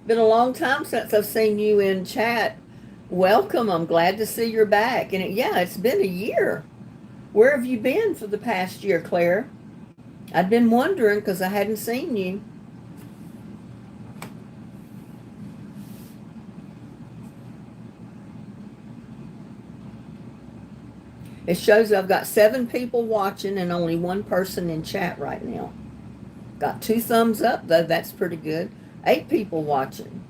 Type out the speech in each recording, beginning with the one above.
Been a long time since I've seen you in chat. Welcome. I'm glad to see you're back. And yeah, it's been a year. Where have you been for the past year, Claire? I'd been wondering because I hadn't seen you. It shows I've got 7 people watching and only one person in chat right now. Got 2 thumbs up, though. That's pretty good. 8 people watching.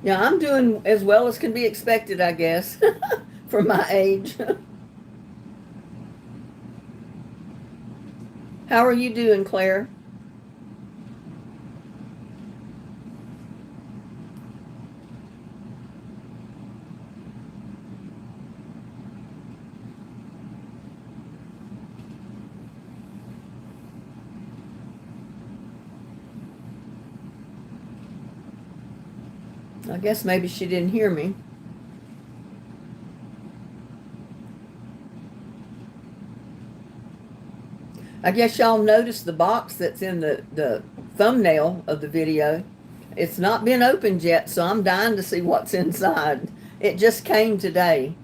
Yeah, I'm doing as well as can be expected, I guess, for my age. How are you doing, Claire? I guess maybe she didn't hear me. I guess y'all noticed the box that's in the thumbnail of the video. It's not been opened yet, so I'm dying to see what's inside. It just came today.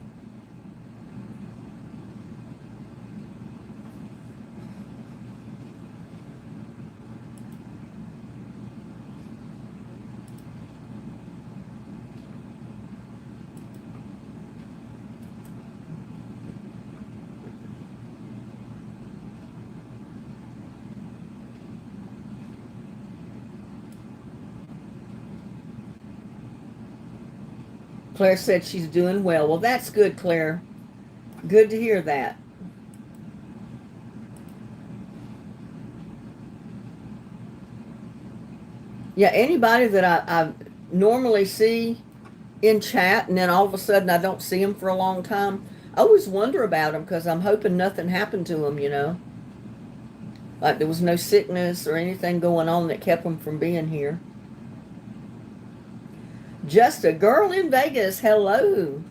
Claire said she's doing well. Well, that's good, Claire. Good to hear that. Yeah, anybody that I normally see in chat and then all of a sudden I don't see them for a long time, I always wonder about them because I'm hoping nothing happened to them. Like there was no sickness or anything going on that kept them from being here. Just a girl in Vegas. Hello.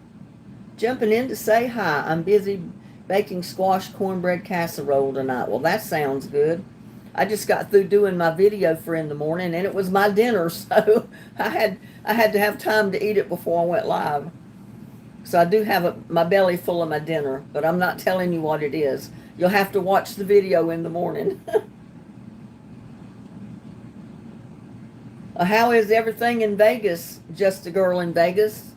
Jumping in to say hi. I'm busy baking squash cornbread casserole tonight. Well, that sounds good. I just got through doing my video for in the morning and it was my dinner, so I had to have time to eat it before I went live. So I do have my belly full of my dinner, but I'm not telling you what it is. You'll have to watch the video in the morning. How is everything in Vegas? Just a girl in Vegas?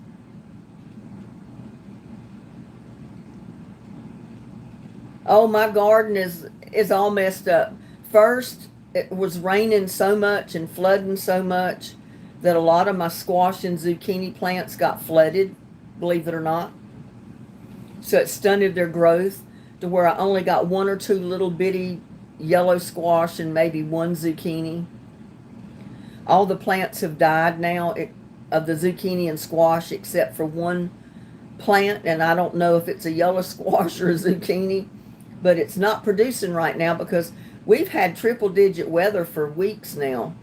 Oh, my garden is all messed up. First, it was raining so much and flooding so much that a lot of my squash and zucchini plants got flooded, believe it or not. So it stunted their growth to where I only got 1 or 2 little bitty yellow squash and maybe 1 zucchini. All the plants have died now of the zucchini and squash except for one plant, and I don't know if it's a yellow squash or a zucchini, but it's not producing right now because we've had triple digit weather for weeks now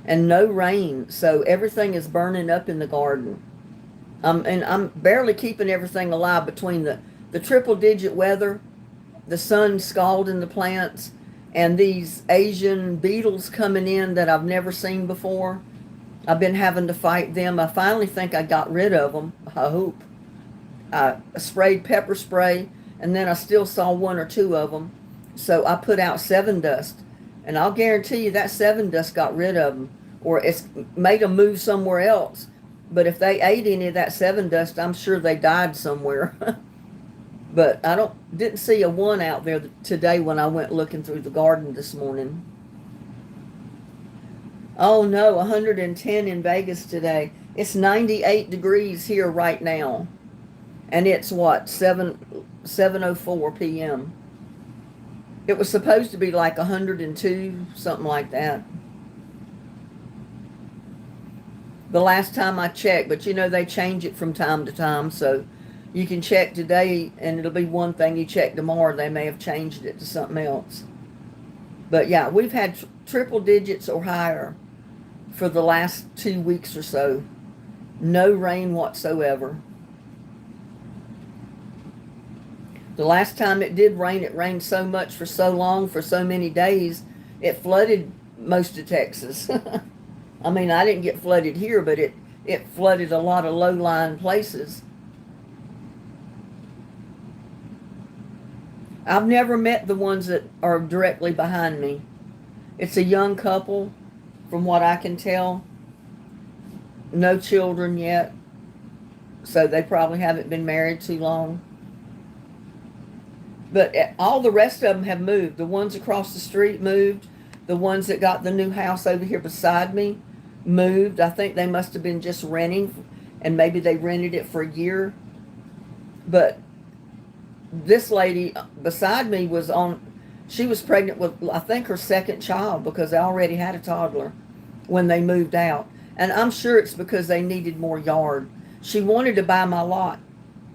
and no rain, so everything is burning up in the garden. And I'm barely keeping everything alive between the triple digit weather, the sun scalding the plants, and these Asian beetles coming in that I've never seen before. I've been having to fight them. I finally think I got rid of them, I hope. I sprayed pepper spray, and then I still saw 1 or 2 of them. So I put out 7 dust, and I'll guarantee you that 7 dust got rid of them, or it's made them move somewhere else. But if they ate any of that 7 dust, I'm sure they died somewhere. But I didn't see a one out there today when I went looking through the garden this morning. Oh no, 110 in Vegas today. It's 98 degrees here right now. And it's what, 7:04 p.m. It was supposed to be like 102, something like that. The last time I checked, but they change it from time to time, so You can check today and it'll be one thing. You check tomorrow, they may have changed it to something else. But yeah, we've had triple digits or higher for the last 2 weeks or so. No rain whatsoever. The last time it did rain, it rained so much for so long, for so many days, it flooded most of Texas. I mean, I didn't get flooded here, but it flooded a lot of low-lying places. I've never met the ones that are directly behind me. It's a young couple, from what I can tell. No children yet, so they probably haven't been married too long. But all the rest of them have moved. The ones across the street moved. The ones that got the new house over here beside me moved. I think they must have been just renting, and maybe they rented it for a year. But this lady beside me she was pregnant with, I think, her second child, because they already had a toddler when they moved out. And I'm sure it's because they needed more yard. She wanted to buy my lot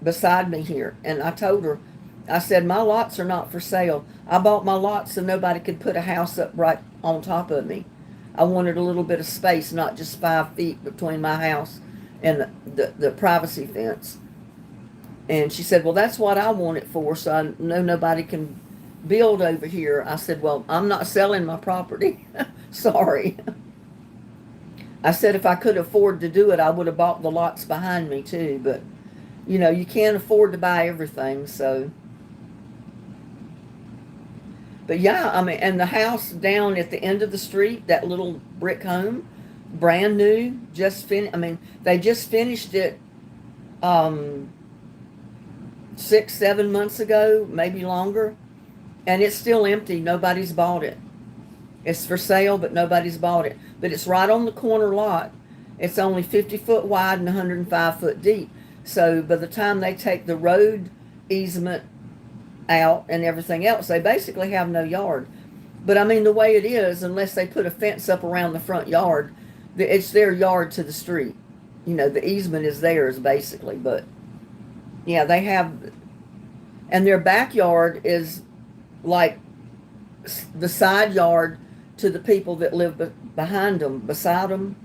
beside me here. And I told her, I said, my lots are not for sale. I bought my lot so nobody could put a house up right on top of me. I wanted a little bit of space, not just 5 feet between my house and the privacy fence. And she said, well, that's what I want it for, so I know nobody can build over here. I said, well, I'm not selling my property. Sorry. I said if I could afford to do it, I would have bought the lots behind me too. But, you can't afford to buy everything, so. But yeah, I mean, and the house down at the end of the street, that little brick home, brand new, they just finished it 6-7 months ago, maybe longer, and it's still empty. Nobody's bought it. It's for sale, but nobody's bought it. But it's right on the corner lot. It's only 50 foot wide and 105 foot deep. So by the time they take the road easement out and everything else, they basically have no yard. But I mean, the way it is, unless they put a fence up around the front yard, it's their yard to the street. The easement is theirs basically. But yeah, they have, and their backyard is like the side yard to the people that live behind them, beside them,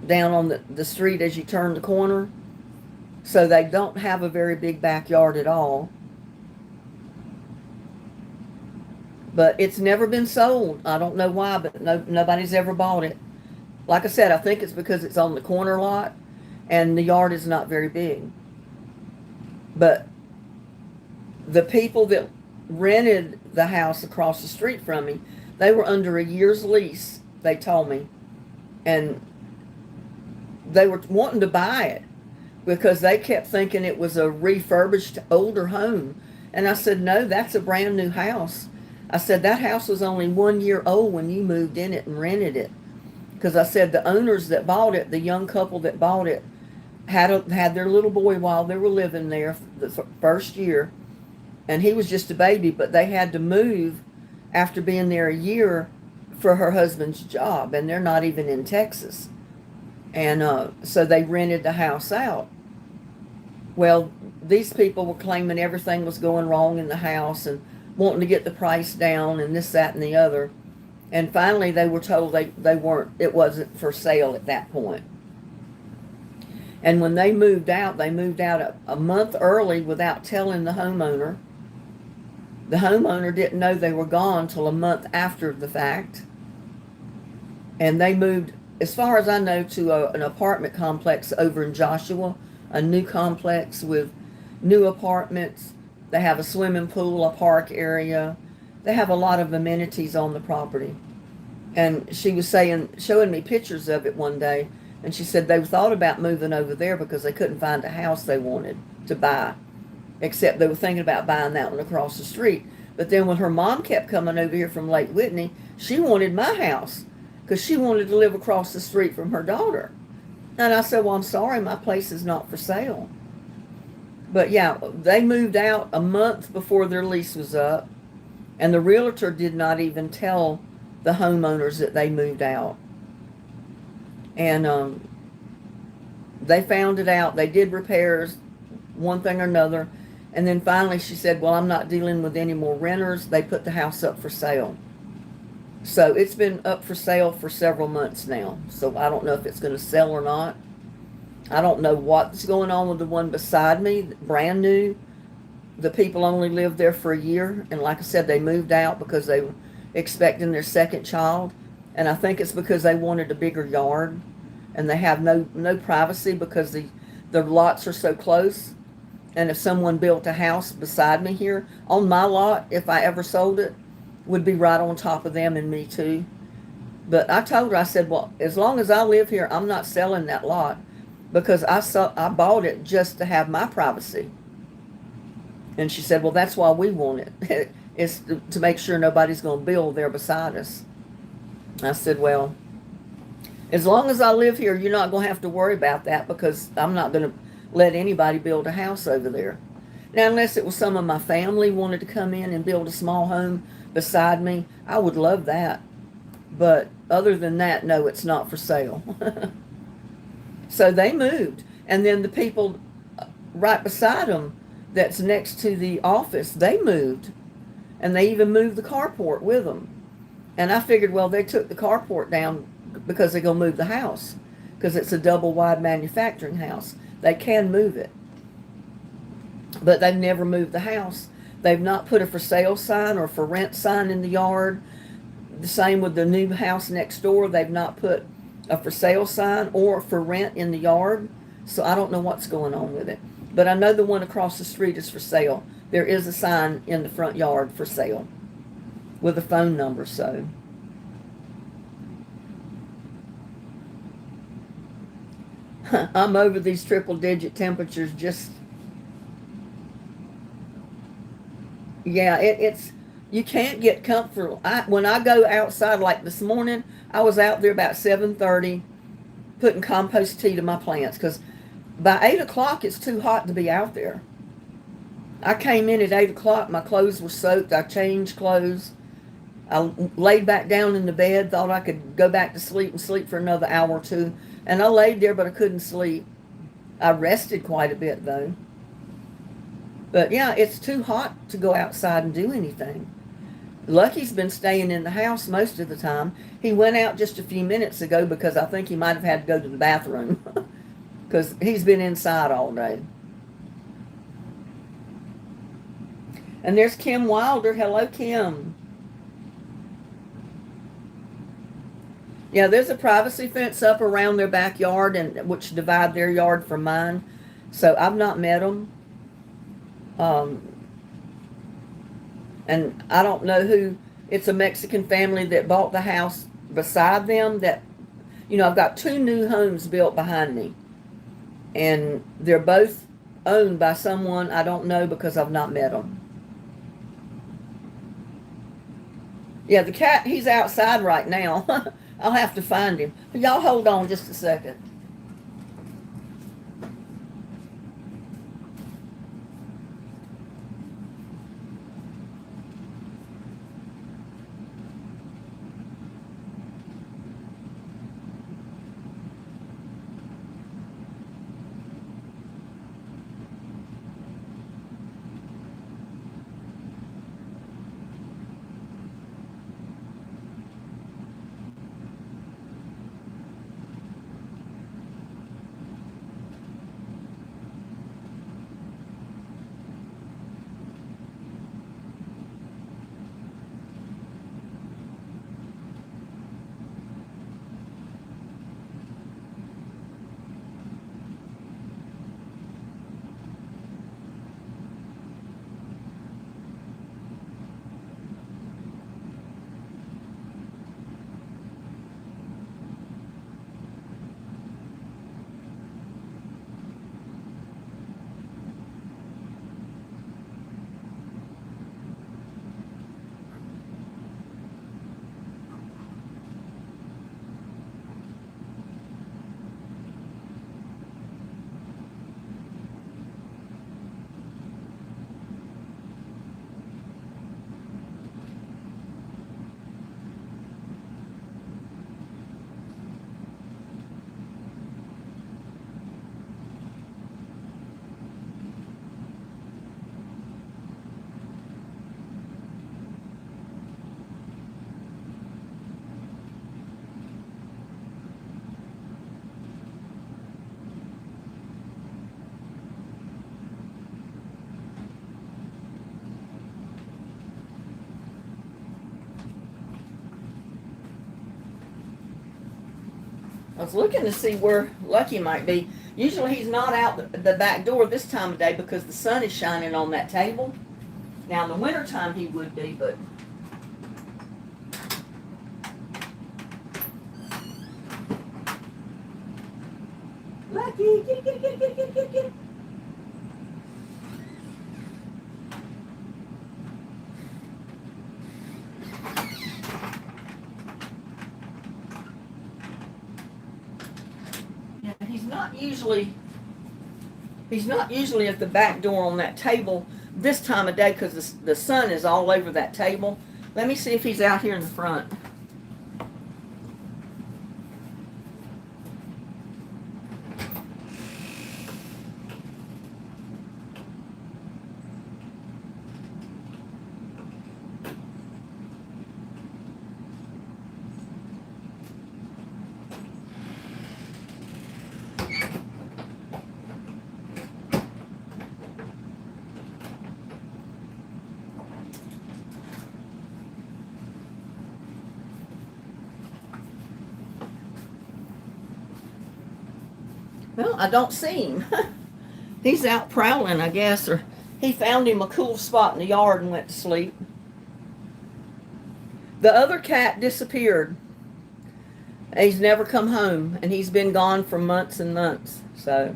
down on the street as you turn the corner. So they don't have a very big backyard at all. But it's never been sold. I don't know why, but nobody's ever bought it. Like I said, I think it's because it's on the corner lot and the yard is not very big. But the people that rented the house across the street from me, they were under a year's lease, they told me. And they were wanting to buy it because they kept thinking it was a refurbished older home. And I said, no, that's a brand new house. I said, that house was only 1 year old when you moved in it and rented it. Because I said the owners that bought it, the young couple that bought it, had their little boy while they were living there the first year. And he was just a baby, but they had to move after being there a year for her husband's job. And they're not even in Texas. And so they rented the house out. Well, these people were claiming everything was going wrong in the house and wanting to get the price down and this, that, and the other. And finally they were told it wasn't for sale at that point. And when they moved out a month early without telling the homeowner. The homeowner didn't know they were gone till a month after the fact. And they moved, as far as I know, to an apartment complex over in Joshua, a new complex with new apartments. They have a swimming pool, a park area. They have a lot of amenities on the property. And she was showing me pictures of it one day. And she said they thought about moving over there because they couldn't find a house they wanted to buy. Except they were thinking about buying that one across the street. But then when her mom kept coming over here from Lake Whitney, she wanted my house because she wanted to live across the street from her daughter. And I said, well, I'm sorry, my place is not for sale. But yeah, they moved out a month before their lease was up. And the realtor did not even tell the homeowners that they moved out. And they found it out. They did repairs one thing or another. And then finally she said, well, I'm not dealing with any more renters. They put the house up for sale. So it's been up for sale for several months now. So I don't know if it's going to sell or not. I don't know what's going on with the one beside me, brand new. The people only lived there for a year. And like I said, they moved out because they were expecting their second child. And I think it's because they wanted a bigger yard. And they have no privacy because the lots are so close. And if someone built a house beside me here, on my lot, if I ever sold it, would be right on top of them and me too. But I told her, I said, well, as long as I live here, I'm not selling that lot because I bought it just to have my privacy. And she said, well, that's why we want it. It's to make sure nobody's going to build there beside us. I said, well, as long as I live here, you're not going to have to worry about that because I'm not going to let anybody build a house over there. Now, unless it was some of my family wanted to come in and build a small home beside me, I would love that. But other than that, no, it's not for sale. So they moved. And then the people right beside them that's next to the office, they moved. And they even moved the carport with them. And I figured, well, they took the carport down because they're going to move the house. Because it's a double wide manufacturing house. They can move it. But they've never moved the house. They've not put a for sale sign or for rent sign in the yard. The same with the new house next door. They've not put a for sale sign or for rent in the yard. So I don't know what's going on with it. But I know the one across the street is for sale. There is a sign in the front yard for sale with a phone number, so. I'm over these triple digit temperatures just, yeah, it's, you can't get comfortable. When I go outside, like this morning, I was out there about 7:30 putting compost tea to my plants because by 8 o'clock it's too hot to be out there. I came in at 8 o'clock, my clothes were soaked, I changed clothes. I laid back down in the bed, thought I could go back to sleep and sleep for another hour or two. And I laid there, but I couldn't sleep. I rested quite a bit, though. But yeah, it's too hot to go outside and do anything. Lucky's been staying in the house most of the time. He went out just a few minutes ago because I think he might have had to go to the bathroom because he's been inside all day. And there's Kim Wilder. Hello, Kim. Yeah, there's a privacy fence up around their backyard, and which divide their yard from mine. So I've not met them. And I don't know who. It's a Mexican family that bought the house beside them. That, I've got two new homes built behind me, and they're both owned by someone I don't know because I've not met them. Yeah, the cat, he's outside right now. I'll have to find him. Y'all hold on just a second. I was looking to see where Lucky might be. Usually he's not out the back door this time of day because the sun is shining on that table. Now in the wintertime he would be, but Lucky, get it. Yeah, he's not usually at the back door on that table this time of day because the sun is all over that table. Let me see if he's out here in the front. Well, I don't see him. He's out prowling, I guess, or he found him a cool spot in the yard and went to sleep. The other cat disappeared. He's never come home, and he's been gone for months and months. So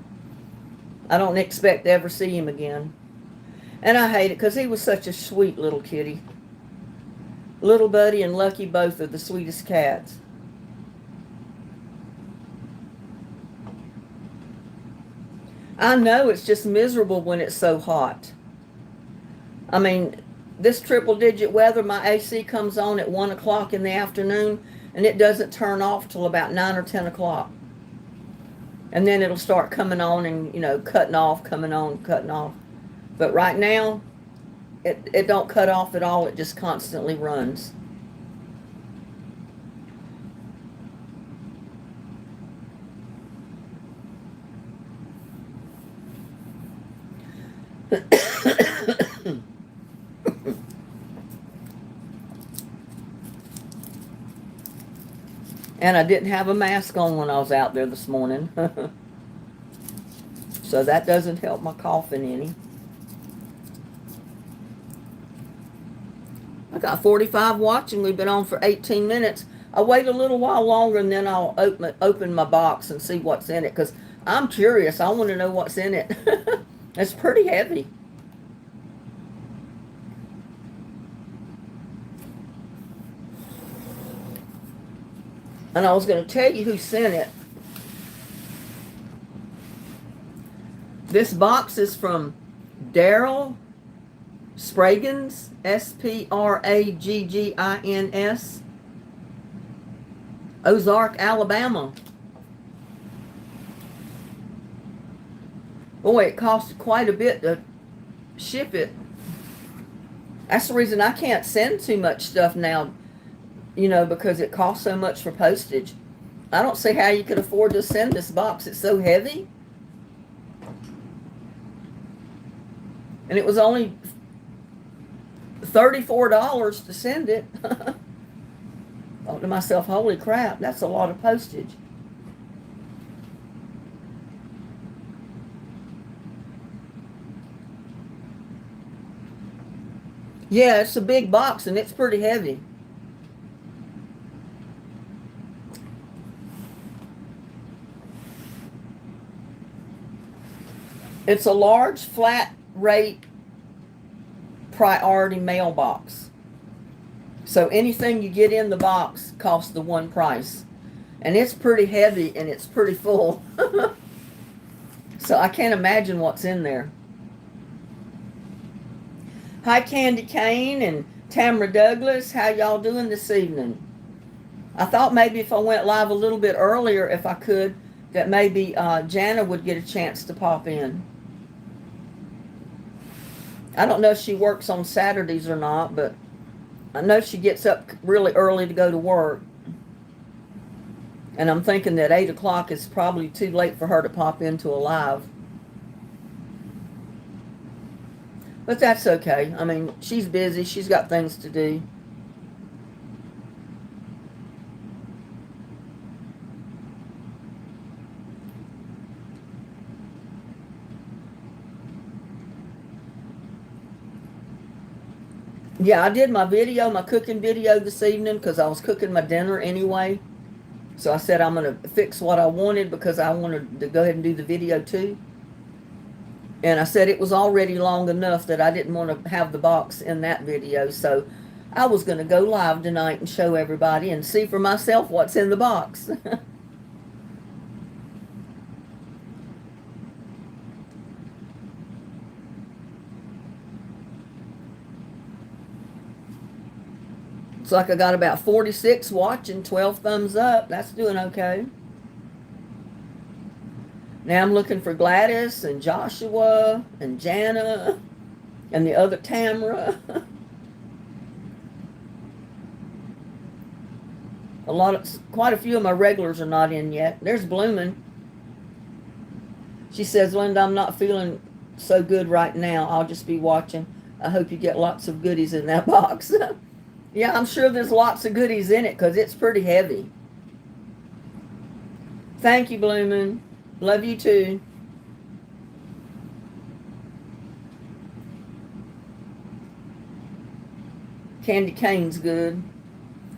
I don't expect to ever see him again. And I hate it because he was such a sweet little kitty. Little Buddy and Lucky both are the sweetest cats. I know it's just miserable when it's so hot. I mean, this triple digit weather, my AC comes on at 1 o'clock in the afternoon and it doesn't turn off till about 9 or 10 o'clock. And then it'll start coming on and, cutting off, coming on, cutting off. But right now, it don't cut off at all. It just constantly runs. And I didn't have a mask on when I was out there this morning. So that doesn't help my coughing any. I got 45 watching. We've been on for 18 minutes. I'll wait a little while longer and then I'll open my box and see what's in it because I'm curious. I want to know what's in it. It's pretty heavy. And I was going to tell you who sent it. This box is from Daryl Spraggins, Spraggins, Ozark, Alabama. Boy, it cost quite a bit to ship it. That's the reason I can't send too much stuff now, because it costs so much for postage. I don't see how you could afford to send this box. It's so heavy. And it was only $34 to send it. Thought to myself, holy crap, that's a lot of postage. Yeah, it's a big box and it's pretty heavy. It's a large flat rate priority mailbox. So anything you get in the box costs the one price. And it's pretty heavy and it's pretty full. So I can't imagine what's in there. Hi Candy Cane and Tamara Douglas. How y'all doing this evening? I thought maybe if I went live a little bit earlier, if I could, that maybe Jana would get a chance to pop in. I don't know if she works on Saturdays or not, but I know she gets up really early to go to work. And I'm thinking that 8 o'clock is probably too late for her to pop into a live. But that's okay. I mean, she's busy. She's got things to do. Yeah, I did my video, my cooking video this evening because I was cooking my dinner anyway. So I said I'm going to fix what I wanted because I wanted to go ahead and do the video too. And I said it was already long enough that I didn't want to have the box in that video. So I was going to go live tonight and show everybody and see for myself what's in the box. It's like I got about 46 watching, 12 thumbs up. That's doing okay. Now I'm looking for Gladys and Joshua and Jana and the other Tamara. Quite a few of my regulars are not in yet. There's Bloomin'. She says, Linda, I'm not feeling so good right now. I'll just be watching. I hope you get lots of goodies in that box. Yeah, I'm sure there's lots of goodies in it because it's pretty heavy. Thank you, Bloomin'. Love you too. Candy cane's good.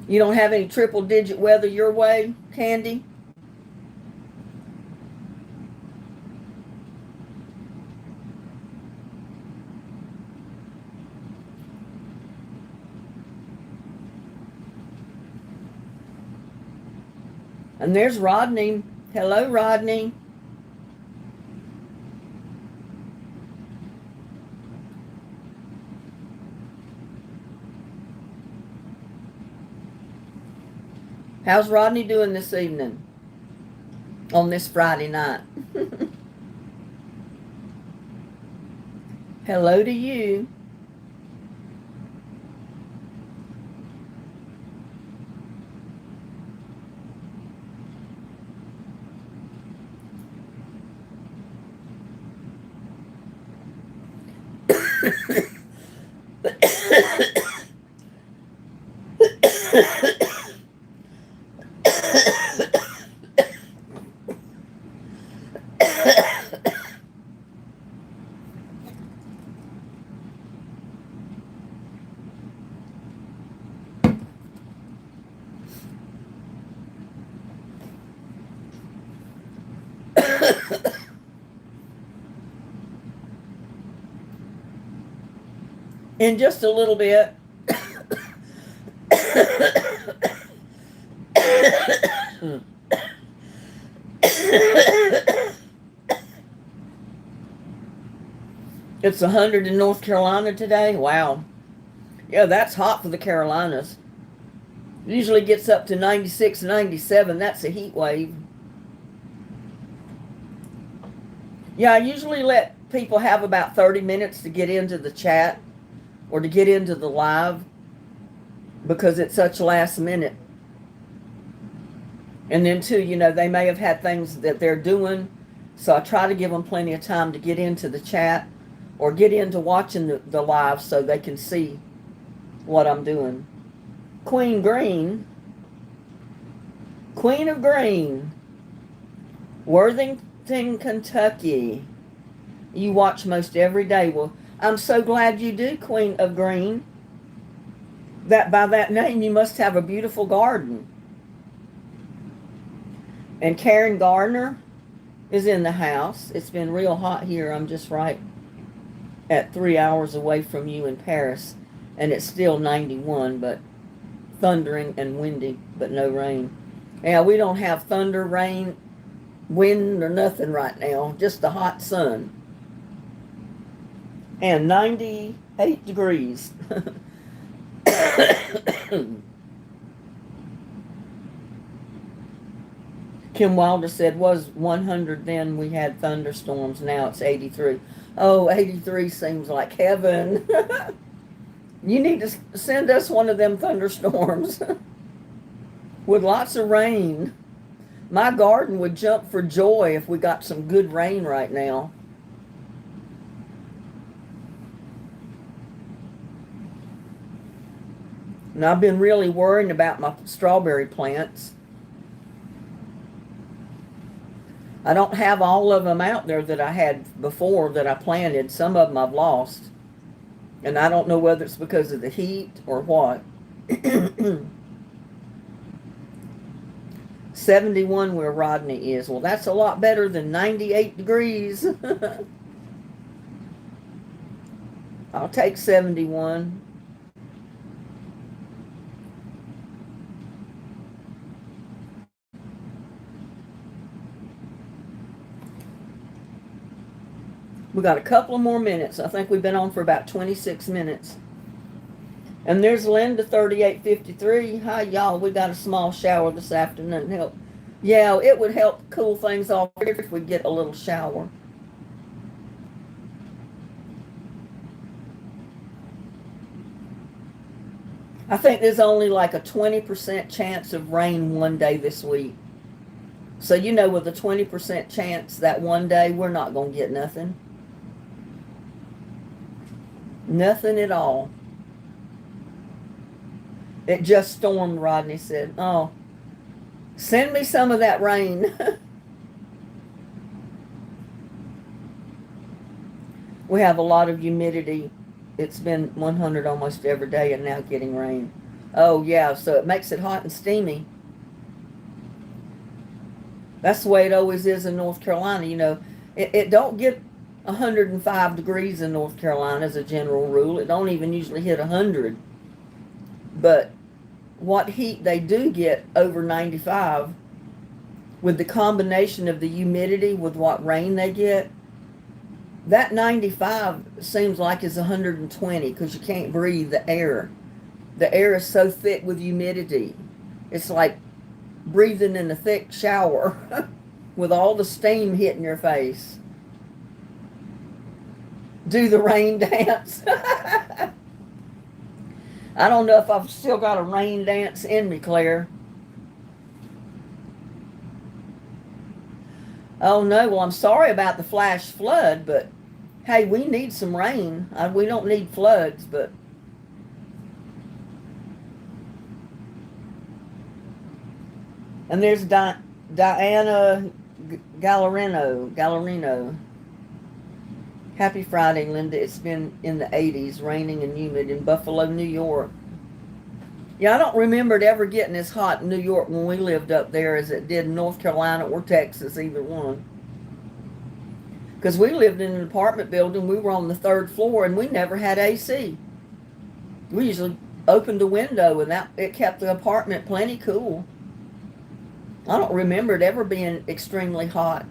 You don't have any triple digit weather your way, Candy? And there's Rodney. Hello, Rodney. How's Rodney doing this evening? On this Friday night. Hello to you. In just a little bit. It's 100 in North Carolina today. Wow. Yeah, that's hot for the Carolinas. It usually gets up to 96, 97. That's a heat wave. Yeah, I usually let people have about 30 minutes to get into the chat or to get into the live because it's such last minute. And then too, they may have had things that they're doing. So I try to give them plenty of time to get into the chat or get into watching the live so they can see what I'm doing. Queen Green. Queen of Green. Worthington, Kentucky. You watch most every day. Well, I'm so glad you do, Queen of Green. That by that name, you must have a beautiful garden. And Karen Gardner is in the house. It's been real hot here. I'm just right at 3 hours away from you in Paris. And it's still 91, but thundering and windy, but no rain. Yeah, we don't have thunder, rain, wind, or nothing right now. Just the hot sun. And 98 degrees. Kim Wilder said, was 100 then we had thunderstorms. Now it's 83. Oh, 83 seems like heaven. You need to send us one of them thunderstorms with lots of rain. My garden would jump for joy if we got some good rain right now. And I've been really worrying about my strawberry plants. I don't have all of them out there that I had before that I planted. Some of them I've lost. And I don't know whether it's because of the heat or what. 71 where Rodney is. Well, that's a lot better than 98 degrees. I'll take 71. We got a couple of more minutes. I think we've been on for about 26 minutes. And there's Linda 3853. Hi, y'all. We got a small shower this afternoon. Help. Yeah, it would help cool things off if we get a little shower. I think there's only like a 20% chance of rain one day this week. So, you know, with a 20% chance that one day we're not going to get nothing. Nothing at all. It just stormed, Rodney said. Oh, send me some of that rain. We have a lot of humidity. It's been 100 almost every day and now getting rain. Oh, yeah, so it makes it hot and steamy. That's the way it always is in North Carolina. You know, it don't get 105 degrees in North Carolina as a general rule. It don't even usually hit 100. But what heat they do get over 95, with the combination of the humidity with what rain they get, that 95 seems like it's 120 because you can't breathe the air. The air is so thick with humidity. It's like breathing in a thick shower with all the steam hitting your face. Do the rain dance. I don't know if I've still got a rain dance in me, Claire. Oh no, well I'm sorry about the flash flood, but hey, we need some rain. We don't need floods, but and there's Diana Gallarino. Happy Friday, Linda. It's been in the 80s, raining and humid in Buffalo, New York. Yeah, I don't remember it ever getting as hot in New York when we lived up there as it did in North Carolina or Texas, either one. Because we lived in an apartment building. We were on the 3rd floor, and we never had AC. We usually opened a window, and it kept the apartment plenty cool. I don't remember it ever being extremely hot.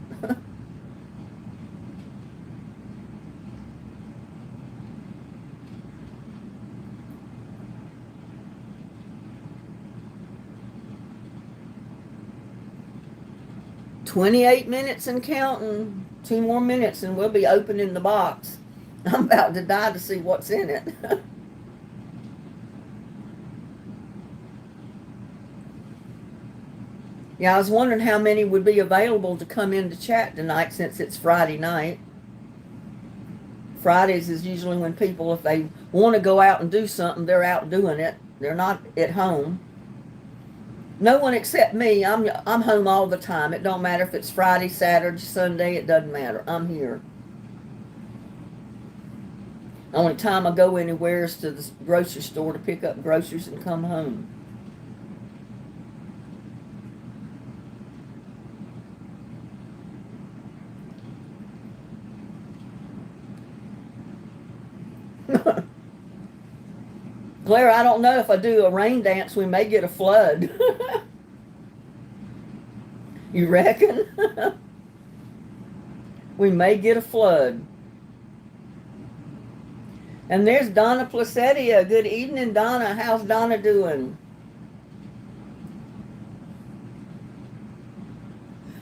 "28 minutes and counting. 2 more minutes and we'll be opening the box. I'm about to die to see what's in it." Yeah, I was wondering how many would be available to come in to chat tonight since it's Friday night. Fridays is usually when people, if they want to go out and do something, they're out doing it. They're not at home. No one except me. I'm home all the time. It don't matter if it's Friday, Saturday, Sunday. It doesn't matter. I'm here. The only time I go anywhere is to the grocery store to pick up groceries and come home. Claire, I don't know if I do a rain dance, we may get a flood. You reckon? We may get a flood. And there's Donna Placetia. Good evening, Donna. How's Donna doing?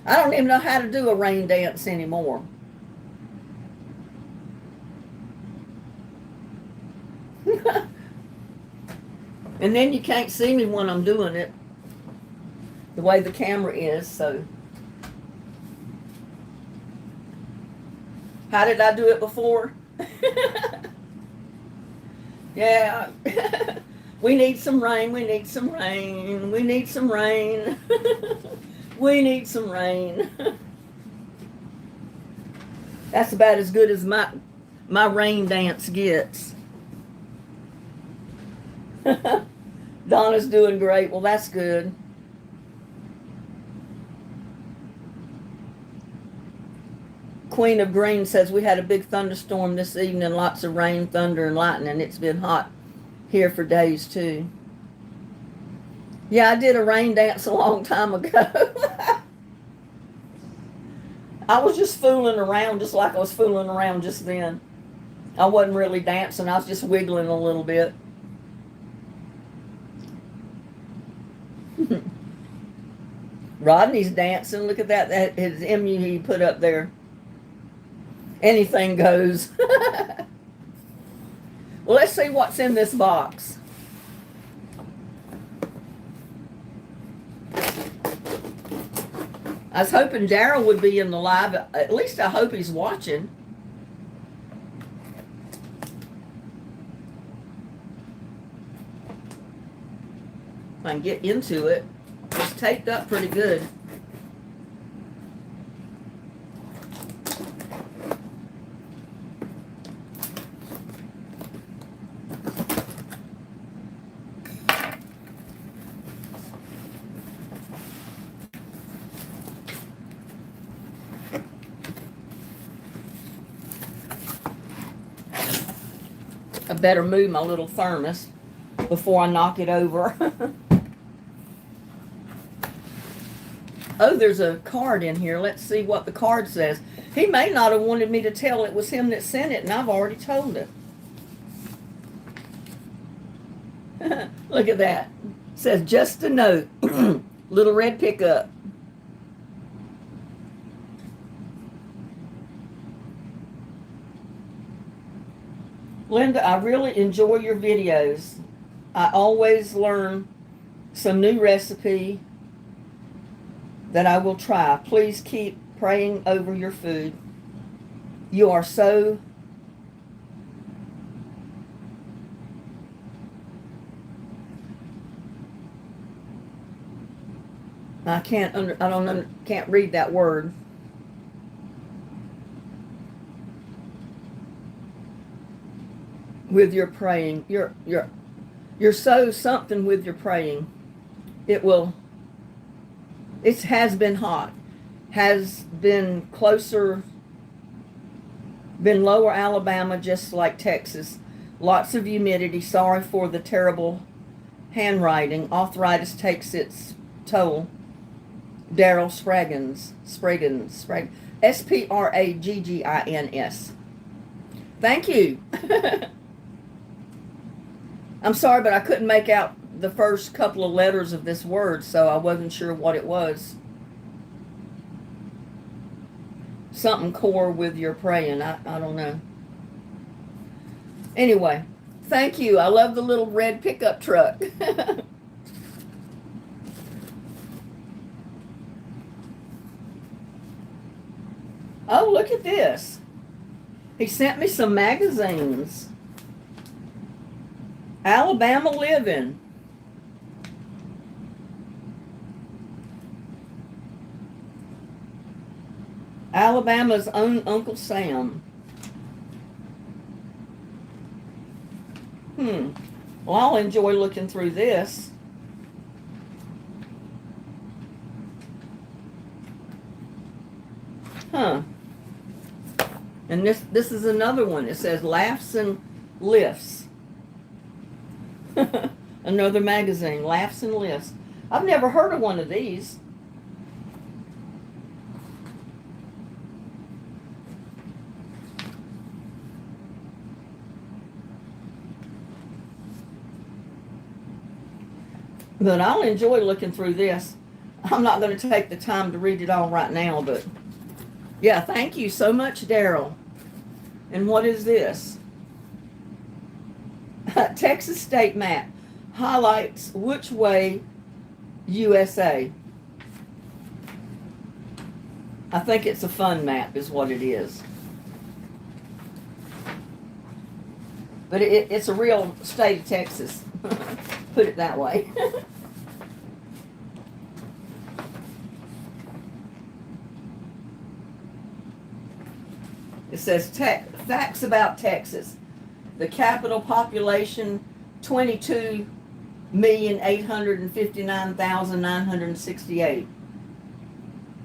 I don't even know how to do a rain dance anymore. And then you can't see me when I'm doing it, the way the camera is, so. How did I do it before? Yeah. We need some rain, we need some rain, we need some rain. We need some rain. That's about as good as my rain dance gets. Donna's doing great. Well, that's good. Queen of Green says we had a big thunderstorm this evening, lots of rain, thunder, and lightning. It's been hot here for days too. Yeah, I did a rain dance a long time ago. I was just fooling around just like I was fooling around just then. I wasn't really dancing. I was just wiggling a little bit. Rodney's dancing. Look at that. That his MU he put up there. Anything goes. Well, let's see what's in this box. I was hoping Daryl would be in the live. At least I hope he's watching. If I can get into it. It's taped up pretty good. I better move my little thermos before I knock it over. Oh, there's a card in here. Let's see what the card says. He may not have wanted me to tell it was him that sent it, and I've already told it. Look at that. It says, just a note. Little red pickup. Linda, I really enjoy your videos. I always learn some new recipe that I will try. Please keep praying over your food. You are so can't read that word. With your praying. You're so something with your praying. It has been hot. Has been closer, been lower Alabama, just like Texas. Lots of humidity. Sorry for the terrible handwriting. Arthritis takes its toll. Daryl Spraggins. Spraggins. Thank you. I'm sorry, but I couldn't make out the first couple of letters of this word, so I wasn't sure what it was. Something core with your praying. I don't know. Anyway, thank you. I love the little red pickup truck. Oh, look at this. He sent me some magazines. Alabama Living. Alabama's own Uncle Sam. Well, I'll enjoy looking through this. And this is another one. It says Laughs and Lifts. Another magazine, Laughs and Lifts. I've never heard of one of these. But I'll enjoy looking through this. I'm not going to take the time to read it all right now, but yeah, thank you so much, Daryl. And what is this? Texas state map highlights which way USA. I think it's a fun map is what it is. But it's a real state of Texas. Put it that way. It says facts about Texas. The capital population 22 1,859,968.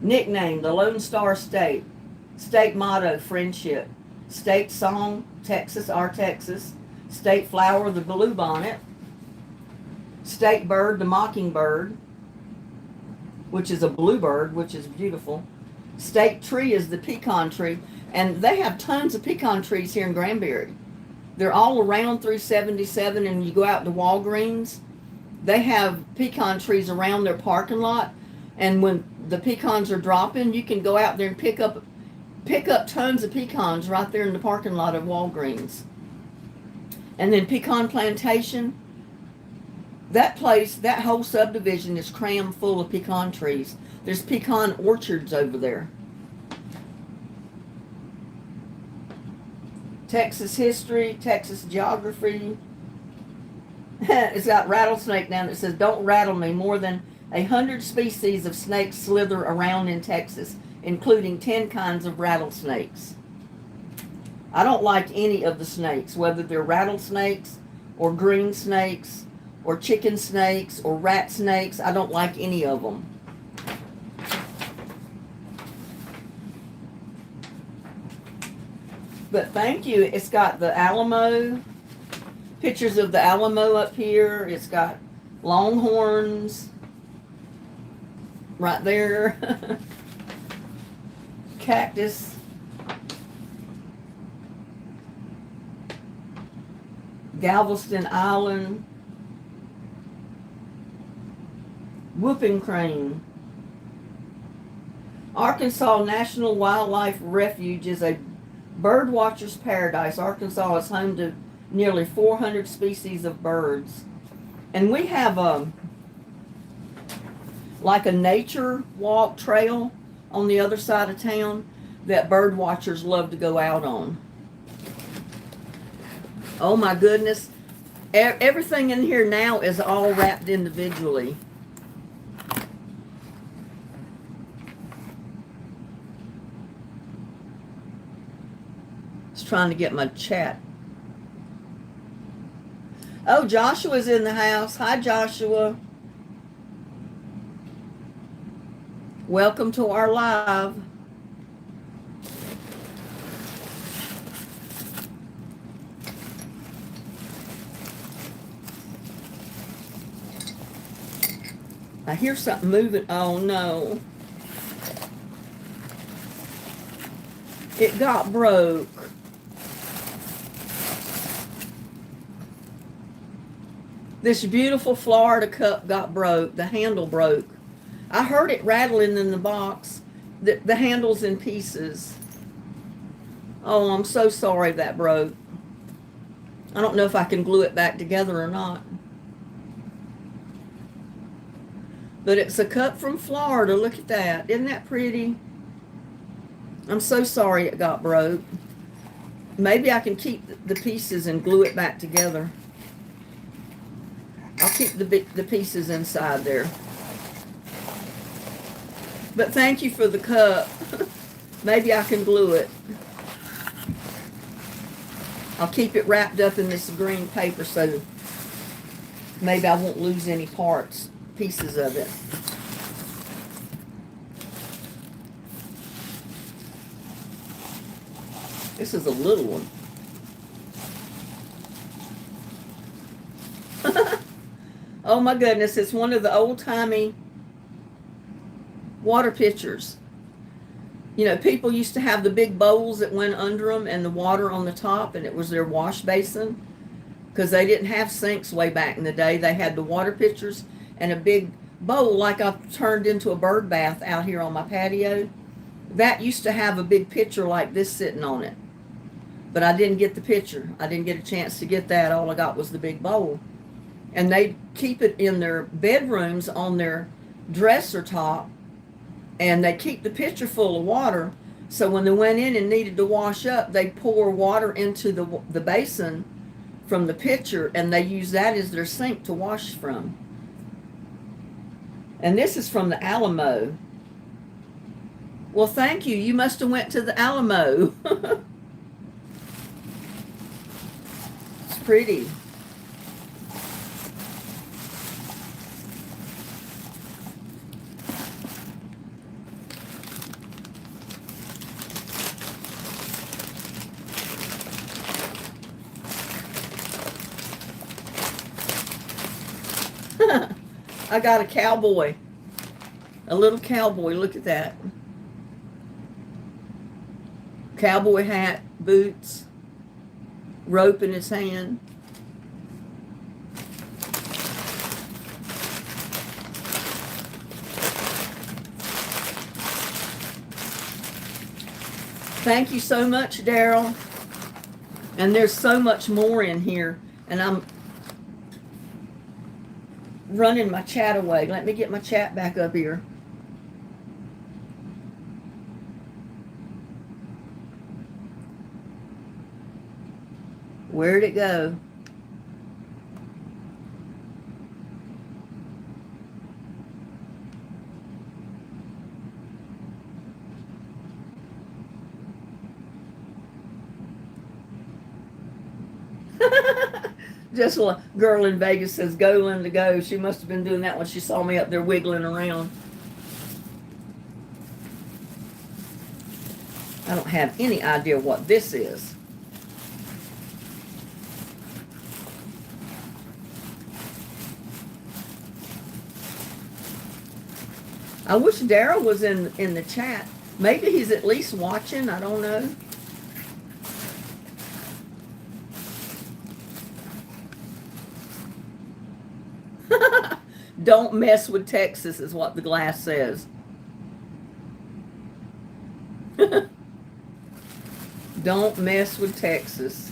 Nickname, the Lone Star State. State motto, friendship. State song, Texas, our Texas. State flower, the bluebonnet. State bird, the mockingbird, which is a bluebird, which is beautiful. State tree is the pecan tree. And they have tons of pecan trees here in Granbury. They're all around through 77, and you go out to Walgreens, they have pecan trees around their parking lot. And when the pecans are dropping, you can go out there and pick up tons of pecans right there in the parking lot of Walgreens. And then Pecan Plantation, that place, that whole subdivision is crammed full of pecan trees. There's pecan orchards over there. Texas history, Texas geography. It's got rattlesnake down. It says, don't rattle me. More than 100 species of snakes slither around in Texas, including 10 kinds of rattlesnakes. I don't like any of the snakes, whether they're rattlesnakes or green snakes or chicken snakes or rat snakes. I don't like any of them. But thank you. It's got the Alamo, pictures of the Alamo up here. It's got longhorns right there. Cactus. Galveston Island. Whooping crane. Arkansas National Wildlife Refuge is a bird watcher's paradise. Arkansas is home to nearly 400 species of birds. And we have like a nature walk trail on the other side of town that bird watchers love to go out on. Oh my goodness. Everything in here now is all wrapped individually. Just trying to get my chat. Oh, Joshua's in the house. Hi, Joshua. Welcome to our live. I hear something moving. Oh no. It got broke. This beautiful Florida cup got broke. The handle broke. I heard it rattling in the box. The handle's in pieces. Oh, I'm so sorry that broke. I don't know if I can glue it back together or not. But it's a cup from Florida. Look at that. Isn't that pretty? I'm so sorry it got broke. Maybe I can keep the pieces and glue it back together. I'll keep the pieces inside there. But thank you for the cup. Maybe I can glue it. I'll keep it wrapped up in this green paper so maybe I won't lose any pieces of it. This is a little one. Oh my goodness, it's one of the old-timey water pitchers. You know, people used to have the big bowls that went under them and the water on the top, and it was their wash basin because they didn't have sinks way back in the day. They had the water pitchers and a big bowl like I've turned into a bird bath out here on my patio. That used to have a big pitcher like this sitting on it. But I didn't get the pitcher. I didn't get a chance to get that. All I got was the big bowl. And they keep it in their bedrooms on their dresser top. And they keep the pitcher full of water. So when they went in and needed to wash up, they pour water into the basin from the pitcher. And they use that as their sink to wash from. And this is from the Alamo. Well, thank you. You must have went to the Alamo. It's pretty. I got a cowboy. A little cowboy. Look at that. Cowboy hat, boots, rope in his hand. Thank you so much, Daryl. And there's so much more in here. And I'm running my chat away. Let me get my chat back up here. Where'd it go? Just a girl in Vegas says, "Go, Linda, go." She must have been doing that when she saw me up there wiggling around. I don't have any idea what this is. I wish Daryl was in the chat. Maybe he's at least watching. I don't know. Don't mess with Texas is what the glass says. Don't mess with Texas.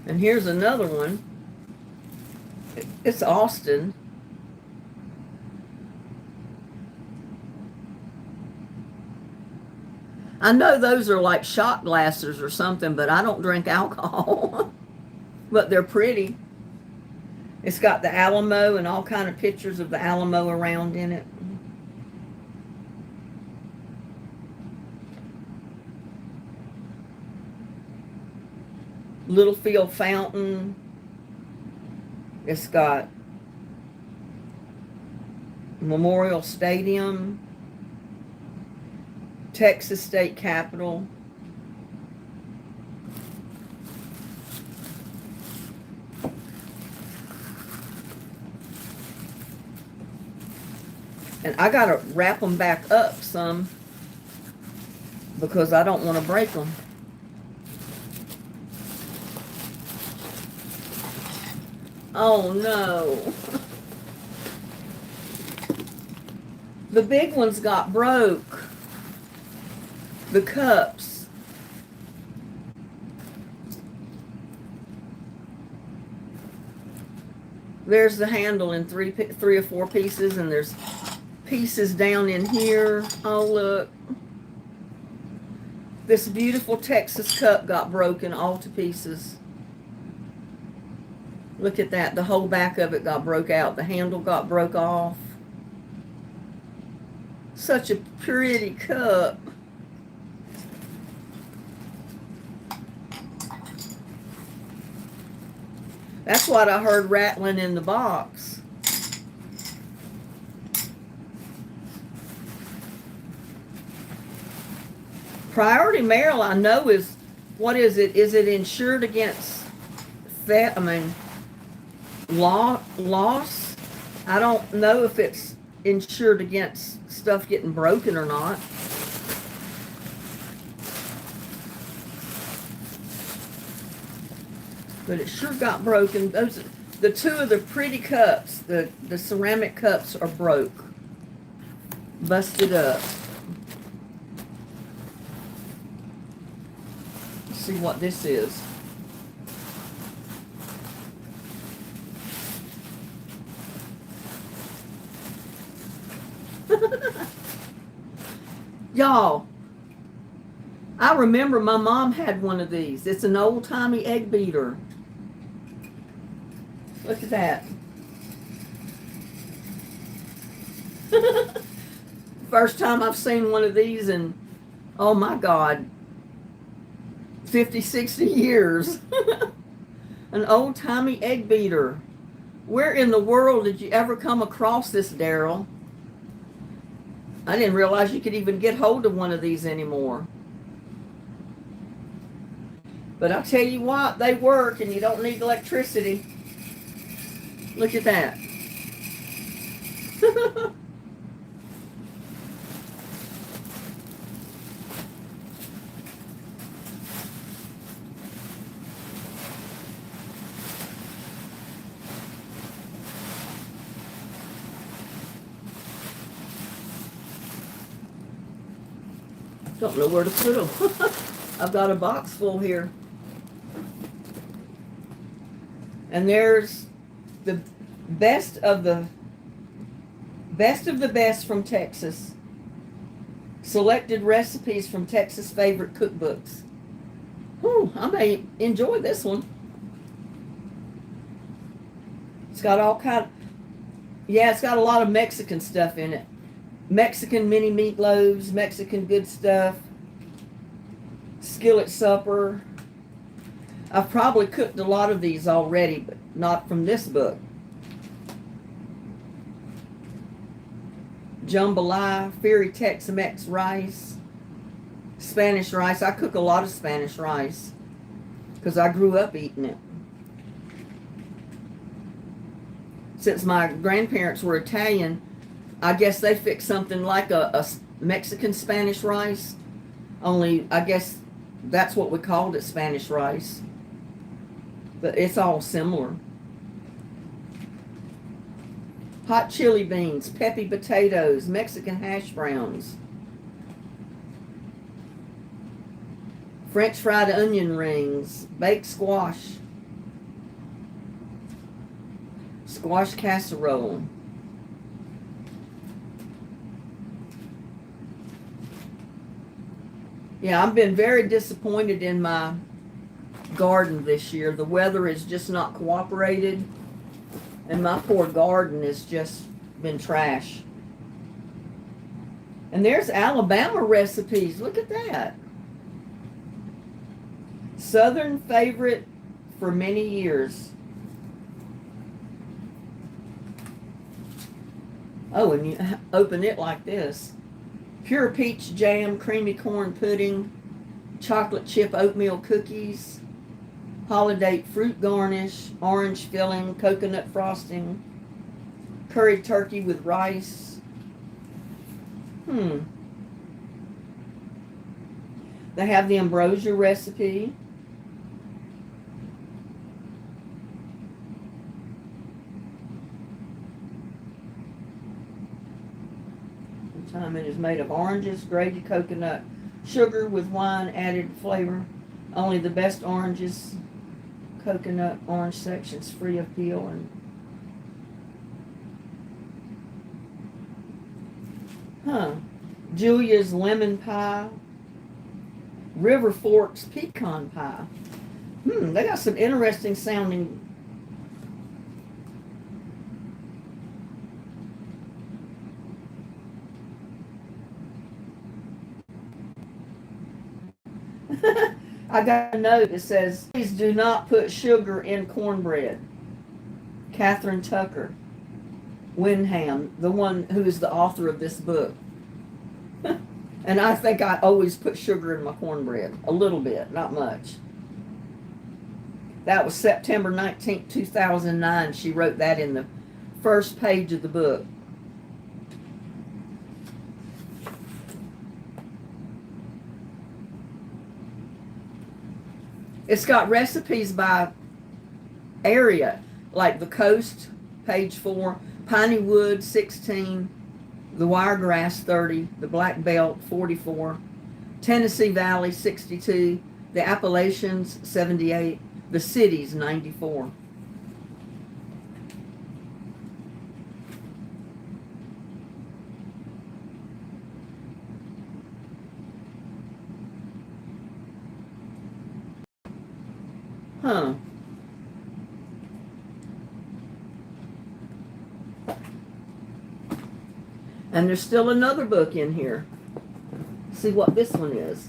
And here's another one. It's Austin. I know those are like shot glasses or something, but I don't drink alcohol. But they're pretty. It's got the Alamo and all kind of pictures of the Alamo around in it. Littlefield Fountain. It's got Memorial Stadium. Texas State Capitol. And I got to wrap them back up some because I don't want to break them. Oh no. The big ones got broke. The cups. There's the handle in three or four pieces, and there's pieces down in here. Oh, look. This beautiful Texas cup got broken all to pieces. Look at that. The whole back of it got broke out. The handle got broke off. Such a pretty cup. That's what I heard rattling in the box. Priority Mail, I know, is, what is it? Is it insured against theft? I mean, loss? I don't know if it's insured against stuff getting broken or not. But it sure got broken. Those, the two of the pretty cups, the ceramic cups are broke. Busted up. Let's see what this is. Y'all, I remember my mom had one of these. It's an old-timey egg beater. Look at that. First time I've seen one of these in, oh my God, 50, 60 years. An old-timey egg beater. Where in the world did you ever come across this, Daryl? I didn't realize you could even get hold of one of these anymore. But I'll tell you what, they work and you don't need electricity. Look at that. Don't know where to put them. I've got a box full here. And there's the best of the best from Texas. Selected recipes from Texas favorite cookbooks. Whew, I may enjoy this one. It's got all kind of, yeah, it's got a lot of Mexican stuff in it. Mexican mini meatloaves, Mexican good stuff, skillet supper. I've probably cooked a lot of these already, but not from this book. Jambalaya, Fiery Tex-Mex rice, Spanish rice. I cook a lot of Spanish rice because I grew up eating it. Since my grandparents were Italian, I guess they fixed something like a Mexican Spanish rice. Only, I guess that's what we called it, Spanish rice. But it's all similar. Hot chili beans, peppy potatoes, Mexican hash browns, French fried onion rings, baked squash, squash casserole. Yeah, I've been very disappointed in my garden this year. The weather has just not cooperated, and my poor garden has just been trash. And there's Alabama recipes. Look at that. Southern favorite for many years. Oh, and you open it like this. Pure peach jam, creamy corn pudding, chocolate chip oatmeal cookies, holiday fruit garnish, orange filling, coconut frosting, curried turkey with rice. They have the ambrosia recipe. It is made of oranges, grated coconut, sugar with wine added flavor. Only the best oranges, coconut orange sections free of peel. And Julia's lemon pie, River Forks pecan pie. They got some interesting sounding. I got a note that says, please do not put sugar in cornbread. Catherine Tucker, Wyndham, the one who is the author of this book. And I think I always put sugar in my cornbread. A little bit, not much. That was September 19th, 2009. She wrote that in the first page of the book. It's got recipes by area, like the coast, page 4, Piney Wood, 16, the Wiregrass, 30, the Black Belt, 44, Tennessee Valley, 62, the Appalachians, 78, the cities, 94. And there's still another book in here. See what this one is.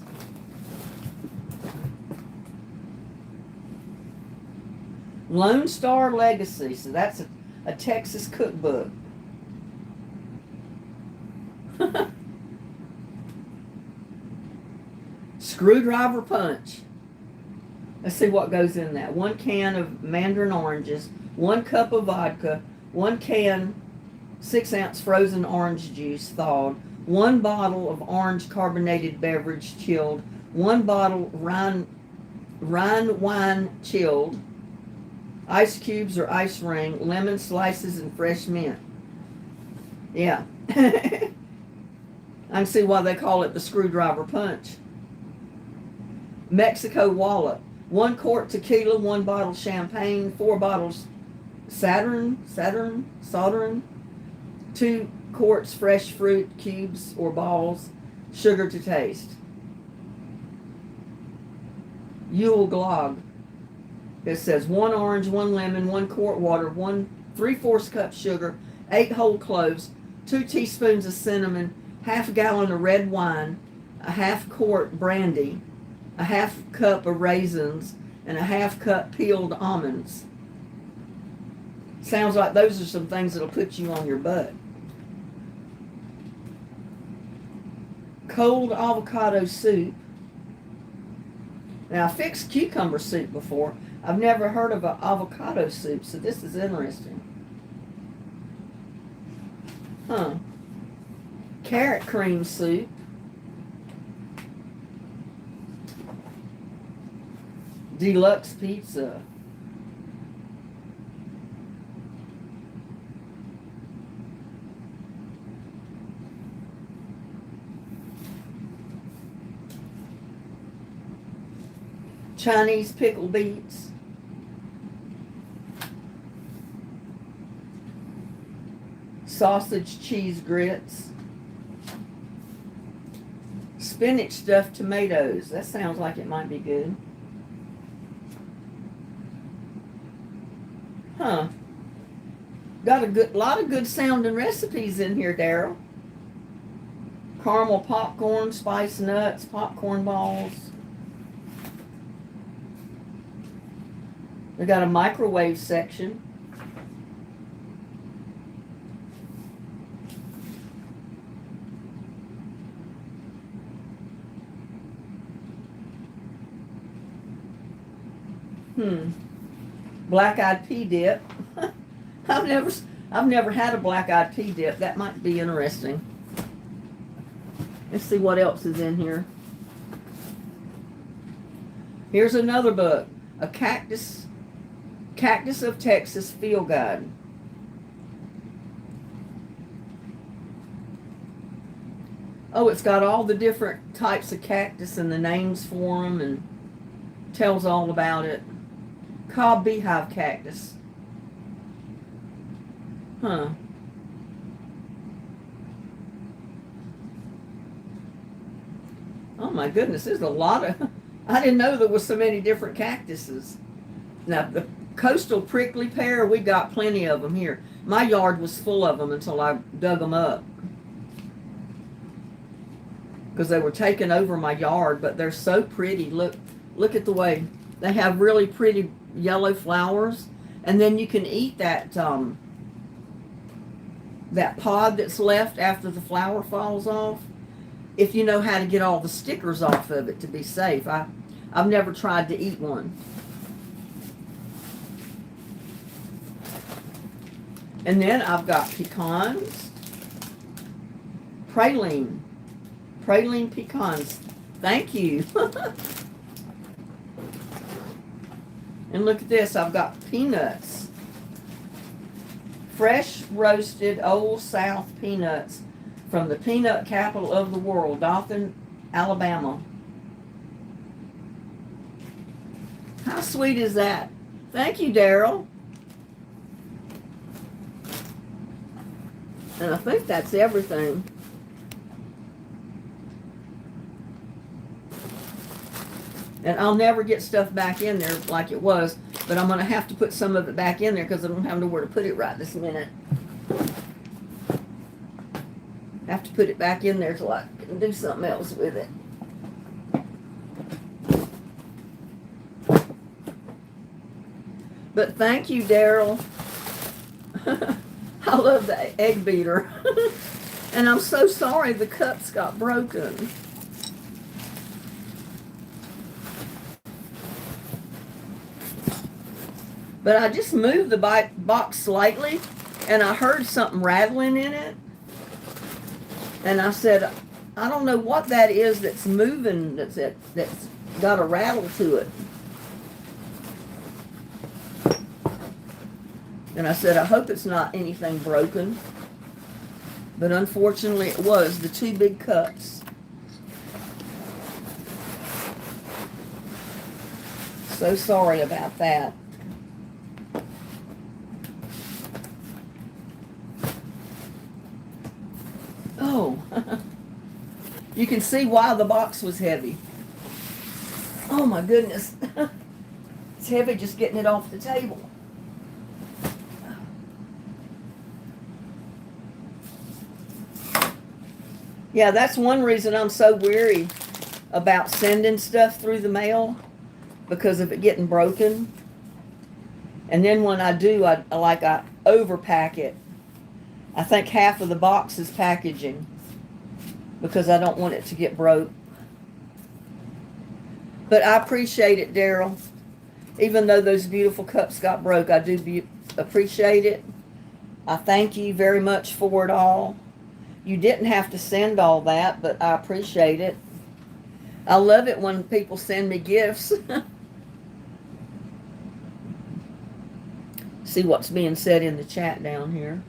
Lone Star Legacy. So that's a Texas cookbook. Screwdriver punch. Let's see what goes in that. 1 can of mandarin oranges, 1 cup of vodka, 1 can 6-ounce frozen orange juice thawed, 1 bottle of orange carbonated beverage chilled, 1 bottle Rhine wine chilled, ice cubes or ice ring, lemon slices, and fresh mint. Yeah. I can see why they call it the screwdriver punch. Mexico wallet. 1 quart tequila, 1 bottle champagne, 4 bottles Saturn, 2 quarts fresh fruit cubes or balls, sugar to taste. Yule Glog. It says 1 orange, 1 lemon, 1 quart water, 1 3/4 cup sugar, 8 whole cloves, 2 teaspoons of cinnamon, half gallon of red wine, a half quart brandy, a half cup of raisins, and a half cup peeled almonds. Sounds like those are some things that'll put you on your butt. Cold avocado soup. Now, I fixed cucumber soup before. I've never heard of an avocado soup, so this is interesting. Carrot cream soup. Deluxe pizza. Chinese pickled beets. Sausage cheese grits. Spinach stuffed tomatoes. That sounds like it might be good. Got a lot of good sounding recipes in here, Daryl. Caramel popcorn, spice nuts, popcorn balls. They got a microwave section. Black-eyed pea dip. I've never had a black-eyed pea dip. That might be interesting. Let's see what else is in here. Here's another book. A Cactus of Texas Field Guide. Oh, it's got all the different types of cactus and the names for them, and tells all about it. Cobb beehive cactus. Oh my goodness, there's a lot of... I didn't know there was so many different cactuses. Now, the coastal prickly pear, we got plenty of them here. My yard was full of them until I dug them up, because they were taking over my yard, but they're so pretty. Look at the way they have really pretty yellow flowers, and then you can eat that that pod that's left after the flower falls off, if you know how to get all the stickers off of it to be safe. I've never tried to eat one. And then I've got pecans, praline pecans. Thank you. And look at this, I've got peanuts. Fresh roasted Old South peanuts from the peanut capital of the world, Dothan, Alabama. How sweet is that? Thank you, Daryl. And I think that's everything. And I'll never get stuff back in there like it was, but I'm going to have to put some of it back in there because I don't have nowhere to put it right this minute. I have to put it back in there till I can do something else with it. But thank you, Daryl. I love the egg beater. And I'm so sorry the cups got broken. But I just moved the box slightly, and I heard something rattling in it. And I said, I don't know what that is that's moving, that's got a rattle to it. And I said, I hope it's not anything broken. But unfortunately it was, the two big cups. So sorry about that. Oh, you can see why the box was heavy. Oh my goodness. It's heavy just getting it off the table. Yeah, that's one reason I'm so weary about sending stuff through the mail, because of it getting broken. And then when I do, I overpack it. I think half of the box is packaging because I don't want it to get broke. But I appreciate it, Daryl. Even though those beautiful cups got broke, I do appreciate it. I thank you very much for it all. You didn't have to send all that, but I appreciate it. I love it when people send me gifts. See what's being said in the chat down here.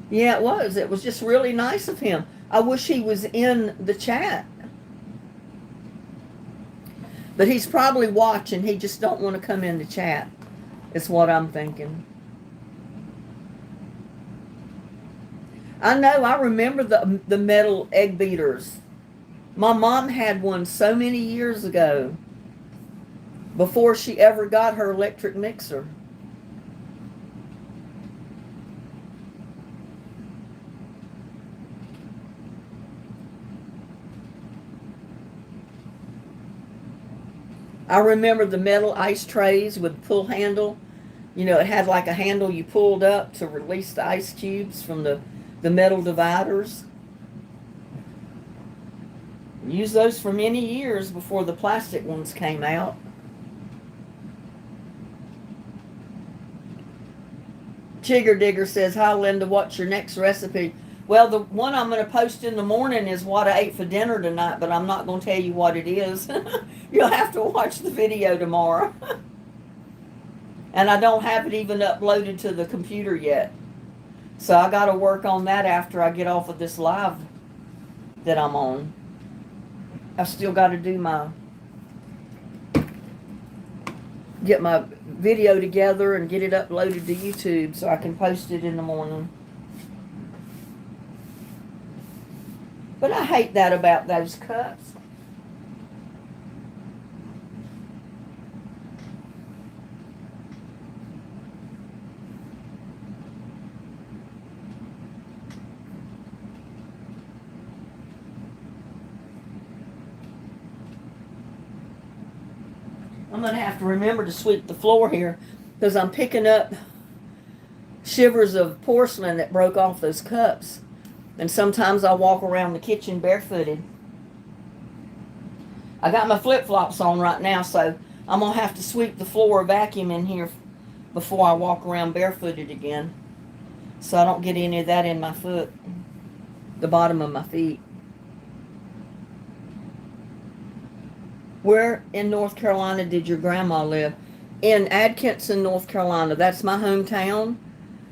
Yeah, it was. It was just really nice of him. I wish he was in the chat. But he's probably watching. He just don't want to come in the chat. Is what I'm thinking. I know. I remember the metal egg beaters. My mom had one so many years ago, before she ever got her electric mixer. I remember the metal ice trays with pull handle. You know, it had like a handle you pulled up to release the ice cubes from the metal dividers. Used those for many years before the plastic ones came out. Chigger Digger says, hi Linda, what's your next recipe? Well, the one I'm going to post in the morning is what I ate for dinner tonight, but I'm not going to tell you what it is. You'll have to watch the video tomorrow. And I don't have it even uploaded to the computer yet. So I got to work on that after I get off of this live that I'm on. I still got to do get my video together and get it uploaded to YouTube so I can post it in the morning. But I hate that about those cups. I'm going to have to remember to sweep the floor here because I'm picking up shivers of porcelain that broke off those cups. And sometimes I walk around the kitchen barefooted. I got my flip-flops on right now, so I'm going to have to sweep the floor, vacuum in here before I walk around barefooted again. So I don't get any of that in my foot, the bottom of my feet. Where in North Carolina did your grandma live? In Atkinson, North Carolina. That's my hometown.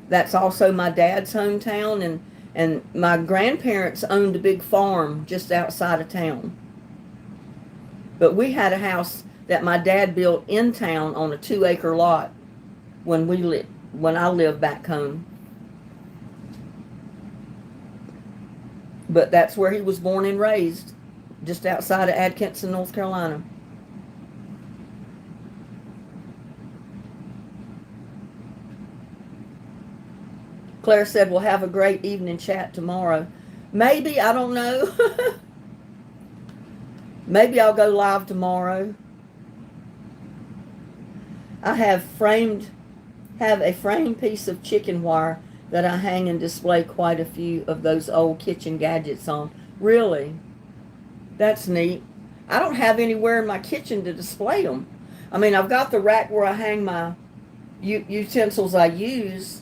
That's also my dad's hometown, and my grandparents owned a big farm just outside of town. But we had a house that my dad built in town on a 2-acre lot when I lived back home. But that's where he was born and raised, just outside of Atkinson, North Carolina. Claire said, we'll have a great evening chat tomorrow. Maybe, I don't know. Maybe I'll go live tomorrow. I have a framed piece of chicken wire that I hang and display quite a few of those old kitchen gadgets on. Really? That's neat. I don't have anywhere in my kitchen to display them. I mean, I've got the rack where I hang my utensils I use.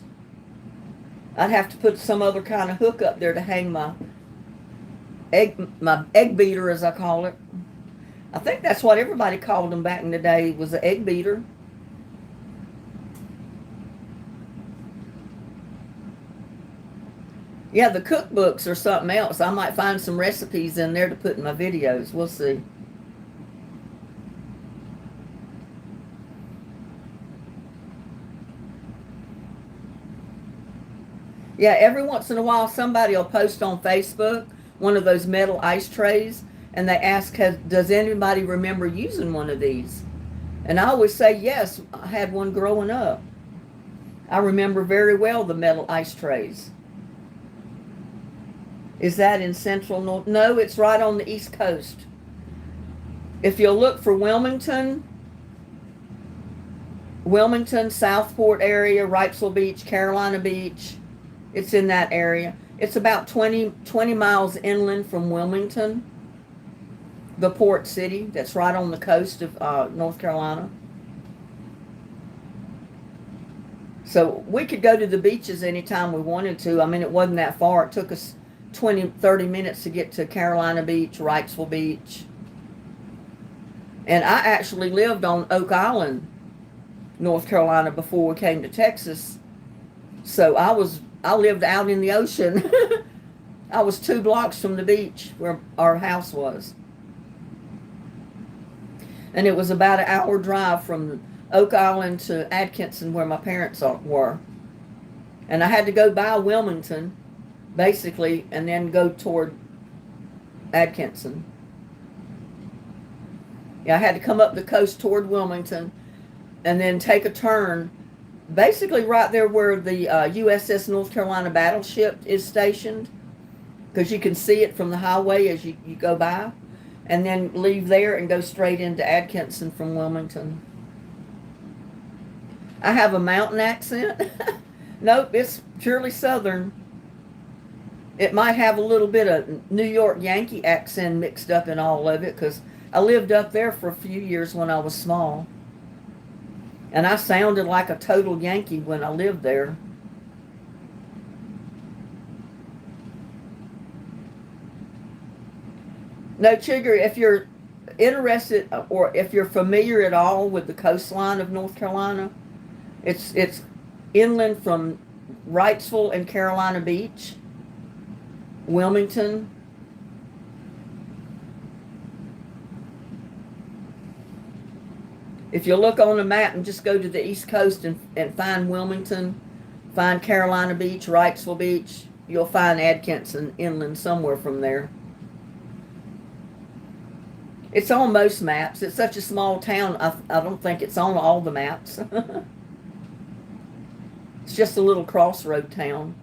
I'd have to put some other kind of hook up there to hang my egg beater, as I call it. I think that's what everybody called them back in the day, was an egg beater. Yeah, the cookbooks are something else. I might find some recipes in there to put in my videos. We'll see. Yeah, every once in a while somebody will post on Facebook one of those metal ice trays, and they ask, does anybody remember using one of these? And I always say, yes, I had one growing up. I remember very well the metal ice trays. Is that in central North? No, it's right on the East Coast. If you'll look for Wilmington, Southport area, Wrightsville Beach, Carolina Beach, it's in that area. It's about 20 miles inland from Wilmington, the port city that's right on the coast of North Carolina. So we could go to the beaches anytime we wanted to. I mean, it wasn't that far. It took us 20-30 minutes to get to Carolina Beach, Wrightsville Beach. And I actually lived on Oak Island, North Carolina, before we came to Texas. So I lived out in the ocean. I was 2 blocks from the beach where our house was. And it was about an hour drive from Oak Island to Atkinson, where my parents were. And I had to go by Wilmington, basically, and then go toward Atkinson. Yeah, I had to come up the coast toward Wilmington and then take a turn, basically right there where the USS North Carolina battleship is stationed, because you can see it from the highway as you go by, and then leave there and go straight into Atkinson from Wilmington. I have a mountain accent. Nope, it's purely Southern. It might have a little bit of New York Yankee accent mixed up in all of it, because I lived up there for a few years when I was small. And I sounded like a total Yankee when I lived there. No, Chigger, if you're interested or if you're familiar at all with the coastline of North Carolina, it's inland from Wrightsville and Carolina Beach, Wilmington. If you look on the map and just go to the East Coast and find Wilmington, find Carolina Beach, Wrightsville Beach, you'll find Atkinson inland somewhere from there. It's on most maps. It's such a small town, I don't think it's on all the maps. It's just a little crossroad town.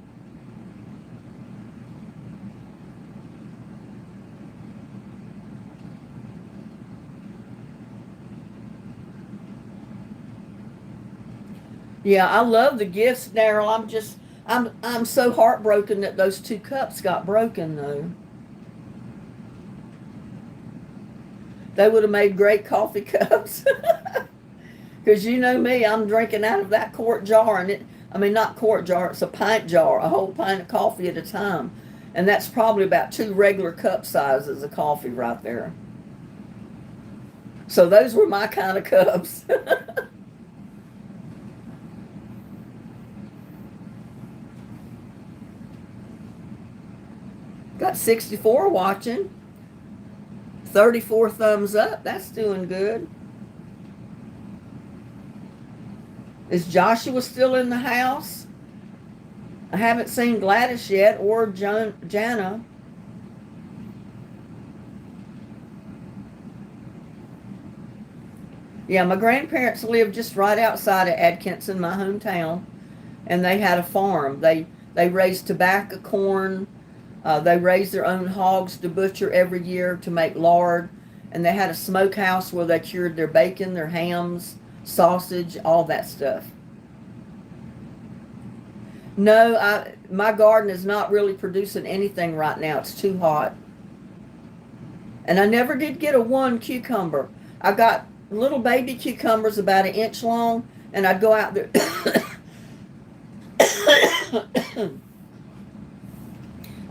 Yeah, I love the gifts, Daryl. I'm so heartbroken that those 2 cups got broken, though. They would have made great coffee cups. Because you know me, I'm drinking out of that quart jar, and not quart jar, it's a pint jar, a whole pint of coffee at a time. And that's probably about 2 regular cup sizes of coffee right there. So those were my kind of cups. Got 64 watching. 34 thumbs up. That's doing good. Is Joshua still in the house? I haven't seen Gladys yet, or Jana. Yeah, my grandparents lived just right outside of Atkinson, my hometown, and they had a farm. They raised tobacco, corn. They raised their own hogs to butcher every year to make lard, and they had a smokehouse where they cured their bacon, their hams, sausage, all that stuff. No, my garden is not really producing anything right now. It's too hot. And I never did get a one cucumber. I got little baby cucumbers about an inch long, and I'd go out there.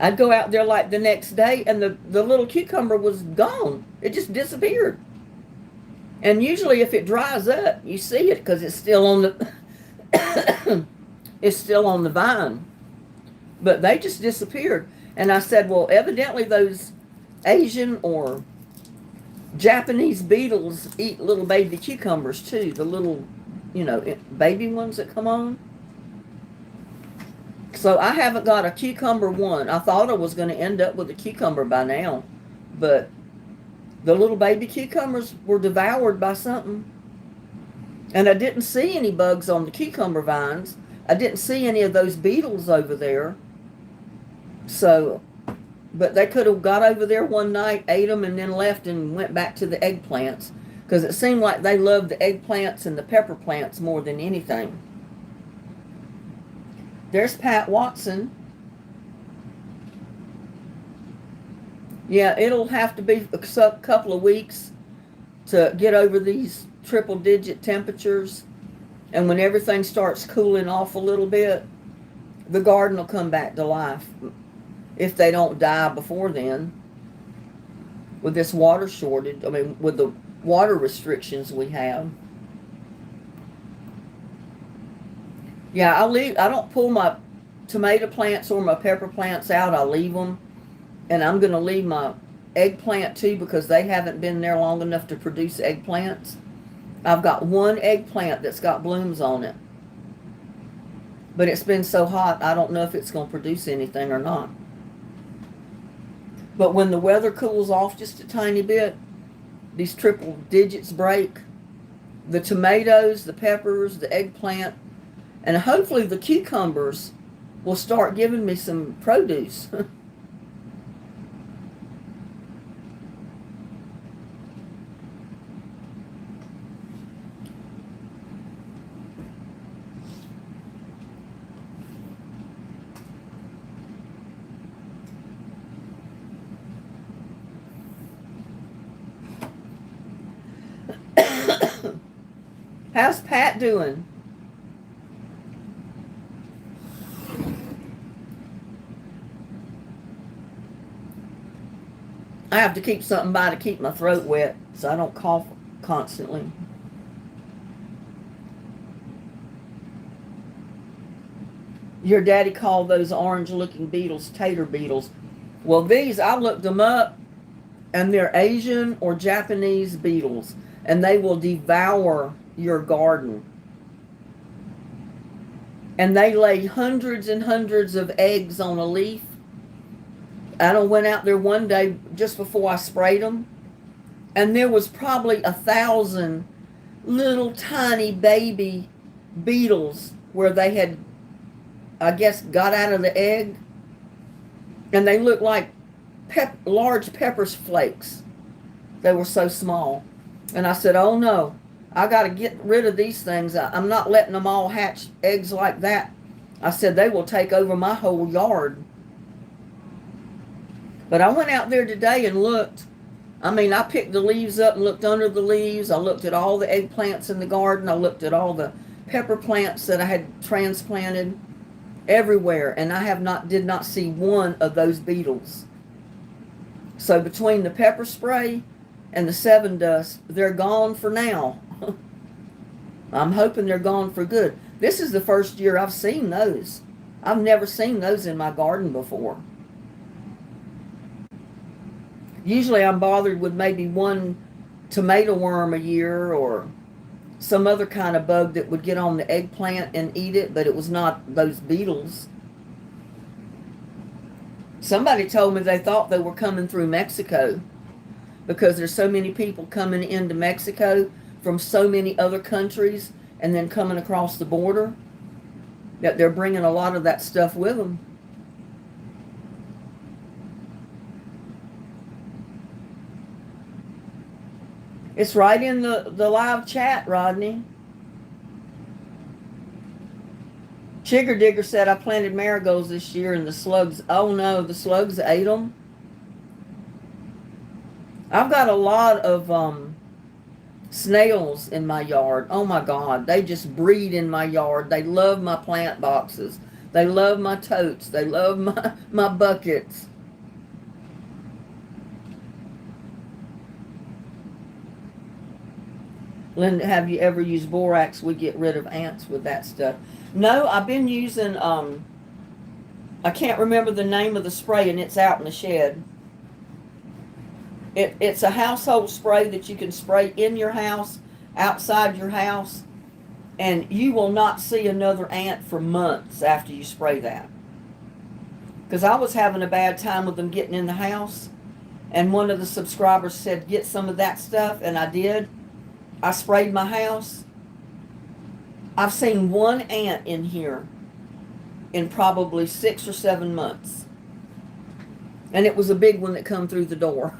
I'd go out there like the next day, and the little cucumber was gone. It just disappeared. And usually, if it dries up, you see it because it's still on the it's still on the vine. But they just disappeared. And I said, well, evidently those Asian or Japanese beetles eat little baby cucumbers too. The little, baby ones that come on. So I haven't got a cucumber one. I thought I was going to end up with a cucumber by now. But the little baby cucumbers were devoured by something. And I didn't see any bugs on the cucumber vines. I didn't see any of those beetles over there. So, but they could have got over there one night, ate them, and then left and went back to the eggplants. Because it seemed like they loved the eggplants and the pepper plants more than anything. There's Pat Watson. Yeah, it'll have to be a couple of weeks to get over these triple-digit temperatures. And when everything starts cooling off a little bit, the garden will come back to life. If they don't die before then. With this water shortage, with the water restrictions we have. Yeah, I don't pull my tomato plants or my pepper plants out. I leave them. And I'm going to leave my eggplant too because they haven't been there long enough to produce eggplants. I've got one eggplant that's got blooms on it. But it's been so hot, I don't know if it's going to produce anything or not. But when the weather cools off just a tiny bit, these triple digits break. The tomatoes, the peppers, the eggplant, and hopefully the cucumbers will start giving me some produce. How's Pat doing? I have to keep something by to keep my throat wet so I don't cough constantly. Your daddy called those orange-looking beetles tater beetles. Well, these, I looked them up, and they're Asian or Japanese beetles, and they will devour your garden. And they lay hundreds and hundreds of eggs on a leaf. I went out there one day just before I sprayed them, and there was probably 1,000 little tiny baby beetles where they had, I guess, got out of the egg, and they looked like large pepper flakes. They were so small. And I said, oh no, I got to get rid of these things. I'm not letting them all hatch eggs like that. I said, they will take over my whole yard. But I went out there today and looked. I picked the leaves up and looked under the leaves. I looked at all the eggplants in the garden. I looked at all the pepper plants that I had transplanted everywhere. And I did not see one of those beetles. So between the pepper spray and the 7 dust, they're gone for now. I'm hoping they're gone for good. This is the first year I've seen those. I've never seen those in my garden before. Usually I'm bothered with maybe one tomato worm a year or some other kind of bug that would get on the eggplant and eat it, but it was not those beetles. Somebody told me they thought they were coming through Mexico because there's so many people coming into Mexico from so many other countries and then coming across the border that they're bringing a lot of that stuff with them. It's right in the live chat, Rodney. Chigger Digger said, I planted marigolds this year and the slugs, oh no, the slugs ate them. I've got a lot of snails in my yard. Oh my God, they just breed in my yard. They love my plant boxes. They love my totes. They love my buckets. Linda, have you ever used borax? We get rid of ants with that stuff. No, I've been using, I can't remember the name of the spray, and it's out in the shed. It's a household spray that you can spray in your house, outside your house, and you will not see another ant for months after you spray that. Because I was having a bad time with them getting in the house, and one of the subscribers said, get some of that stuff, and I did. I sprayed my house. I've seen one ant in here in probably 6 or 7 months. And it was a big one that come through the door.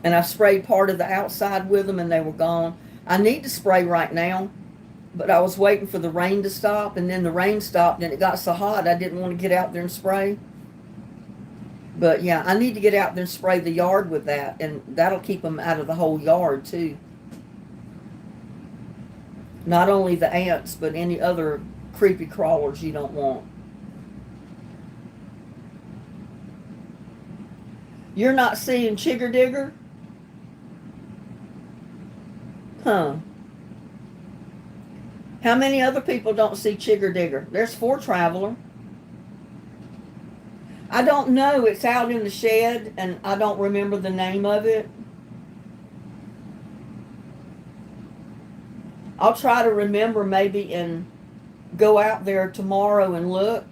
And I sprayed part of the outside with them and they were gone. I need to spray right now, but I was waiting for the rain to stop, and then the rain stopped and it got so hot I didn't want to get out there and spray. But yeah, I need to get out there and spray the yard with that, and that'll keep them out of the whole yard too. Not only the ants, but any other creepy crawlers you don't want. You're not seeing Chigger Digger? Huh. How many other people don't see Chigger Digger? There's 4 Traveler. I don't know. It's out in the shed, and I don't remember the name of it. I'll try to remember maybe and go out there tomorrow and look,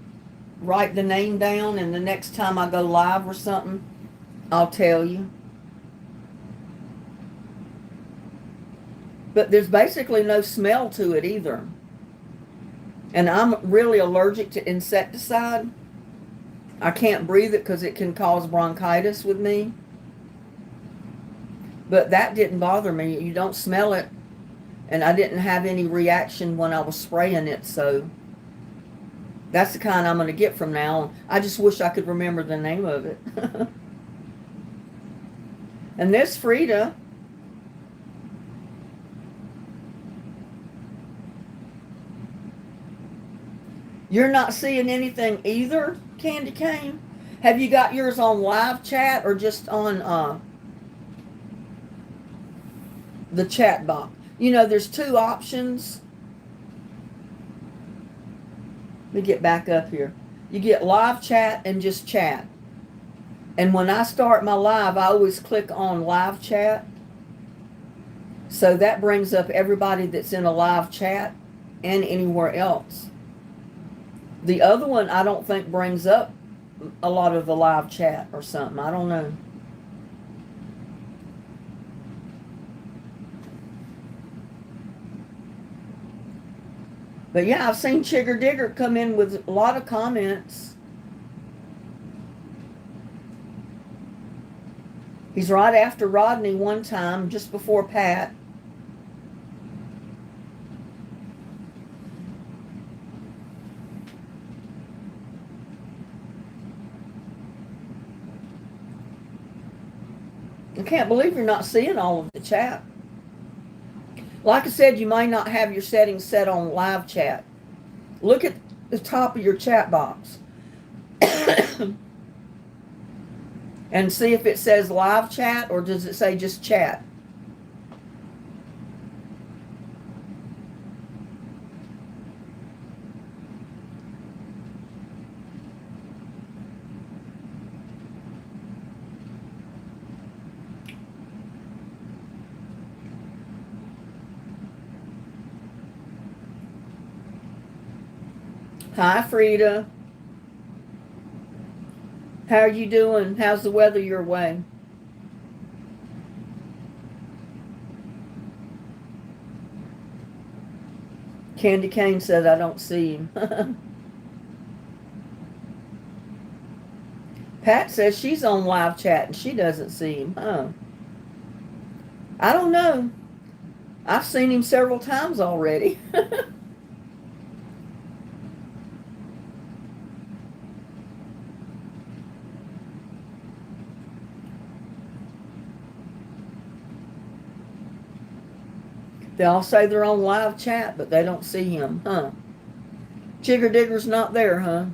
write the name down, and the next time I go live or something, I'll tell you. But there's basically no smell to it either. And I'm really allergic to insecticide. I can't breathe it because it can cause bronchitis with me. But that didn't bother me. You don't smell it. And I didn't have any reaction when I was spraying it. So that's the kind I'm going to get from now on. I just wish I could remember the name of it. And this Frida, you're not seeing anything either, Candy Cane? Have you got yours on live chat or just on the chat box? You know, there's 2 options. Let me get back up here. You get live chat and just chat. And when I start my live, I always click on live chat. So that brings up everybody that's in a live chat and anywhere else. The other one I don't think brings up a lot of the live chat or something. I don't know. But yeah, I've seen Chigger Digger come in with a lot of comments. He's right after Rodney one time, just before Pat. I can't believe you're not seeing all of the chat. Like I said, you might not have your settings set on live chat. Look at the top of your chat box. And see if it says live chat or does it say just chat. Hi, Frida. How are you doing? How's the weather your way? Candy Cane said I don't see him. Pat says she's on live chat and she doesn't see him. Huh. I don't know. I've seen him several times already. They all say they're on live chat, but they don't see him, huh? Chigger Digger's not there, huh?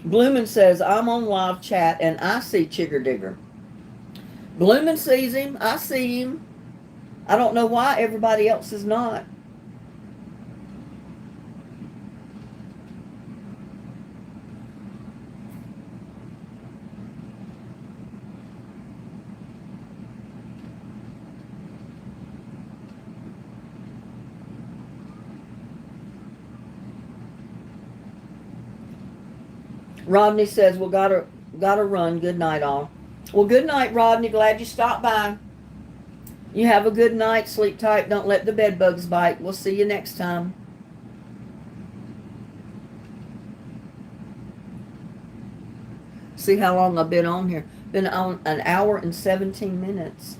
Bloomin' says, I'm on live chat and I see Chigger Digger. Bloomin' sees him. I see him. I don't know why everybody else is not. Rodney says, well, gotta run. Good night, all. Well, good night, Rodney. Glad you stopped by. You have a good night. Sleep tight. Don't let the bed bugs bite. We'll see you next time. See how long I've been on here. Been on an hour and 17 minutes.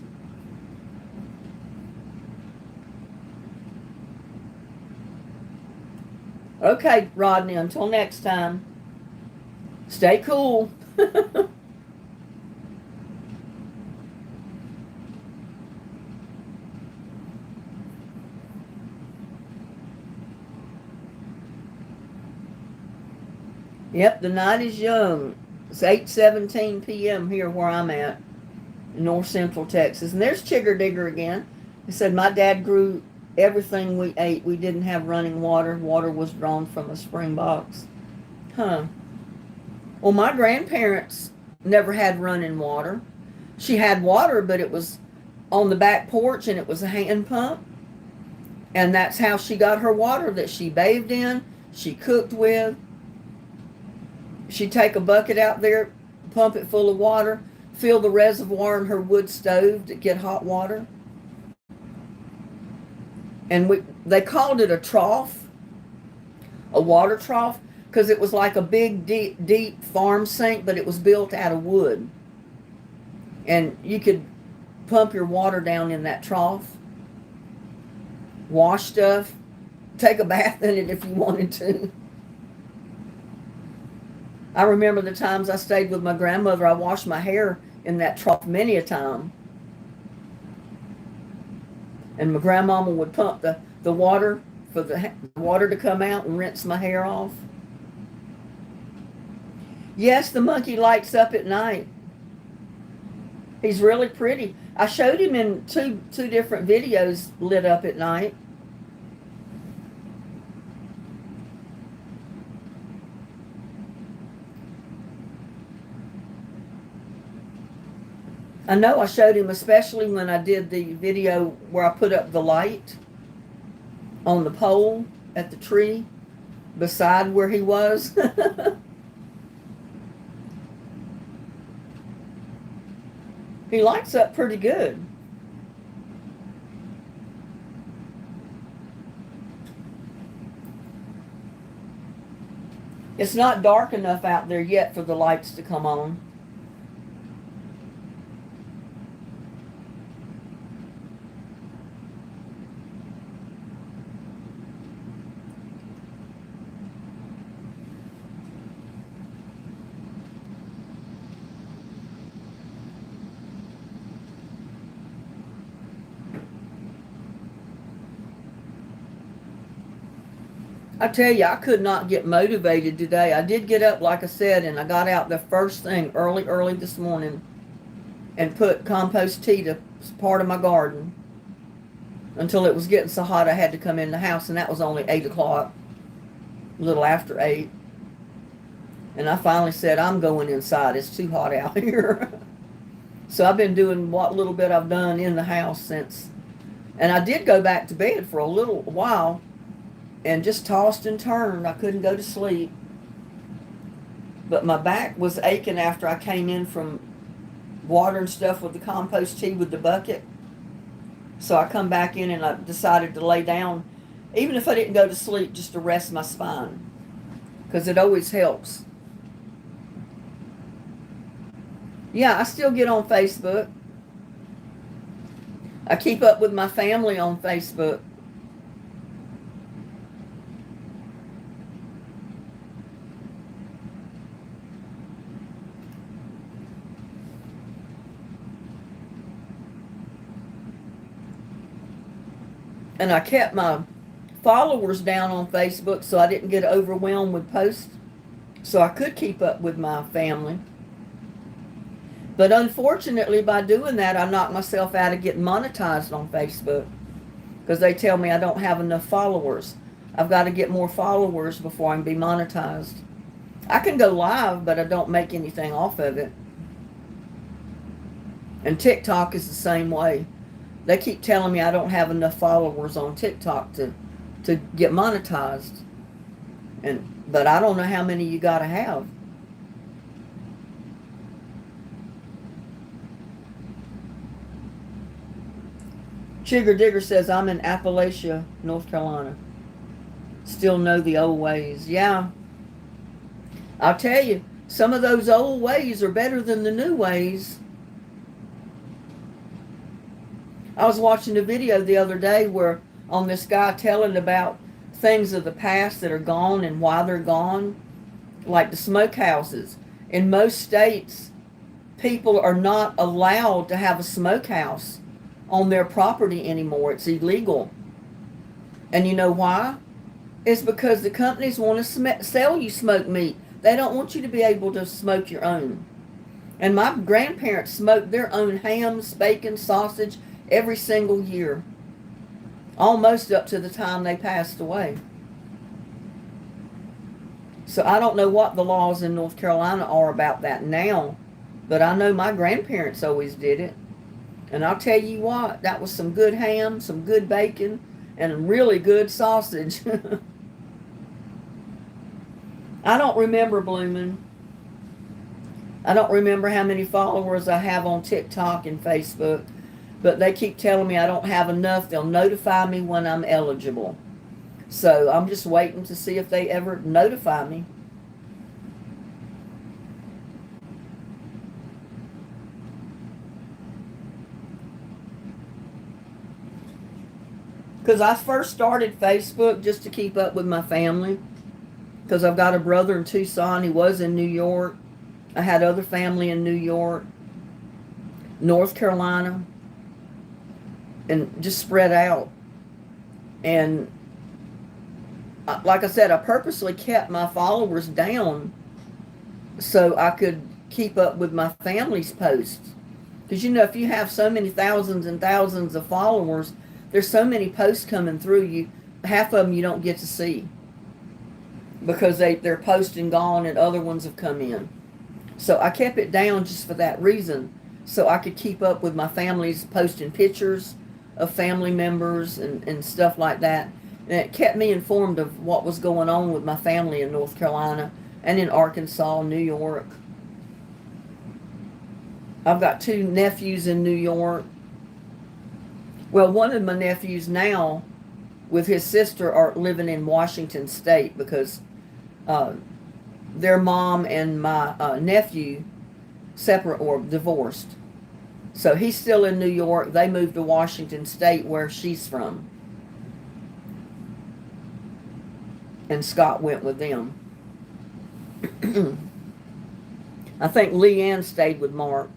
Okay, Rodney, until next time. Stay cool. Yep, the night is young. It's 8:17 p.m. here where I'm at, in North Central Texas. And there's Chigger Digger again. He said, my dad grew everything we ate. We didn't have running water. Water was drawn from a spring box. Huh. Well, my grandparents never had running water. She had water, but it was on the back porch and it was a hand pump. And that's how she got her water that she bathed in, she cooked with. She'd take a bucket out there, pump it full of water, fill the reservoir in her wood stove to get hot water. And they called it a trough, a water trough, because it was like a big, deep farm sink, but it was built out of wood. And you could pump your water down in that trough, wash stuff, take a bath in it if you wanted to. I remember the times I stayed with my grandmother, I washed my hair in that trough many a time. And my grandmama would pump the water for the water to come out and rinse my hair off. Yes, the monkey lights up at night. He's really pretty. I showed him in two different videos lit up at night. I know I showed him, especially when I did the video where I put up the light on the pole at the tree beside where he was. He lights up pretty good. It's not dark enough out there yet for the lights to come on. I tell you, I could not get motivated today. I did get up, like I said, and I got out the first thing early this morning and put compost tea to part of my garden until it was getting so hot I had to come in the house, and that was only 8 o'clock, a little after 8. And I finally said, I'm going inside. It's too hot out here. So I've been doing what little bit I've done in the house since. And I did go back to bed for a little while and just tossed and turned. I couldn't go to sleep. But my back was aching after I came in from watering stuff with the compost tea with the bucket. So I come back in and I decided to lay down, even if I didn't go to sleep, just to rest my spine, because it always helps. Yeah, I still get on Facebook. I keep up with my family on Facebook. And I kept my followers down on Facebook so I didn't get overwhelmed with posts, so I could keep up with my family. But unfortunately, by doing that, I knocked myself out of getting monetized on Facebook because they tell me I don't have enough followers. I've got to get more followers before I can be monetized. I can go live, but I don't make anything off of it. And TikTok is the same way. They keep telling me I don't have enough followers on TikTok to get monetized. But I don't know how many you got to have. Sugar Digger says, I'm in Appalachia, North Carolina. Still know the old ways. Yeah. I'll tell you, some of those old ways are better than the new ways. I was watching a video the other day where on this guy telling about things of the past that are gone and why they're gone, like the smokehouses. In most states, people are not allowed to have a smokehouse on their property anymore. It's illegal. And you know why? It's because the companies want to sell you smoked meat. They don't want you to be able to smoke your own. And my grandparents smoked their own hams, bacon, sausage every single year, almost up to the time they passed away. So I don't know what the laws in North Carolina are about that now, but I know my grandparents always did it. And I'll tell you what, that was some good ham, some good bacon, and really good sausage. I don't remember, Bloomin'. I don't remember how many followers I have on TikTok and Facebook, but they keep telling me I don't have enough. They'll notify me when I'm eligible. So I'm just waiting to see if they ever notify me. Because I first started Facebook just to keep up with my family. Because I've got a brother in Tucson. He was in New York. I had other family in New York, North Carolina, and just spread out. And like I said, I purposely kept my followers down so I could keep up with my family's posts. Because, you know, if you have so many thousands and thousands of followers, there's so many posts coming through you, half of them you don't get to see because they're posting gone and other ones have come in. So I kept it down just for that reason, so I could keep up with my family's posting pictures of family members and stuff like that. And it kept me informed of what was going on with my family in North Carolina and in Arkansas, New York. I've got 2 nephews in New York. Well, one of my nephews now with his sister are living in Washington State because their mom and my nephew separate or divorced. So he's still in New York. They moved to Washington State where she's from. And Scott went with them. I think Leanne stayed with Mark.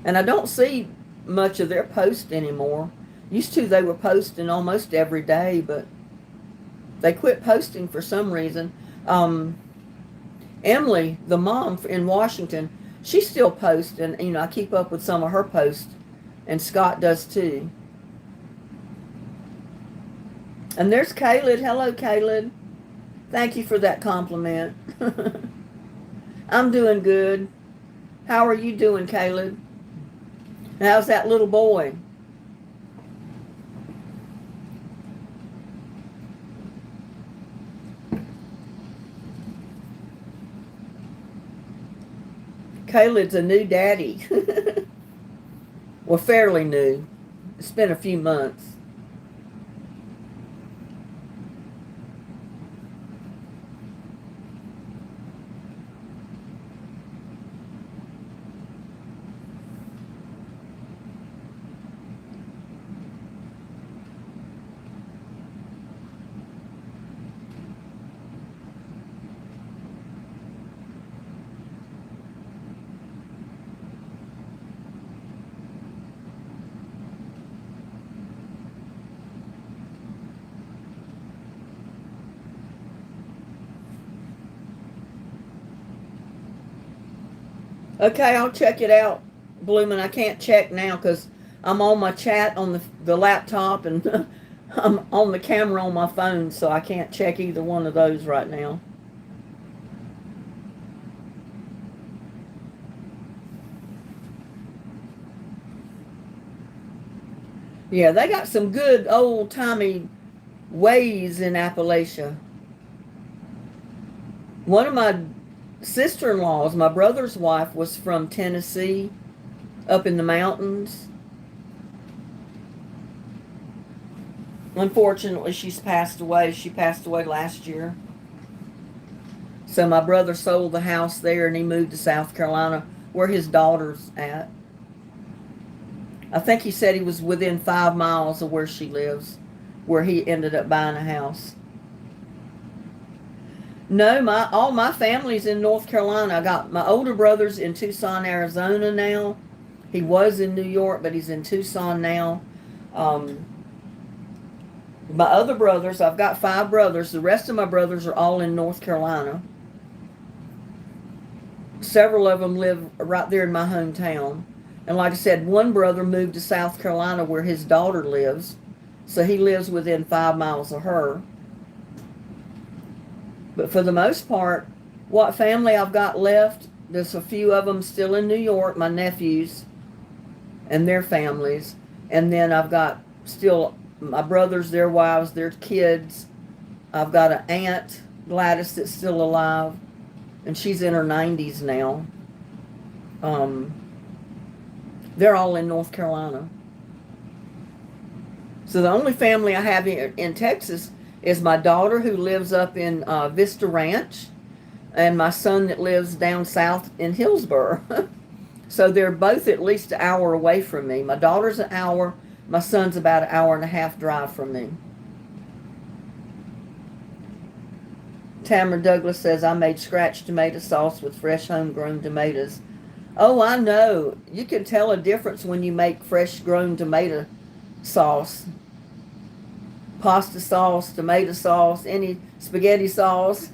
And I don't see much of their post anymore. Used to, they were posting almost every day, but they quit posting for some reason. Emily, the mom in Washington, she still posts, and you know, I keep up with some of her posts, and Scott does too. And there's Caleb. Hello, Caleb. Thank you for that compliment. I'm doing good. How are you doing, Caleb? How's that little boy? Caleb's a new daddy. Well, fairly new. It's been a few months. Okay, I'll check it out, Bloomin'. I can't check now because I'm on my chat on the laptop and I'm on the camera on my phone, so I can't check either one of those right now. Yeah, they got some good old-timey ways in Appalachia. One of my sister-in-laws, my brother's wife, was from Tennessee, up in the mountains. Unfortunately, she's passed away. She passed away last year. So my brother sold the house there and he moved to South Carolina where his daughter's at. I think he said he was within 5 miles of where she lives, where he ended up buying a house. No, all my family's in North Carolina. I got my older brother's in Tucson, Arizona now. He was in New York, but he's in Tucson now. My other brothers, I've got 5 brothers. The rest of my brothers are all in North Carolina. Several of them live right there in my hometown. And like I said, one brother moved to South Carolina where his daughter lives. So he lives within 5 miles of her. But for the most part, what family I've got left, there's a few of them still in New York, my nephews and their families. And then I've got still my brothers, their wives, their kids. I've got an aunt, Gladys, that's still alive. And she's in her 90s now. They're all in North Carolina. So the only family I have in Texas is my daughter who lives up in Vista Ranch and my son that lives down south in Hillsboro. So they're both at least an hour away from me. My daughter's an hour. My son's about an hour and a half drive from me. Tamara Douglas says, I made scratch tomato sauce with fresh homegrown tomatoes. Oh, I know. You can tell a difference when you make fresh grown tomato sauce. Pasta sauce, tomato sauce, any spaghetti sauce,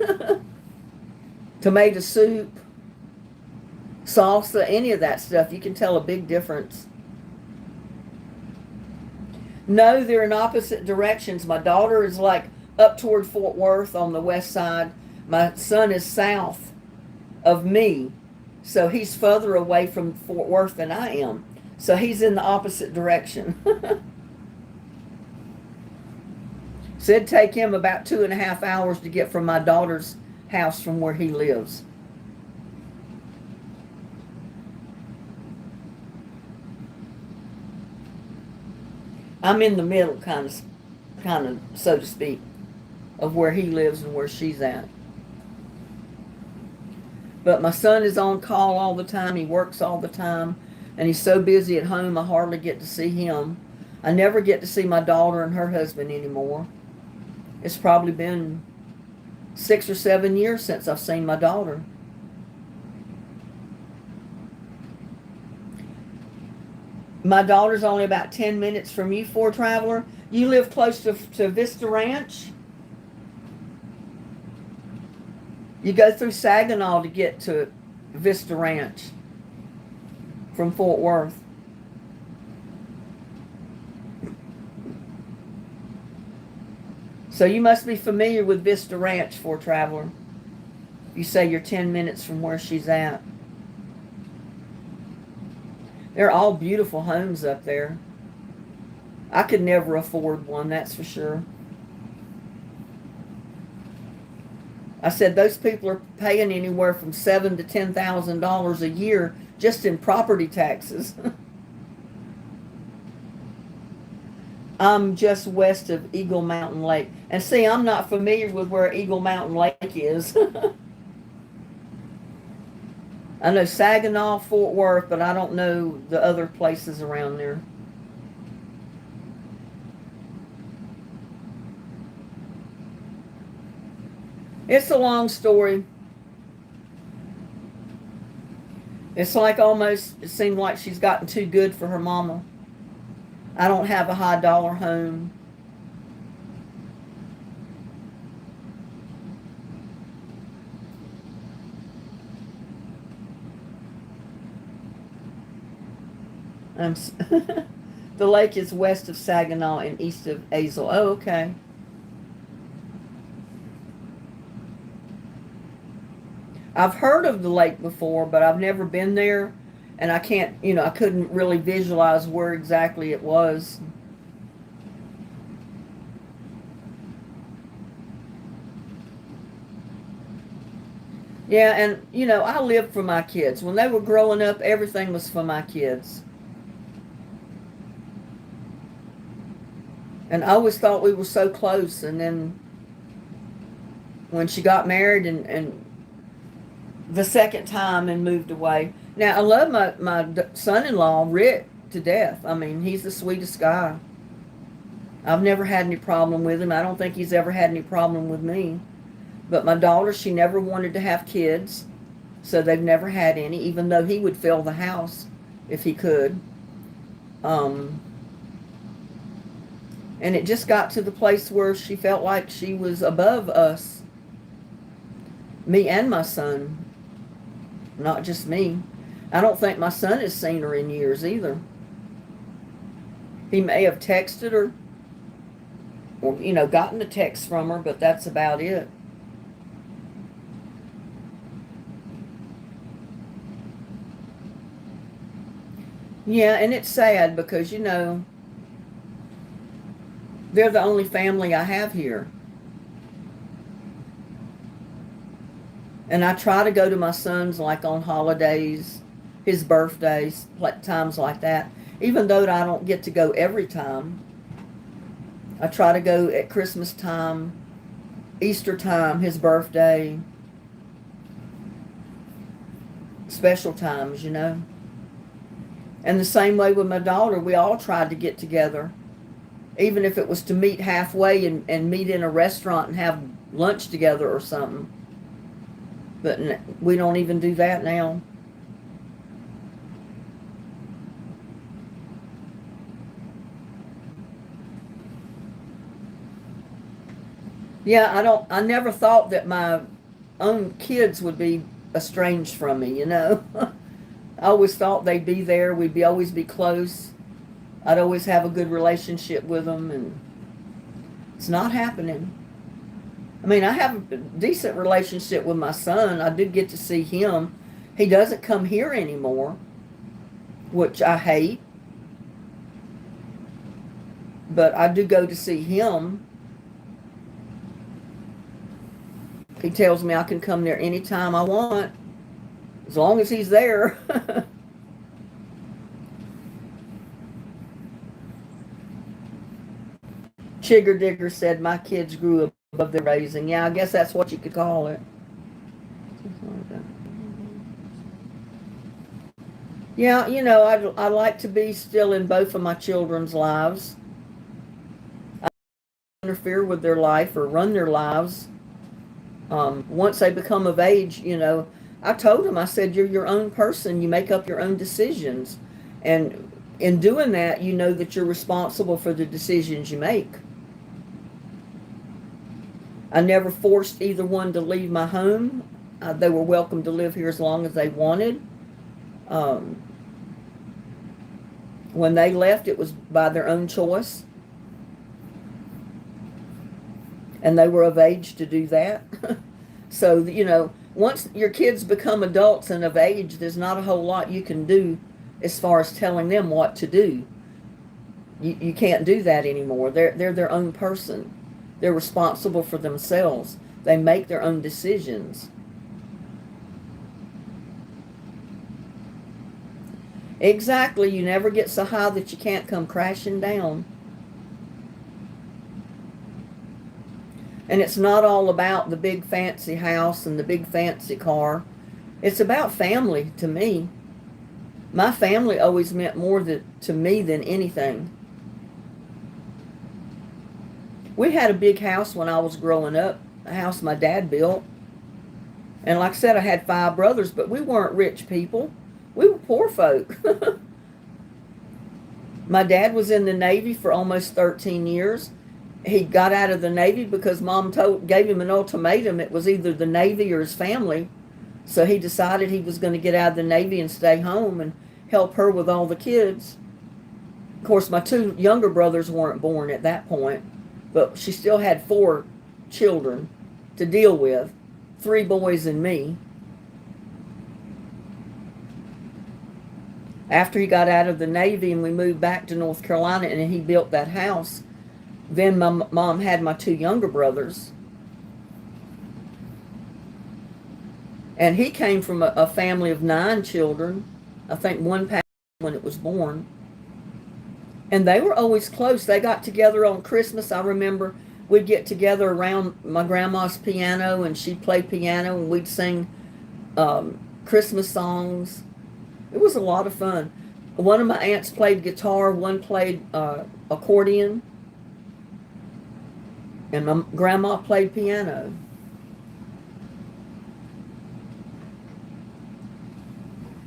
tomato soup, salsa, any of that stuff. You can tell a big difference. No, they're in opposite directions. My daughter is like up toward Fort Worth on the west side. My son is south of me. So he's further away from Fort Worth than I am. So he's in the opposite direction. So it'd take him about 2.5 hours to get from my daughter's house from where he lives. I'm in the middle, kind of, so to speak, of where he lives and where she's at. But my son is on call all the time. He works all the time. And he's so busy at home, I hardly get to see him. I never get to see my daughter and her husband anymore. It's probably been 6 or 7 years since I've seen my daughter. My daughter's only about 10 minutes from you, For Traveler. You live close to Vista Ranch? You go through Saginaw to get to Vista Ranch from Fort Worth. So you must be familiar with Vista Ranch, For Traveler. You say you're 10 minutes from where she's at. They're all beautiful homes up there. I could never afford one, that's for sure. I said those people are paying anywhere from $7,000 to $10,000 a year just in property taxes. I'm just west of Eagle Mountain Lake. And see, I'm not familiar with where Eagle Mountain Lake is. I know Saginaw, Fort Worth, but I don't know the other places around there. It's a long story. It's like almost, it seemed like she's gotten too good for her mama. I don't have a high dollar home. I'm, s- the lake is west of Saginaw and east of Azle. Oh, okay. I've heard of the lake before, but I've never been there, and I can't, I couldn't really visualize where exactly it was. Yeah, and I lived for my kids. When they were growing up, everything was for my kids. And I always thought we were so close, and then when she got married and the second time and moved away. Now, I love my son-in-law, Rick, to death. I mean, he's the sweetest guy. I've never had any problem with him. I don't think he's ever had any problem with me. But my daughter, she never wanted to have kids, so they've never had any, even though he would fill the house if he could. Um, and it just got to the place where she felt like she was above us, me and my son, not just me. I don't think my son has seen her in years either. He may have texted her or, gotten a text from her, but that's about it. Yeah, and it's sad because, they're the only family I have here. And I try to go to my son's like on holidays, his birthdays, times like that. Even though I don't get to go every time, I try to go at Christmas time, Easter time, his birthday, special times. And the same way with my daughter, we all tried to get together, even if it was to meet halfway and meet in a restaurant and have lunch together or something. But we don't even do that now. Yeah, I never thought that my own kids would be estranged from me. I always thought they'd be there. Always be close. I'd always have a good relationship with them, and it's not happening. I mean, I have a decent relationship with my son. I do get to see him. He doesn't come here anymore, which I hate, but I do go to see him. He tells me I can come there anytime I want, as long as he's there. Chigger Digger said my kids grew above their raising. Yeah, I guess that's what you could call it. Yeah, I like to be still in both of my children's lives. I don't interfere with their life or run their lives. Once they become of age, I told them, I said, you're your own person. You make up your own decisions. And in doing that, you know that you're responsible for the decisions you make. I never forced either one to leave my home. They were welcome to live here as long as they wanted. Um, when they left, it was by their own choice. And they were of age to do that. So, once your kids become adults and of age, there's not a whole lot you can do as far as telling them what to do. You can't do that anymore. They're their own person. They're responsible for themselves. They make their own decisions. Exactly. You never get so high that you can't come crashing down. And it's not all about the big fancy house and the big fancy car. It's about family to me. My family always meant more to me than anything. We had a big house when I was growing up, a house my dad built. And like I said, I had 5 brothers, but we weren't rich people. We were poor folk. My dad was in the Navy for almost 13 years. He got out of the Navy because Mom gave him an ultimatum. It was either the Navy or his family. So he decided he was going to get out of the Navy and stay home and help her with all the kids. Of course, my two younger brothers weren't born at that point, but she still had four children to deal with, three boys and me. After he got out of the Navy and we moved back to North Carolina and he built that house, then my mom had my two younger brothers. And he came from a family of 9 children. I think one passed when it was born. And they were always close. They got together on Christmas. I remember we'd get together around my grandma's piano and she'd play piano and we'd sing Christmas songs. It was a lot of fun. One of my aunts played guitar, one played accordion, and my grandma played piano.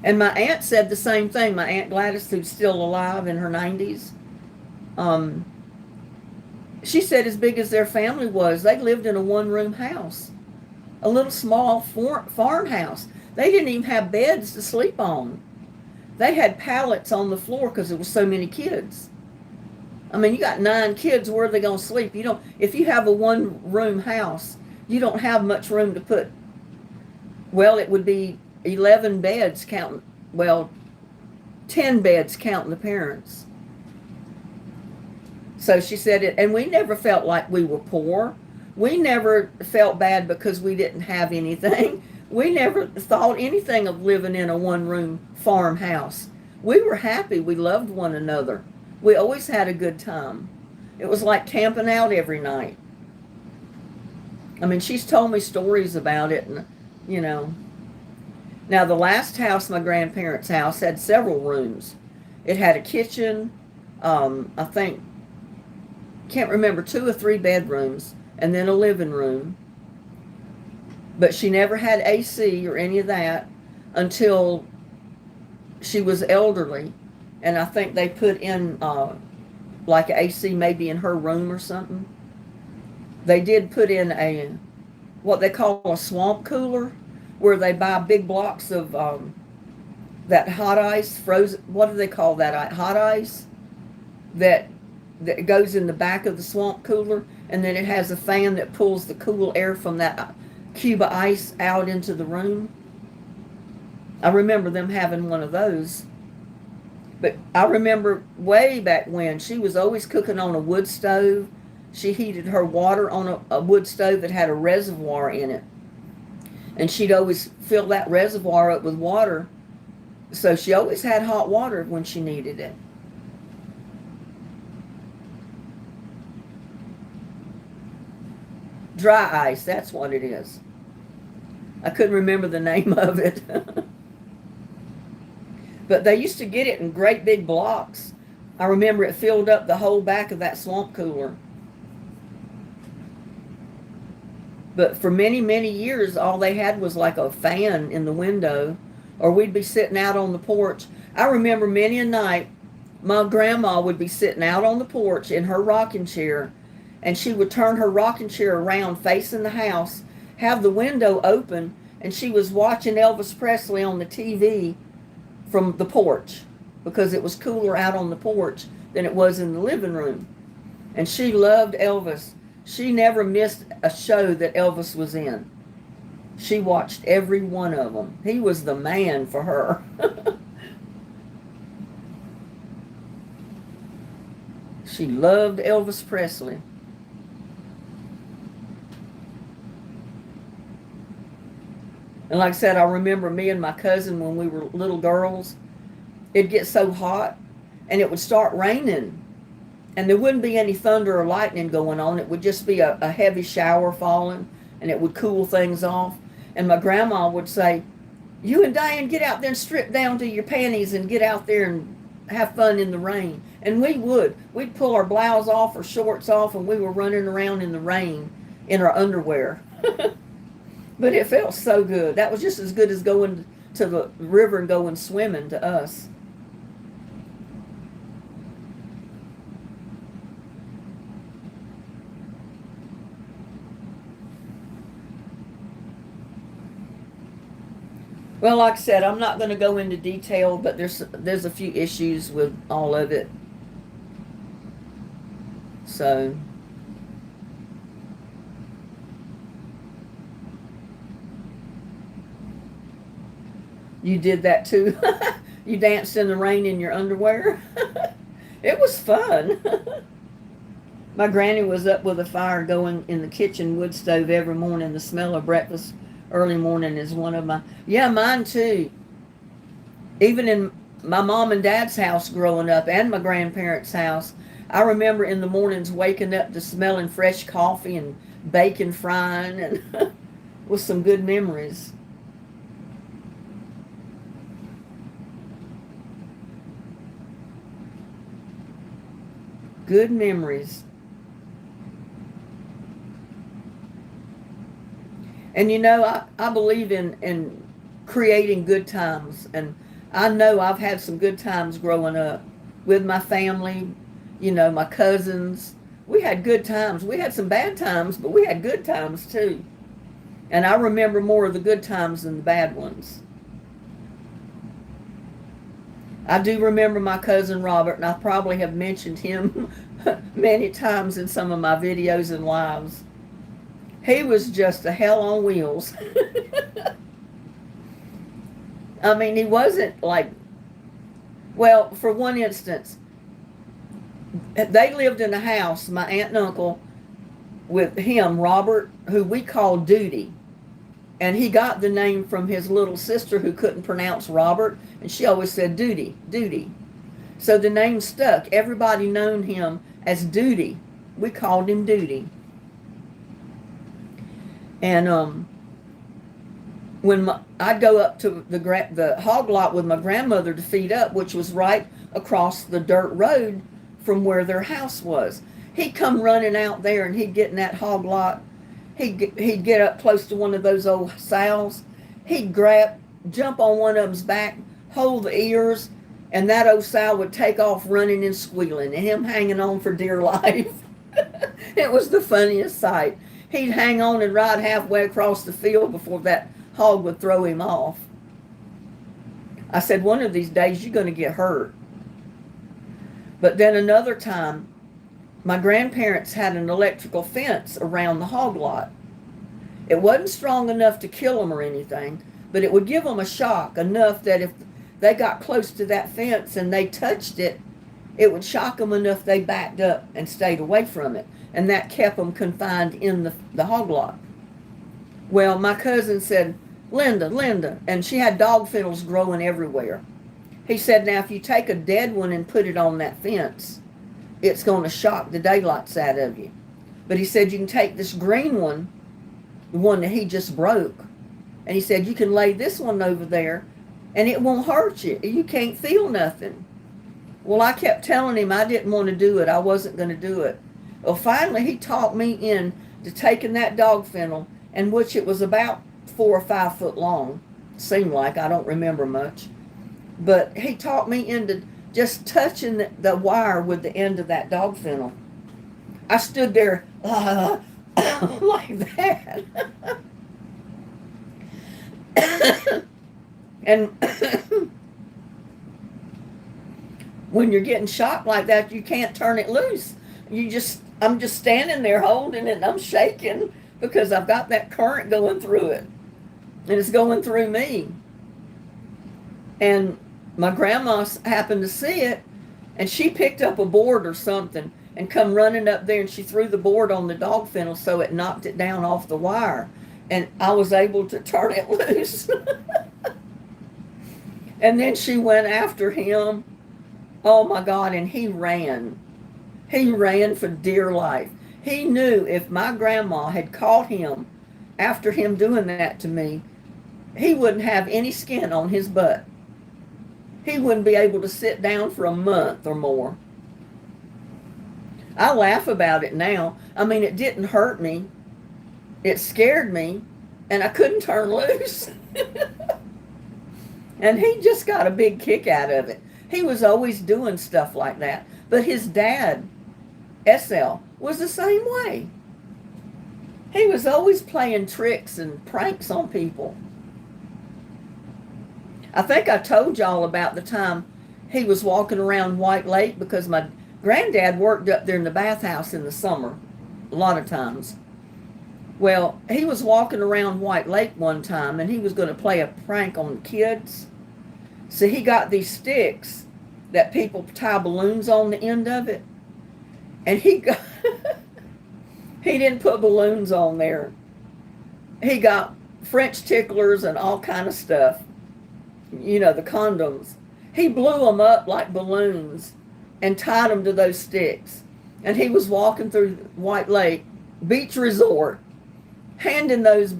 And my aunt said the same thing. My Aunt Gladys, who's still alive in her 90s, she said as big as their family was, they lived in a one-room house, a little small farmhouse. They didn't even have beds to sleep on. They had pallets on the floor because there was so many kids. I mean, you got 9 kids, where are they going to sleep? You don't, if you have a one-room house, you don't have much room to put, well, it would be 11 beds counting, well, 10 beds counting the parents. So she said it, and we never felt like we were poor. We never felt bad because we didn't have anything. We never thought anything of living in a one-room farmhouse. We were happy. We loved one another. We always had a good time. It was like camping out every night. I mean, she's told me stories about it, and, you know. Now, the last house, my grandparents' house, had several rooms. It had a kitchen, I think, can't remember, 2 or 3 bedrooms, and then a living room. But she never had AC or any of that until she was elderly. And I think they put in like AC maybe in her room or something. They did put in what they call a swamp cooler, where they buy big blocks of that hot ice, frozen, what do they call that, hot ice, that goes in the back of the swamp cooler, and then it has a fan that pulls the cool air from that cube of ice out into the room. I remember them having one of those. But I remember way back when, she was always cooking on a wood stove. She heated her water on a wood stove that had a reservoir in it. And she'd always fill that reservoir up with water. So she always had hot water when she needed it. Dry ice, that's what it is. I couldn't remember the name of it. But they used to get it in great big blocks. I remember it filled up the whole back of that swamp cooler. But for many, many years, all they had was like a fan in the window, or we'd be sitting out on the porch. I remember many a night, my grandma would be sitting out on the porch in her rocking chair, and she would turn her rocking chair around facing the house, have the window open, and she was watching Elvis Presley on the TV from the porch, because it was cooler out on the porch than it was in the living room. And she loved Elvis. She never missed a show that Elvis was in. She watched every one of them. He was the man for her. She loved Elvis Presley. And like I said, I remember me and my cousin when we were little girls, it'd get so hot and it would start raining. And there wouldn't be any thunder or lightning going on. It would just be a heavy shower falling, and it would cool things off. And my grandma would say, "You and Diane, get out there and strip down to your panties and get out there and have fun in the rain." And we would. We'd pull our blouse off or shorts off, and we were running around in the rain in our underwear. But it felt so good. That was just as good as going to the river and going swimming to us. Well, like I said, I'm not going to go into detail, but there's a few issues with all of it. So you did that too. You danced in the rain in your underwear. It was fun. My granny was up with a fire going in the kitchen wood stove every morning. The smell of breakfast early morning is one of my, yeah, mine too. Even in my mom and dad's house growing up and my grandparents' house, I remember in the mornings waking up to smelling fresh coffee and bacon frying and with some good memories. Good memories. And you know, I believe in creating good times. And I know I've had some good times growing up with my family, you know, my cousins. We had good times. We had some bad times, but we had good times too. And I remember more of the good times than the bad ones. I do remember my cousin Robert, and I probably have mentioned him many times in some of my videos and lives. He was just a hell on wheels. I mean, he wasn't like, well, for one instance, they lived in a house, my aunt and uncle, with him, Robert, who we called Duty. And he got the name from his little sister who couldn't pronounce Robert, and she always said Duty, Duty. So the name stuck. Everybody known him as Duty. We called him Duty. And I'd go up to the hog lot with my grandmother to feed up, which was right across the dirt road from where their house was. He'd come running out there, and he'd get in that hog lot. He'd get up close to one of those old sows. He'd jump on one of them's back, hold the ears, and that old sow would take off running and squealing, and him hanging on for dear life. It was the funniest sight. He'd hang on and ride halfway across the field before that hog would throw him off. I said, one of these days you're going to get hurt. But then another time, my grandparents had an electrical fence around the hog lot. It wasn't strong enough to kill them or anything, but it would give them a shock enough that if they got close to that fence and they touched it, it would shock them enough they backed up and stayed away from it. And that kept them confined in the hog lot. Well, my cousin said, Linda, and she had dog fennels growing everywhere. He said, now if you take a dead one and put it on that fence, it's going to shock the daylights out of you. But he said, you can take this green one, the one that he just broke, and he said, you can lay this one over there, and it won't hurt you. You can't feel nothing. Well, I kept telling him I didn't want to do it. I wasn't going to do it. Well, finally, he talked me into taking that dog fennel, and which it was about 4 or 5 foot long. Seemed like, I don't remember much. But he talked me into just touching the wire with the end of that dog fennel. I stood there like that. And when you're getting shocked like that, you can't turn it loose. I'm just standing there holding it, and I'm shaking because I've got that current going through it. And it's going through me. And my grandma happened to see it, and she picked up a board or something and come running up there, and she threw the board on the dog fennel so it knocked it down off the wire. And I was able to turn it loose. And then she went after him. Oh my God, and he ran. He ran for dear life. He knew if my grandma had caught him after him doing that to me, he wouldn't have any skin on his butt. He wouldn't be able to sit down for a month or more. I laugh about it now. I mean, it didn't hurt me. It scared me, and I couldn't turn loose. And he just got a big kick out of it. He was always doing stuff like that. But his dad, SL, was the same way. He was always playing tricks and pranks on people. I think I told y'all about the time he was walking around White Lake because my Granddad worked up there in the bathhouse in the summer, a lot of times. Well, he was walking around White Lake one time and he was going to play a prank on the kids. So he got these sticks that people tie balloons on the end of it. And he got, he didn't put balloons on there. He got French ticklers and all kind of stuff. You know, the condoms. He blew them up like balloons and tied them to those sticks. And he was walking through White Lake Beach Resort, handing those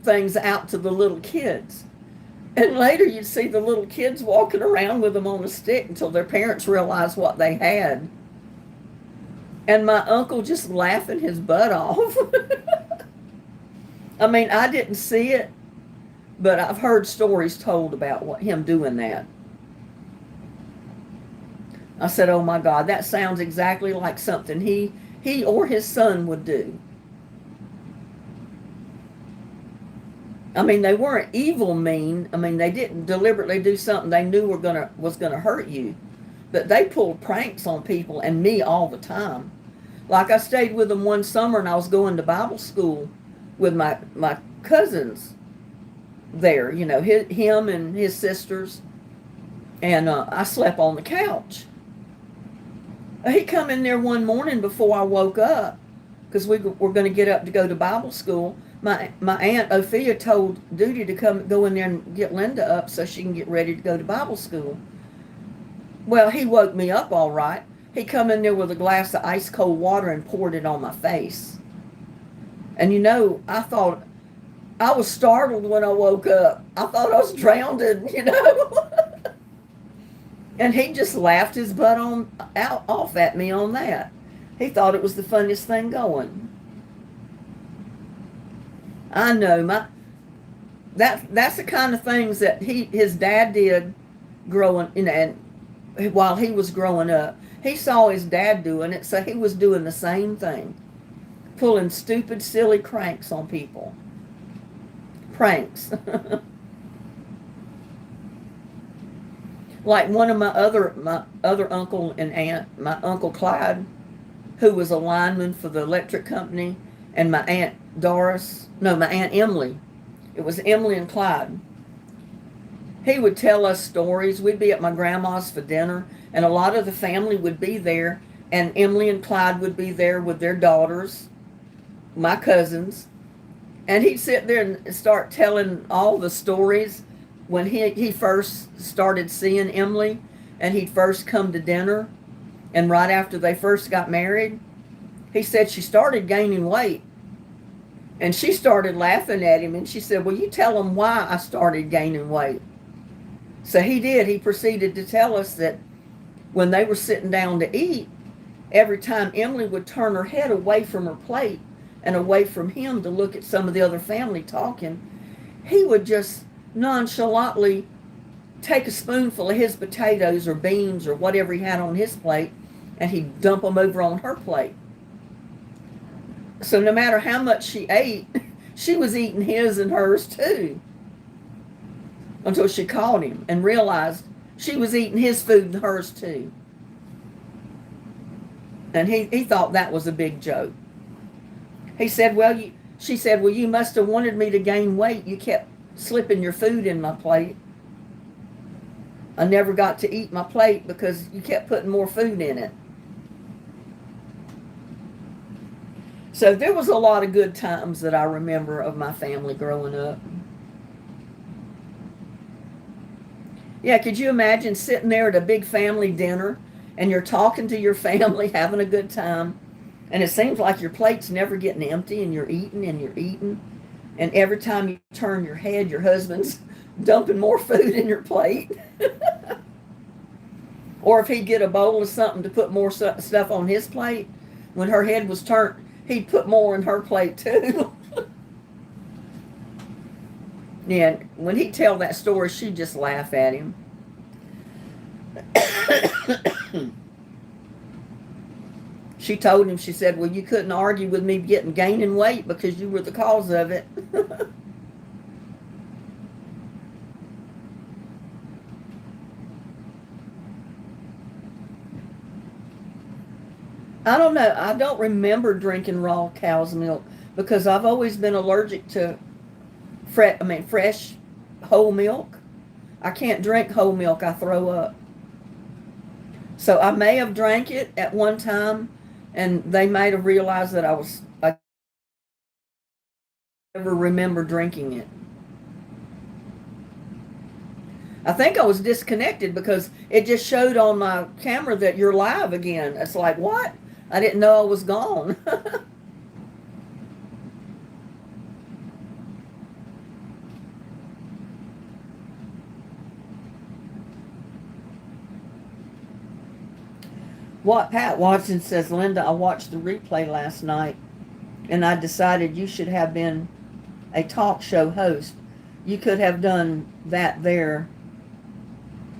things out to the little kids. And later you'd see the little kids walking around with them on a stick until their parents realized what they had. And my uncle just laughing his butt off. I mean, I didn't see it, but I've heard stories told about him doing that. I said, oh my God, that sounds exactly like something he or his son would do. I mean, they weren't evil mean. I mean, they didn't deliberately do something they knew was gonna hurt you. But they pulled pranks on people and me all the time. Like I stayed with them one summer and I was going to Bible school with my cousins there, you know, him and his sisters. And I slept on the couch. He come in there one morning before I woke up because we were going to get up to go to Bible school. My Aunt Ophelia told Duty to go in there and get Linda up so she can get ready to go to Bible school. Well, he woke me up all right. He come in there with a glass of ice cold water and poured it on my face. And you know, I thought, I was startled when I woke up. I thought I was drowned, you know. And he just laughed his butt off at me on that. He thought it was the funniest thing going. I know that's the kind of things that his dad did growing, you know, and while he was growing up. He saw his dad doing it, so he was doing the same thing. Pulling stupid, silly cranks on people. Pranks. Like one of my other uncle and aunt, my Uncle Clyde, who was a lineman for the electric company, and my Aunt Emily. It was Emily and Clyde. He would tell us stories. We'd be at my grandma's for dinner, and a lot of the family would be there, and Emily and Clyde would be there with their daughters, my cousins, and he'd sit there and start telling all the stories when he first started seeing Emily, and he'd first come to dinner, and right after they first got married, he said she started gaining weight. And she started laughing at him, and she said, well, you tell them why I started gaining weight. So he did. He proceeded to tell us that when they were sitting down to eat, every time Emily would turn her head away from her plate and away from him to look at some of the other family talking, he would just nonchalantly take a spoonful of his potatoes or beans or whatever he had on his plate, and he'd dump them over on her plate. So no matter how much she ate, she was eating his and hers too. Until she caught him and realized she was eating his food and hers too. And he thought that was a big joke. He said, she said, well, you must have wanted me to gain weight. You kept slipping your food in my plate. I never got to eat my plate because you kept putting more food in it. So there was a lot of good times that I remember of my family growing up. Yeah, could you imagine sitting there at a big family dinner and you're talking to your family, having a good time, and it seems like your plate's never getting empty, and you're eating and you're eating, and every time you turn your head, your husband's dumping more food in your plate. Or if he'd get a bowl of something to put more stuff on his plate, when her head was turned, he'd put more in her plate too. Yeah, when he'd tell that story, she'd just laugh at him. She told him, she said, well, you couldn't argue with me gaining weight because you were the cause of it. I don't know. I don't remember drinking raw cow's milk because I've always been allergic to fresh whole milk. I can't drink whole milk. I throw up. So I may have drank it at one time, and they might have realized that I never remember drinking it. I think I was disconnected because it just showed on my camera that you're live again. It's like, what? I didn't know I was gone. What Pat Watson says, Linda, I watched the replay last night and I decided you should have been a talk show host. You could have done that. There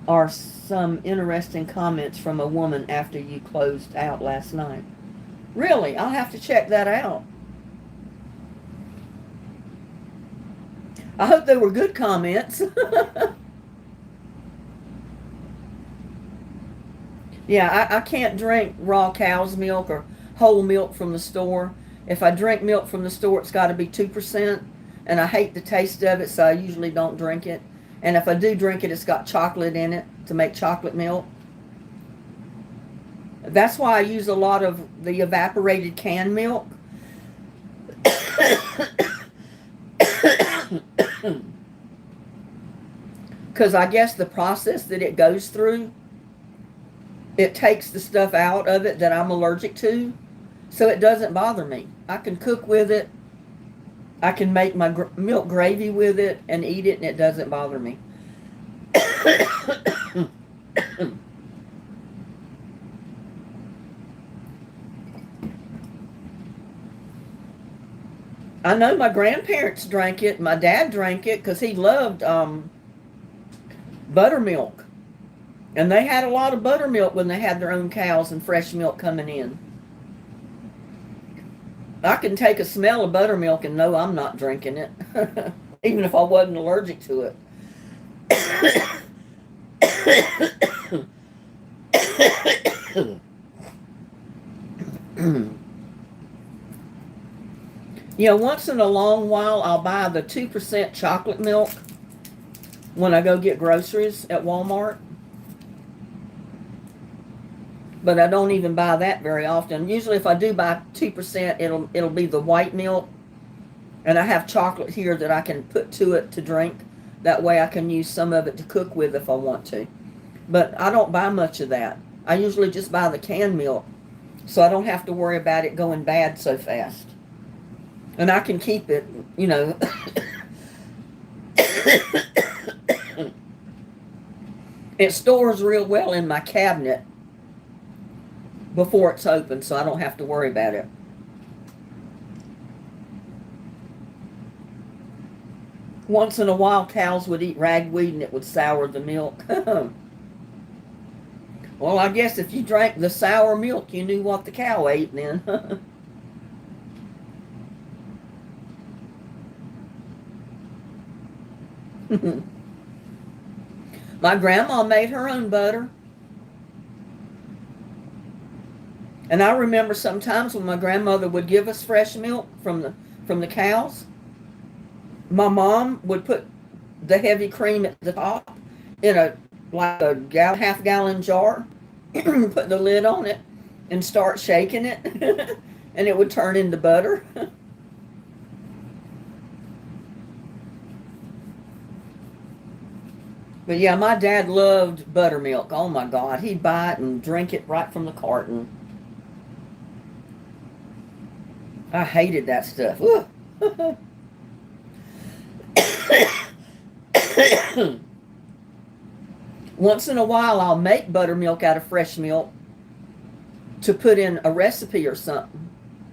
are some interesting comments from a woman after you closed out last night. Really? I'll have to check that out. I hope they were good comments. Yeah, I can't drink raw cow's milk or whole milk from the store. If I drink milk from the store, it's got to be 2%, and I hate the taste of it, so I usually don't drink it. And if I do drink it, it's got chocolate in it to make chocolate milk. That's why I use a lot of the evaporated canned milk. Because I guess the process that it goes through, it takes the stuff out of it that I'm allergic to, so it doesn't bother me. I can cook with it. I can make my milk gravy with it and eat it, and it doesn't bother me. I know my grandparents drank it. My dad drank it because he loved buttermilk. And they had a lot of buttermilk when they had their own cows and fresh milk coming in. I can take a smell of buttermilk and know I'm not drinking it, even if I wasn't allergic to it. Yeah, once in a long while, I'll buy the 2% chocolate milk when I go get groceries at Walmart. But I don't even buy that very often. Usually if I do buy 2%, it'll be the white milk. And I have chocolate here that I can put to it to drink. That way I can use some of it to cook with if I want to. But I don't buy much of that. I usually just buy the canned milk, so I don't have to worry about it going bad so fast. And I can keep it, you know. It stores real well in my cabinet before it's open, so I don't have to worry about it. Once in a while, cows would eat ragweed and it would sour the milk. Well, I guess if you drank the sour milk, you knew what the cow ate then. My grandma made her own butter. And I remember sometimes when my grandmother would give us fresh milk from the cows, my mom would put the heavy cream at the top in a half-gallon jar, put the lid on it, and start shaking it, and it would turn into butter. But yeah, my dad loved buttermilk. Oh my God, he'd buy it and drink it right from the carton. I hated that stuff. Once in a while, I'll make buttermilk out of fresh milk to put in a recipe or something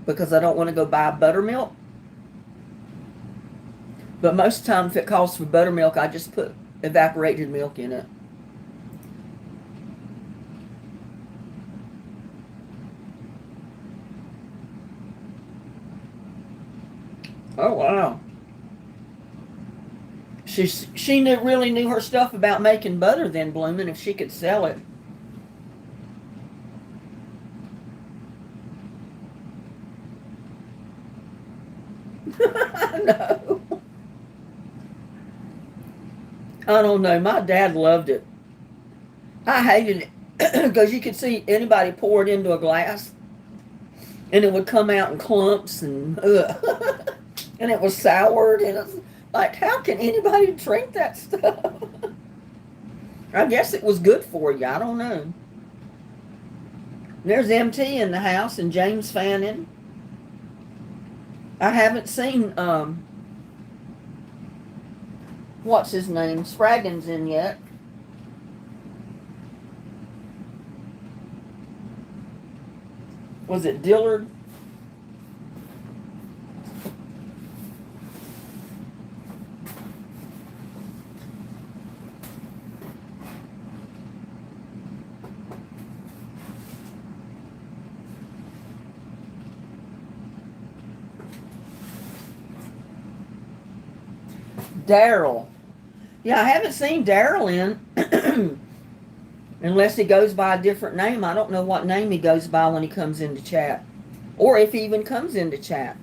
because I don't want to go buy buttermilk. But most of the time, if it calls for buttermilk, I just put evaporated milk in it. Oh, wow. She really knew her stuff about making butter then, Bloomin', if she could sell it. I know. I don't know. My dad loved it. I hated it because you could see anybody pour it into a glass and it would come out in clumps and and it was soured and it's like, how can anybody drink that stuff? I guess it was good for you. I don't know. There's MT in the house and James Fannin. I haven't seen what's his name, Spraggins in yet. Was it Dillard? Daryl. Yeah, I haven't seen Daryl in unless he goes by a different name. I don't know what name he goes by when he comes into chat. Or if he even comes into chat.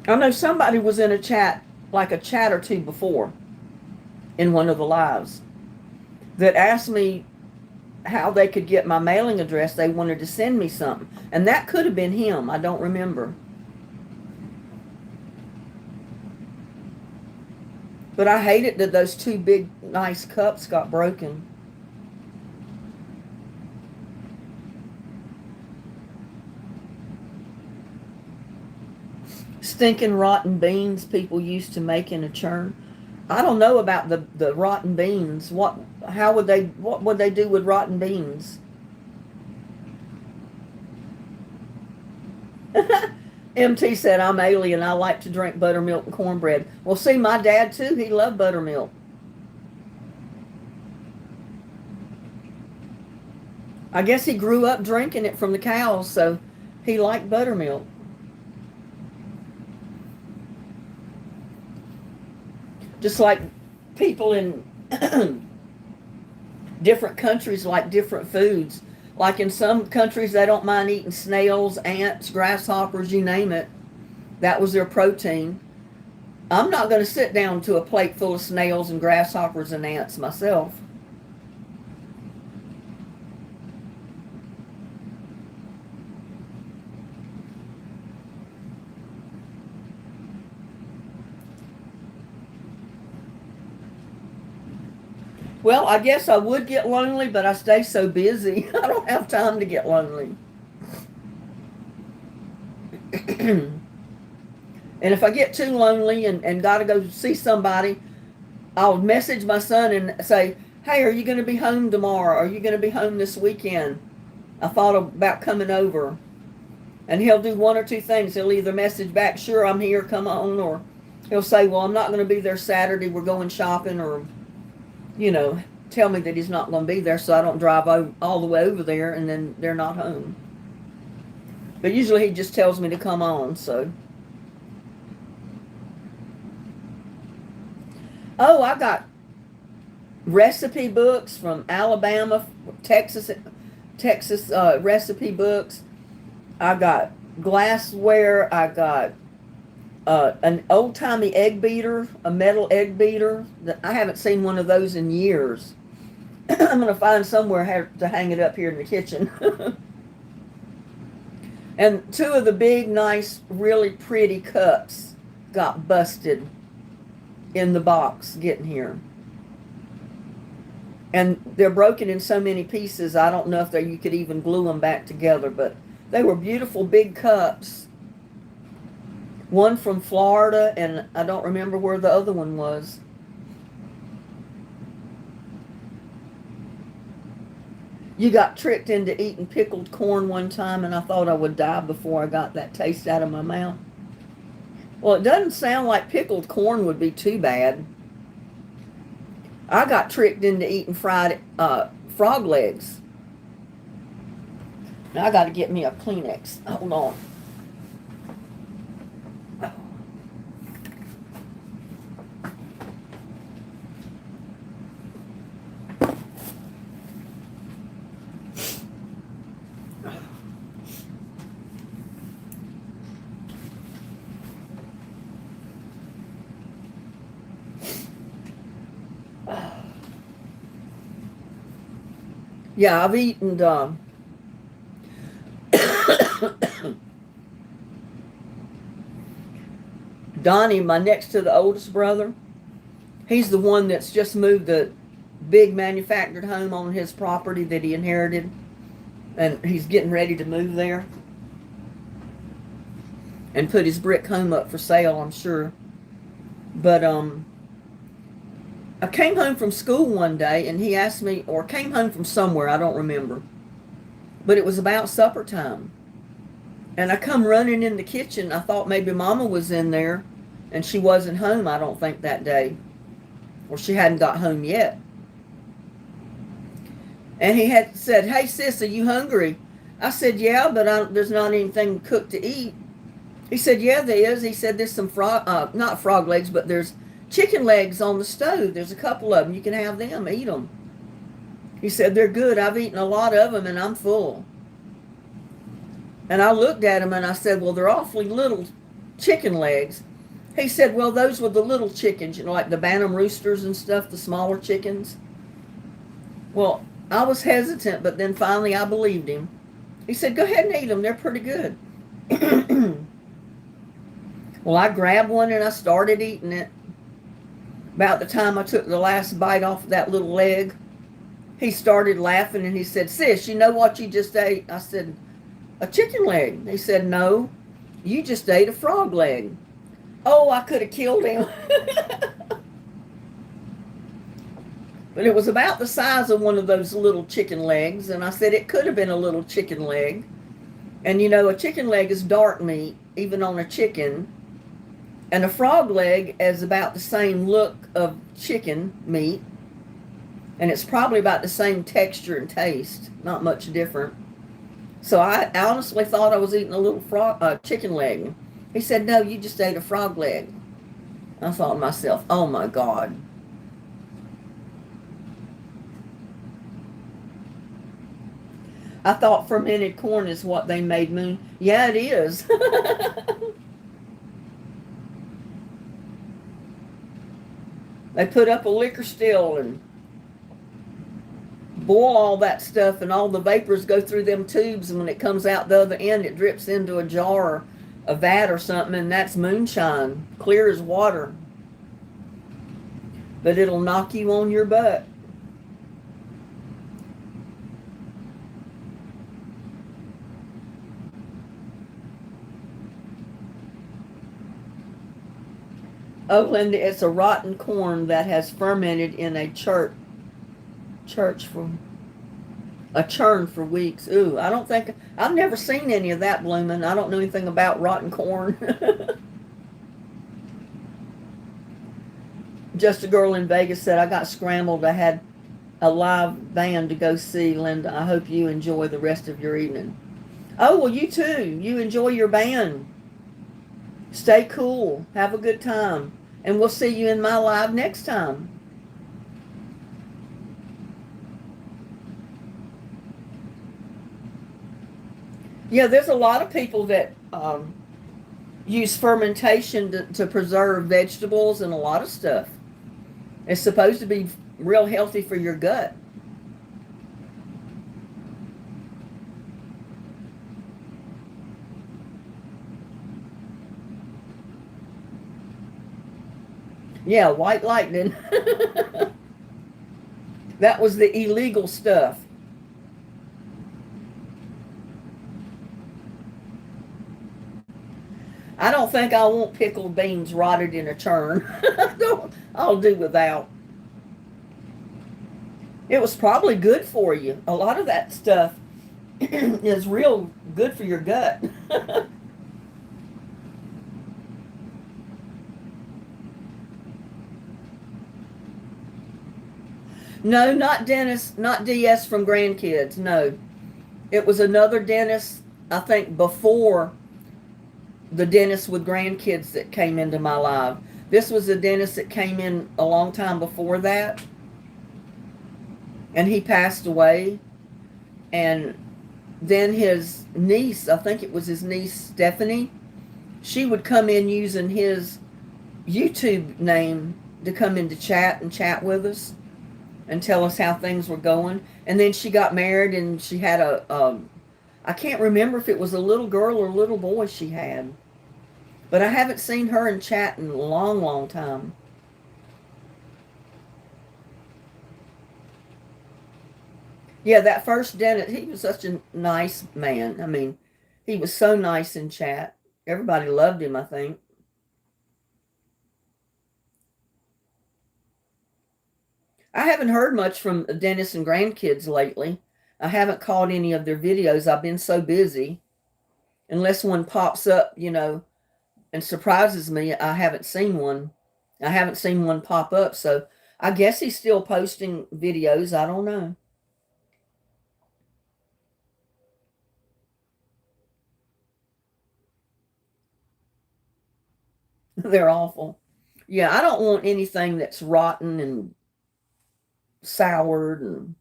I know somebody was in a chat, like a chat or two before, in one of the lives, that asked me how they could get my mailing address. They wanted to send me something. And that could have been him. I don't remember. But I hated that those two big, nice cups got broken. Stinking rotten beans people used to make in a churn. I don't know about the rotten beans. What would they do with rotten beans? MT said, I'm alien. I like to drink buttermilk and cornbread. Well, see, my dad, too, he loved buttermilk. I guess he grew up drinking it from the cows, so he liked buttermilk. Just like people in different countries like different foods. Like in some countries, they don't mind eating snails, ants, grasshoppers, you name it. That was their protein. I'm not going to sit down to a plate full of snails and grasshoppers and ants myself. Well, I guess I would get lonely, but I stay so busy. I don't have time to get lonely. And if I get too lonely and got to go see somebody, I'll message my son and say, hey, are you going to be home tomorrow? Are you going to be home this weekend? I thought about coming over. And he'll do one or two things. He'll either message back, sure, I'm here, come on, or he'll say, well, I'm not going to be there Saturday, we're going shopping, or tell me that he's not going to be there so I don't drive all the way over there and then they're not home. But usually he just tells me to come on, so. Oh, I got recipe books from Alabama, Texas recipe books. I got glassware. I got an old-timey egg beater, a metal egg beater. I haven't seen one of those in years. I'm going to find somewhere to hang it up here in the kitchen. And two of the big, nice, really pretty cups got busted in the box getting here. And they're broken in so many pieces, I don't know if you could even glue them back together, but they were beautiful big cups. One from Florida, and I don't remember where the other one was. You got tricked into eating pickled corn one time, and I thought I would die before I got that taste out of my mouth. Well, it doesn't sound like pickled corn would be too bad. I got tricked into eating fried frog legs. Now I got to get me a Kleenex. Hold on. Yeah, I've eaten, Donnie, my next to the oldest brother, he's the one that's just moved the big manufactured home on his property that he inherited, and he's getting ready to move there and put his brick home up for sale, I'm sure. But I came home from school one day and he asked me, or came home from somewhere, I don't remember, but it was about supper time. And I come running in the kitchen. I thought maybe Mama was in there, and she wasn't home, I don't think, that day, or she hadn't got home yet. And he had said, "Hey sis, are you hungry?" I said, "Yeah, but there's not anything cooked to eat." He said, "Yeah, there is." He said, "There's some not frog legs, but there's chicken legs on the stove. There's a couple of them. You can have them, eat them." He said, "They're good. I've eaten a lot of them and I'm full." And I looked at him and I said, "Well, they're awfully little chicken legs." He said, "Well, those were the little chickens, like the Bantam roosters and stuff, the smaller chickens." Well, I was hesitant, but then finally I believed him. He said, "Go ahead and eat them. They're pretty good." Well, I grabbed one and I started eating it. About the time I took the last bite off of that little leg, he started laughing and he said, "Sis, you know what you just ate?" I said, "A chicken leg." He said, "No, you just ate a frog leg." Oh, I could have killed him. But it was about the size of one of those little chicken legs, and I said it could have been a little chicken leg. And a chicken leg is dark meat, even on a chicken. And a frog leg is about the same look of chicken meat. And it's probably about the same texture and taste, not much different. So I honestly thought I was eating a little chicken leg. He said, "No, you just ate a frog leg." I thought to myself, oh my God. I thought fermented corn is what they made moon. Yeah, it is. They put up a liquor still and boil all that stuff, and all the vapors go through them tubes, and when it comes out the other end, it drips into a jar or a vat or something, and that's moonshine, clear as water. But it'll knock you on your butt. Oh, Linda, it's a rotten corn that has fermented in a churn for weeks. Ooh, I've never seen any of that blooming. I don't know anything about rotten corn. Just a girl in Vegas said, "I got scrambled. I had a live band to go see. Linda, I hope you enjoy the rest of your evening." Oh, well, you too. You enjoy your band. Stay cool. Have a good time. And we'll see you in my live next time. Yeah, there's a lot of people that use fermentation to preserve vegetables and a lot of stuff. It's supposed to be real healthy for your gut. Yeah, white lightning. That was the illegal stuff. I don't think I want pickled beans rotted in a churn. I'll do without. It was probably good for you. A lot of that stuff is real good for your gut. No, not Dennis, not DS from Grandkids. No, it was another Dennis, I think, before the dentist with grandkids that came into my life. This was a dentist that came in a long time before that, and he passed away. And then his niece, I think it was his niece Stephanie, she would come in using his YouTube name to come in to chat and chat with us. and tell us how things were going. And then she got married, and she had I can't remember if it was a little girl or a little boy she had. But I haven't seen her in chat in a long, long time. Yeah, that first dentist, he was such a nice man. I mean, he was so nice in chat. Everybody loved him, I think. I haven't heard much from Dennis and grandkids lately. I haven't caught any of their videos. I've been so busy. Unless one pops up, and surprises me, I haven't seen one. I haven't seen one pop up. So I guess he's still posting videos. I don't know. They're awful. Yeah, I don't want anything that's rotten and soured. And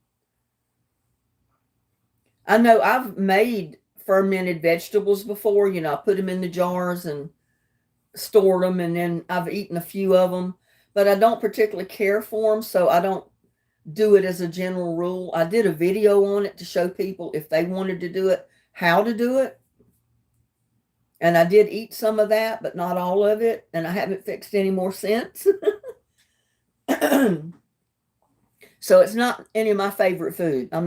I know I've made fermented vegetables before. I put them in the jars and stored them, and then I've eaten a few of them, but I don't particularly care for them, so I don't do it as a general rule. I did a video on it to show people if they wanted to do it, how to do it. And I did eat some of that, but not all of it, and I haven't fixed any more since. So it's not any of my favorite food. I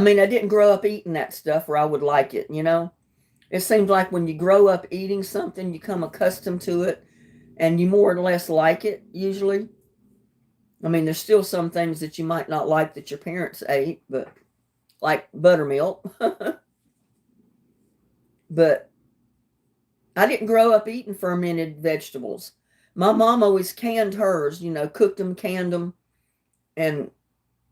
mean, I didn't grow up eating that stuff or I would like it. It seems like when you grow up eating something, you become accustomed to it and you more or less like it usually. I mean, there's still some things that you might not like that your parents ate, but like buttermilk. But I didn't grow up eating fermented vegetables. My mom always canned hers, cooked them, canned them, and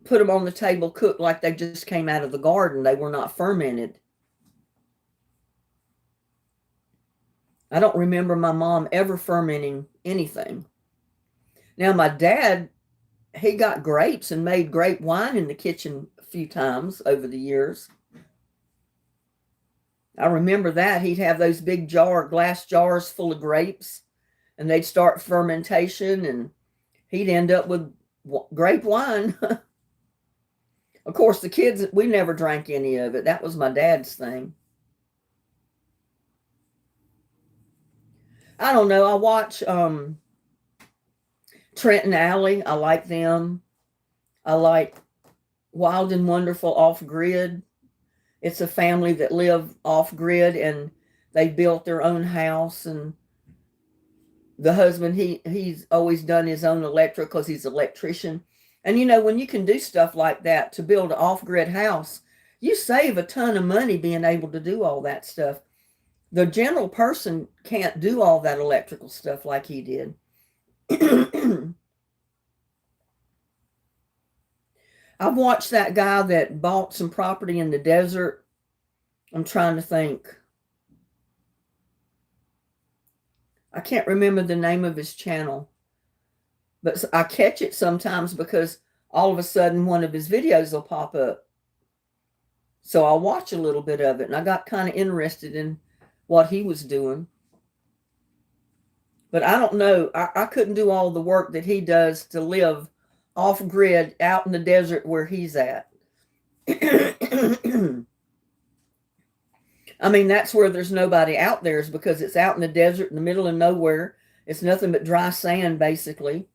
put them on the table cooked like they just came out of the garden. They were not fermented. I don't remember my mom ever fermenting anything. Now, my dad, he got grapes and made grape wine in the kitchen a few times over the years. I remember that. He'd have those big glass jars full of grapes, and they'd start fermentation, and he'd end up with grape wine. Of course, the kids, we never drank any of it. That was my dad's thing. I don't know. I watch Trent and Allie. I like them. I like Wild and Wonderful Off Grid. It's a family that live off grid, and they built their own house. And the husband, he's always done his own electric because he's an electrician. And when you can do stuff like that to build an off-grid house, you save a ton of money being able to do all that stuff. The general person can't do all that electrical stuff like he did. I've watched that guy that bought some property in the desert. I'm trying to think. I can't remember the name of his channel. But I catch it sometimes because all of a sudden one of his videos will pop up. So I'll watch a little bit of it. And I got kind of interested in what he was doing. But I don't know. I couldn't do all the work that he does to live off grid out in the desert where he's at. I mean, that's where there's nobody out there, is because it's out in the desert in the middle of nowhere. It's nothing but dry sand, basically.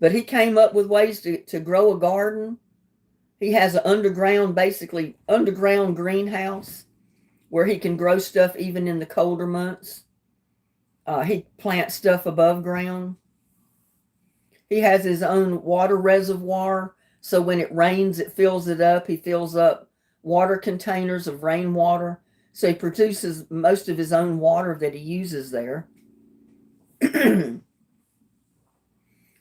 But he came up with ways to grow a garden. He has an basically underground greenhouse where he can grow stuff even in the colder months. He plants stuff above ground. He has his own water reservoir, so when it rains, it fills it up. He fills up water containers of rainwater. So he produces most of his own water that he uses there.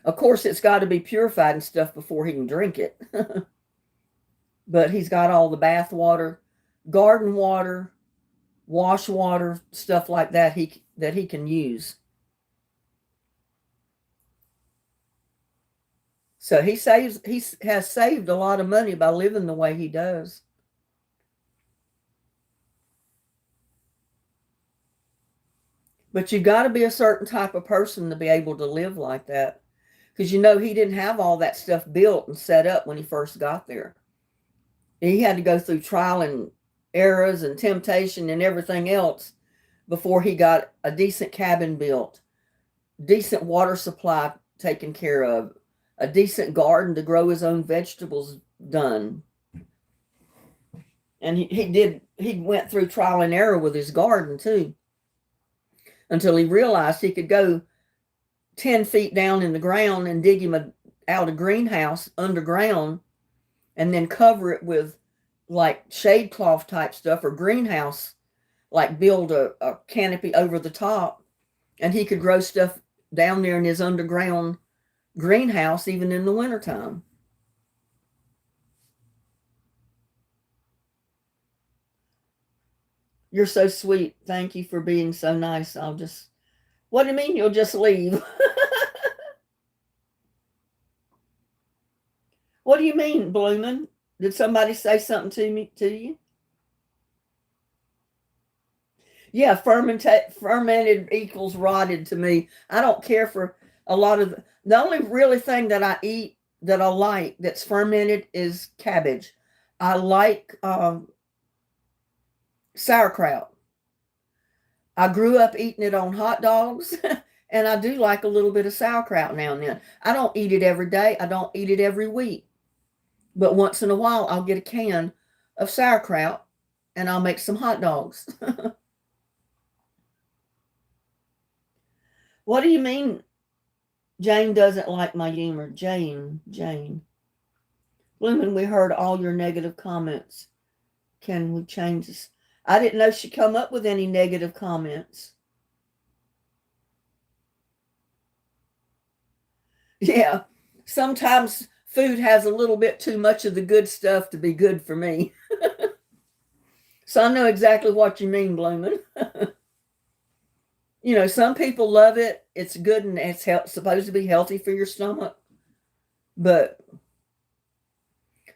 Of course, it's got to be purified and stuff before he can drink it. But he's got all the bath water, garden water, wash water, stuff like that he can use. So he has saved a lot of money by living the way he does. But you got to be a certain type of person to be able to live like that. Because you know, he didn't have all that stuff built and set up when he first got there. He had to go through trial and errors and temptation and everything else before he got a decent cabin built, decent water supply taken care of, a decent garden to grow his own vegetables done. And he went through trial and error with his garden too, until he realized he could go 10 feet down in the ground and dig him out a greenhouse underground and then cover it with like shade cloth type stuff or greenhouse, like build a canopy over the top, and he could grow stuff down there in his underground greenhouse even in the wintertime. You're so sweet. Thank you for being so nice. What do you mean you'll just leave? What do you mean, Bloomin'? Did somebody say something to you? Yeah, fermented equals rotted to me. I don't care for a lot of the only really thing that I eat that I like that's fermented is cabbage. I like sauerkraut. I grew up eating it on hot dogs, and I do like a little bit of sauerkraut now and then. I don't eat it every day. I don't eat it every week. But once in a while, I'll get a can of sauerkraut, and I'll make some hot dogs. What do you mean Jane doesn't like my humor? Jane. Bloomin', we heard all your negative comments. Can we change this? I didn't know she'd come up with any negative comments. Yeah, sometimes food has a little bit too much of the good stuff to be good for me. So I know exactly what you mean, Bloomin'. You know, some people love it. It's good and it's supposed to be healthy for your stomach. But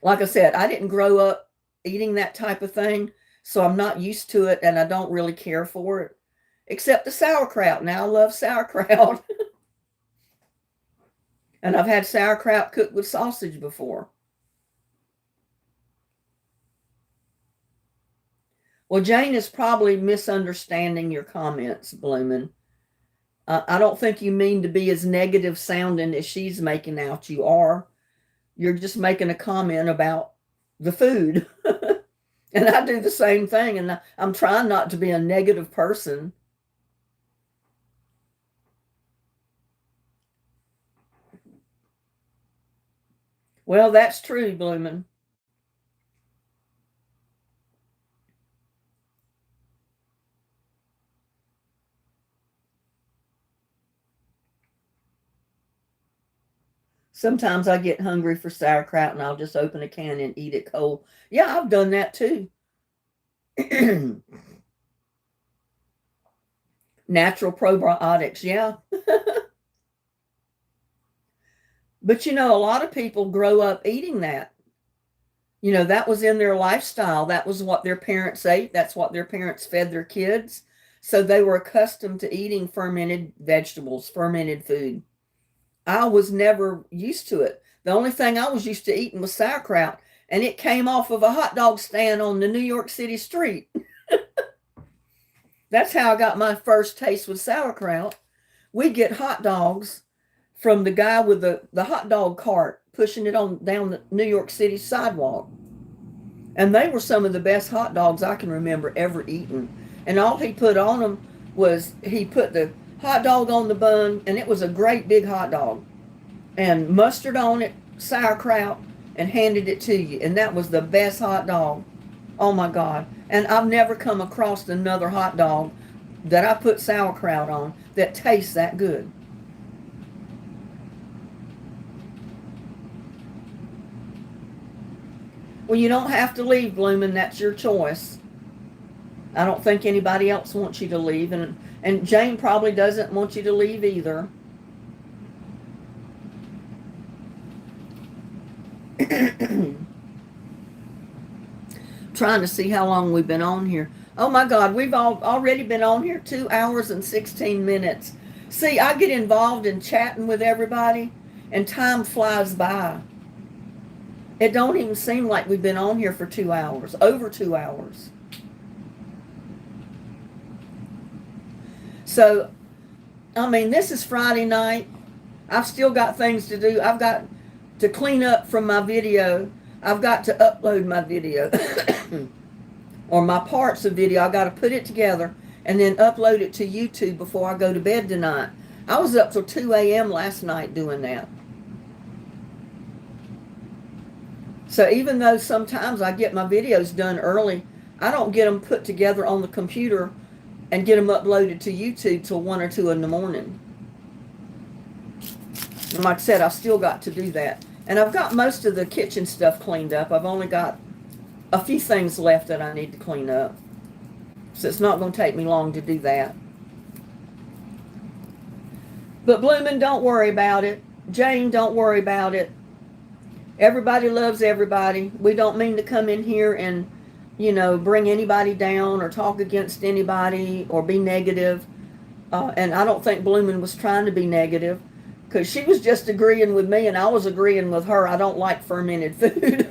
like I said, I didn't grow up eating that type of thing, so I'm not used to it and I don't really care for it. Except the sauerkraut. Now I love sauerkraut. And I've had sauerkraut cooked with sausage before. Well, Jane is probably misunderstanding your comments, Bloomin'. I don't think you mean to be as negative sounding as she's making out you are. You're just making a comment about the food. And I do the same thing, and I'm trying not to be a negative person. Well, that's true, Bloomin'. Sometimes I get hungry for sauerkraut and I'll just open a can and eat it cold. Yeah, I've done that too. Natural probiotics, yeah. But you know, a lot of people grow up eating that. You know, that was in their lifestyle. That was what their parents ate. That's what their parents fed their kids. So they were accustomed to eating fermented vegetables, fermented food. I was never used to it. The only thing I was used to eating was sauerkraut, and it came off of a hot dog stand on the New York City street. That's how I got my first taste with sauerkraut. We get hot dogs from the guy with the hot dog cart pushing it on down the New York City sidewalk. And they were some of the best hot dogs I can remember ever eating. And all he put on them was he put the hot dog on the bun, and it was a great big hot dog, and mustard on it, sauerkraut, and handed it to you. And that was the best hot dog. Oh my God. And I've never come across another hot dog that I put sauerkraut on that tastes that good. Well, you don't have to leave, Bloomin'. That's your choice. I don't think anybody else wants you to leave, and Jane probably doesn't want you to leave either. Trying to see how long we've been on here. Oh my God, we've already been on here 2 hours and 16 minutes. See, I get involved in chatting with everybody and time flies by. It don't even seem like we've been on here for 2 hours, over 2 hours. So, I mean, this is Friday night. I've still got things to do. I've got to clean up from my video. I've got to upload my video or my parts of video. I got to put it together and then upload it to YouTube before I go to bed tonight. I was up till 2 a.m. last night doing that. So even though sometimes I get my videos done early, I don't get them put together on the computer and get them uploaded to YouTube till 1 or 2 in the morning. And like I said, I've still got to do that. And I've got most of the kitchen stuff cleaned up. I've only got a few things left that I need to clean up. So it's not going to take me long to do that. But Bloomin', don't worry about it. Jane, don't worry about it. Everybody loves everybody. We don't mean to come in here and, bring anybody down or talk against anybody or be negative. And I don't think Bloomin' was trying to be negative, because she was just agreeing with me and I was agreeing with her. I don't like fermented food.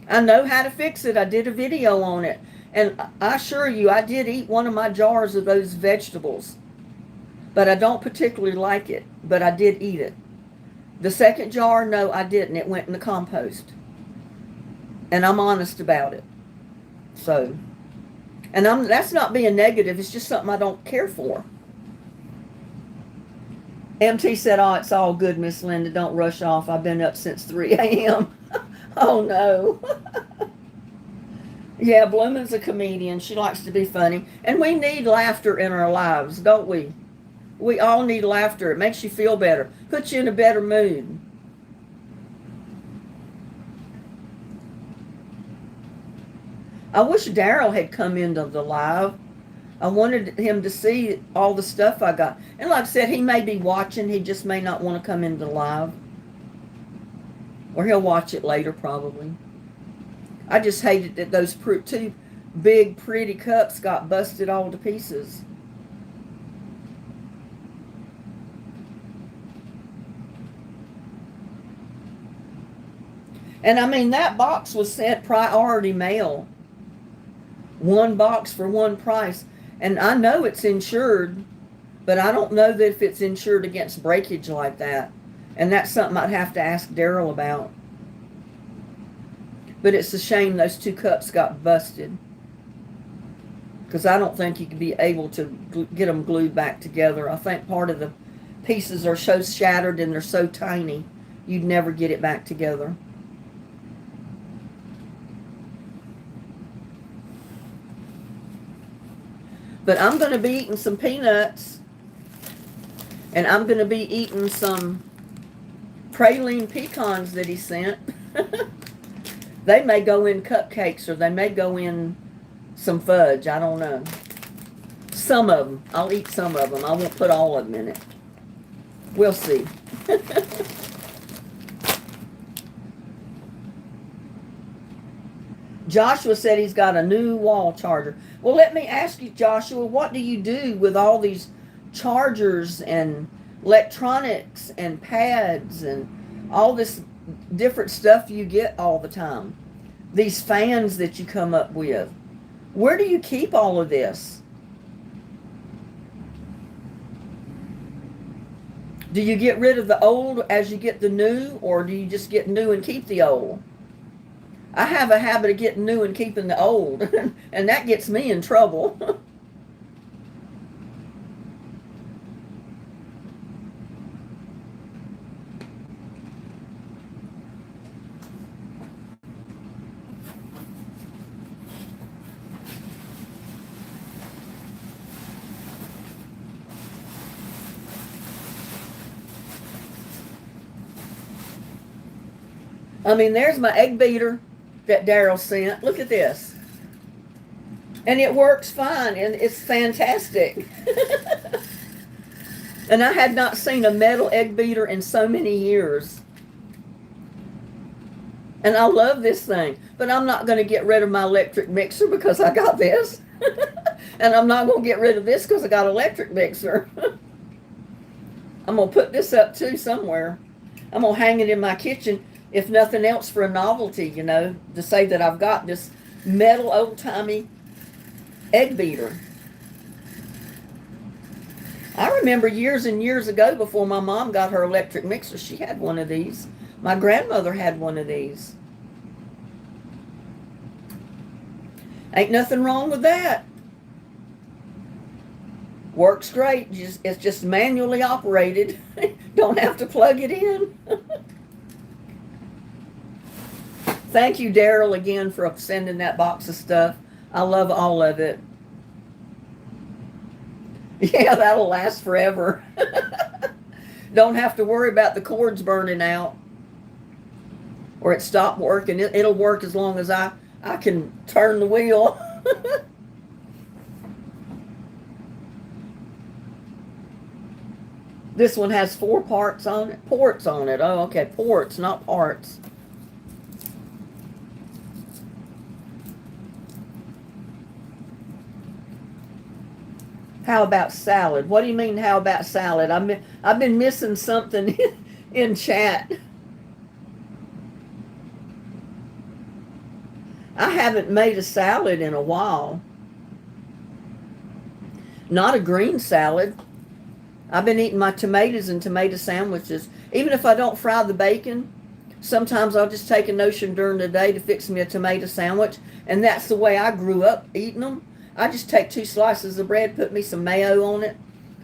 I know how to fix it. I did a video on it. And I assure you, I did eat one of my jars of those vegetables. But I don't particularly like it. But I did eat it. The second jar, no, I didn't. It went in the compost. And I'm honest about it. So, and that's not being negative. It's just something I don't care for. MT said, "Oh, it's all good, Miss Linda. Don't rush off. I've been up since 3 a.m. Oh, no. Yeah, Bloomin's a comedian. She likes to be funny. And we need laughter in our lives, don't we? We all need laughter. It makes you feel better. Puts you in a better mood. I wish Daryl had come into the live. I wanted him to see all the stuff I got. And like I said, he may be watching. He just may not want to come into the live. Or he'll watch it later, probably. I just hated that those two big, pretty cups got busted all to pieces. And I mean, that box was sent priority mail. One box for one price. And I know it's insured, but I don't know that if it's insured against breakage like that. And that's something I'd have to ask Daryl about. But it's a shame those two cups got busted. Because I don't think you could be able to get them glued back together. I think part of the pieces are so shattered and they're so tiny, you'd never get it back together. But I'm going to be eating some peanuts. And I'm going to be eating some praline pecans that he sent. They may go in cupcakes or they may go in some fudge. I don't know. Some of them. I'll eat some of them. I won't put all of them in it. We'll see. Joshua said he's got a new wall charger. Well, let me ask you, Joshua, what do you do with all these chargers and electronics and pads and all this different stuff you get all the time? These fans that you come up with. Where do you keep all of this? Do you get rid of the old as you get the new, or do you just get new and keep the old? I have a habit of getting new and keeping the old, and that gets me in trouble. I mean, there's my egg beater that Daryl sent. Look at this. And it works fine, and it's fantastic. And I had not seen a metal egg beater in so many years. And I love this thing, but I'm not going to get rid of my electric mixer because I got this. And I'm not going to get rid of this because I got an electric mixer. I'm going to put this up too somewhere. I'm going to hang it in my kitchen, if nothing else, for a novelty, you know, to say that I've got this metal old-timey egg beater. I remember years and years ago, before my mom got her electric mixer, she had one of these. My grandmother had one of these. Ain't nothing wrong with that. Works great. It's just manually operated. Don't have to plug it in. Thank you, Daryl, again for sending that box of stuff. I love all of it. Yeah, that'll last forever. Don't have to worry about the cords burning out or it stopped working. It'll work as long as I can turn the wheel. This one has 4 parts on it. Ports on it. Oh, okay. Ports, not parts. How about salad? What do you mean, how about salad? I've been missing something in chat. I haven't made a salad in a while. Not a green salad. I've been eating my tomatoes and tomato sandwiches. Even if I don't fry the bacon, sometimes I'll just take a notion during the day to fix me a tomato sandwich. And that's the way I grew up eating them. I just take 2 slices of bread, put me some mayo on it,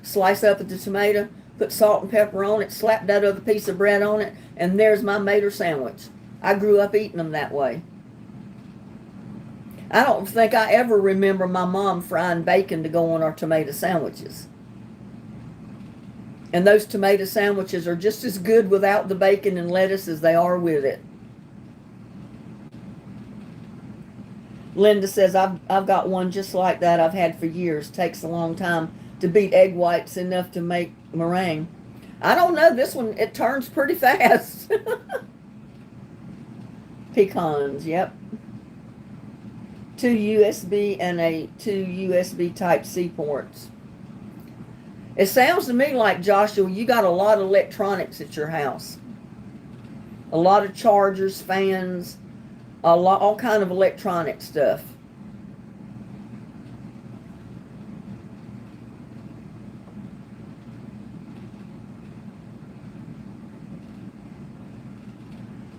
slice up the tomato, put salt and pepper on it, slap that other piece of bread on it, and there's my tomato sandwich. I grew up eating them that way. I don't think I ever remember my mom frying bacon to go on our tomato sandwiches. And those tomato sandwiches are just as good without the bacon and lettuce as they are with it. Linda says, I've got one just like that I've had for years. Takes a long time to beat egg whites enough to make meringue. I don't know. This one, it turns pretty fast. Pecans, yep. 2 USB and 2 USB Type-C ports. It sounds to me like, Joshua, you got a lot of electronics at your house. A lot of chargers, fans, all kind of electronic stuff.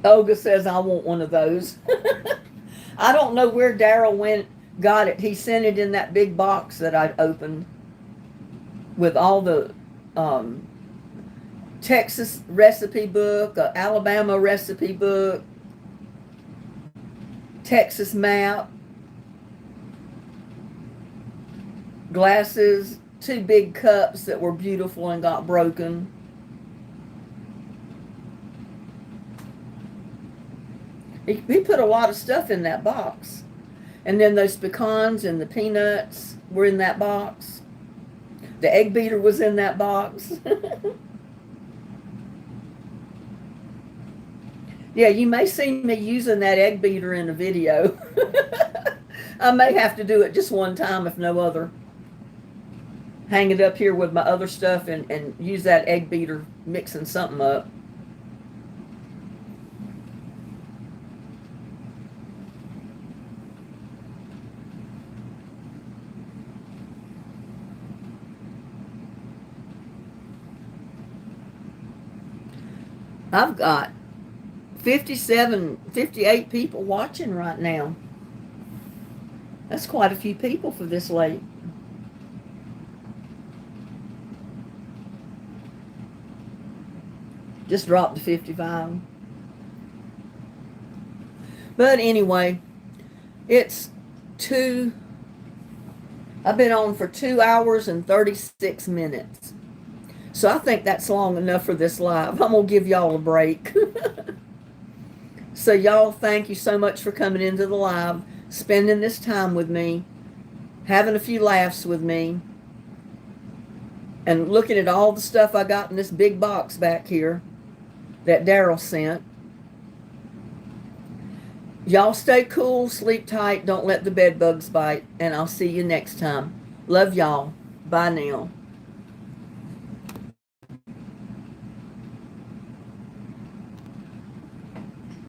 Olga says, I want one of those. I don't know where Daryl got it. He sent it in that big box that I opened with all the Texas recipe book, Alabama recipe book, Texas map, glasses, 2 big cups that were beautiful and got broken. He put a lot of stuff in that box. And then those pecans and the peanuts were in that box. The egg beater was in that box. Yeah, you may see me using that egg beater in a video. I may have to do it just one time if no other. Hang it up here with my other stuff and use that egg beater mixing something up. I've got 58 people watching right now. That's quite a few people for this late. Just dropped to 55. But anyway, it's I've been on for 2 hours and 36 minutes. So I think that's long enough for this live. I'm going to give y'all a break. So y'all, thank you so much for coming into the live, spending this time with me, having a few laughs with me, and looking at all the stuff I got in this big box back here that Daryl sent. Y'all stay cool, sleep tight, don't let the bed bugs bite, and I'll see you next time. Love y'all. Bye now.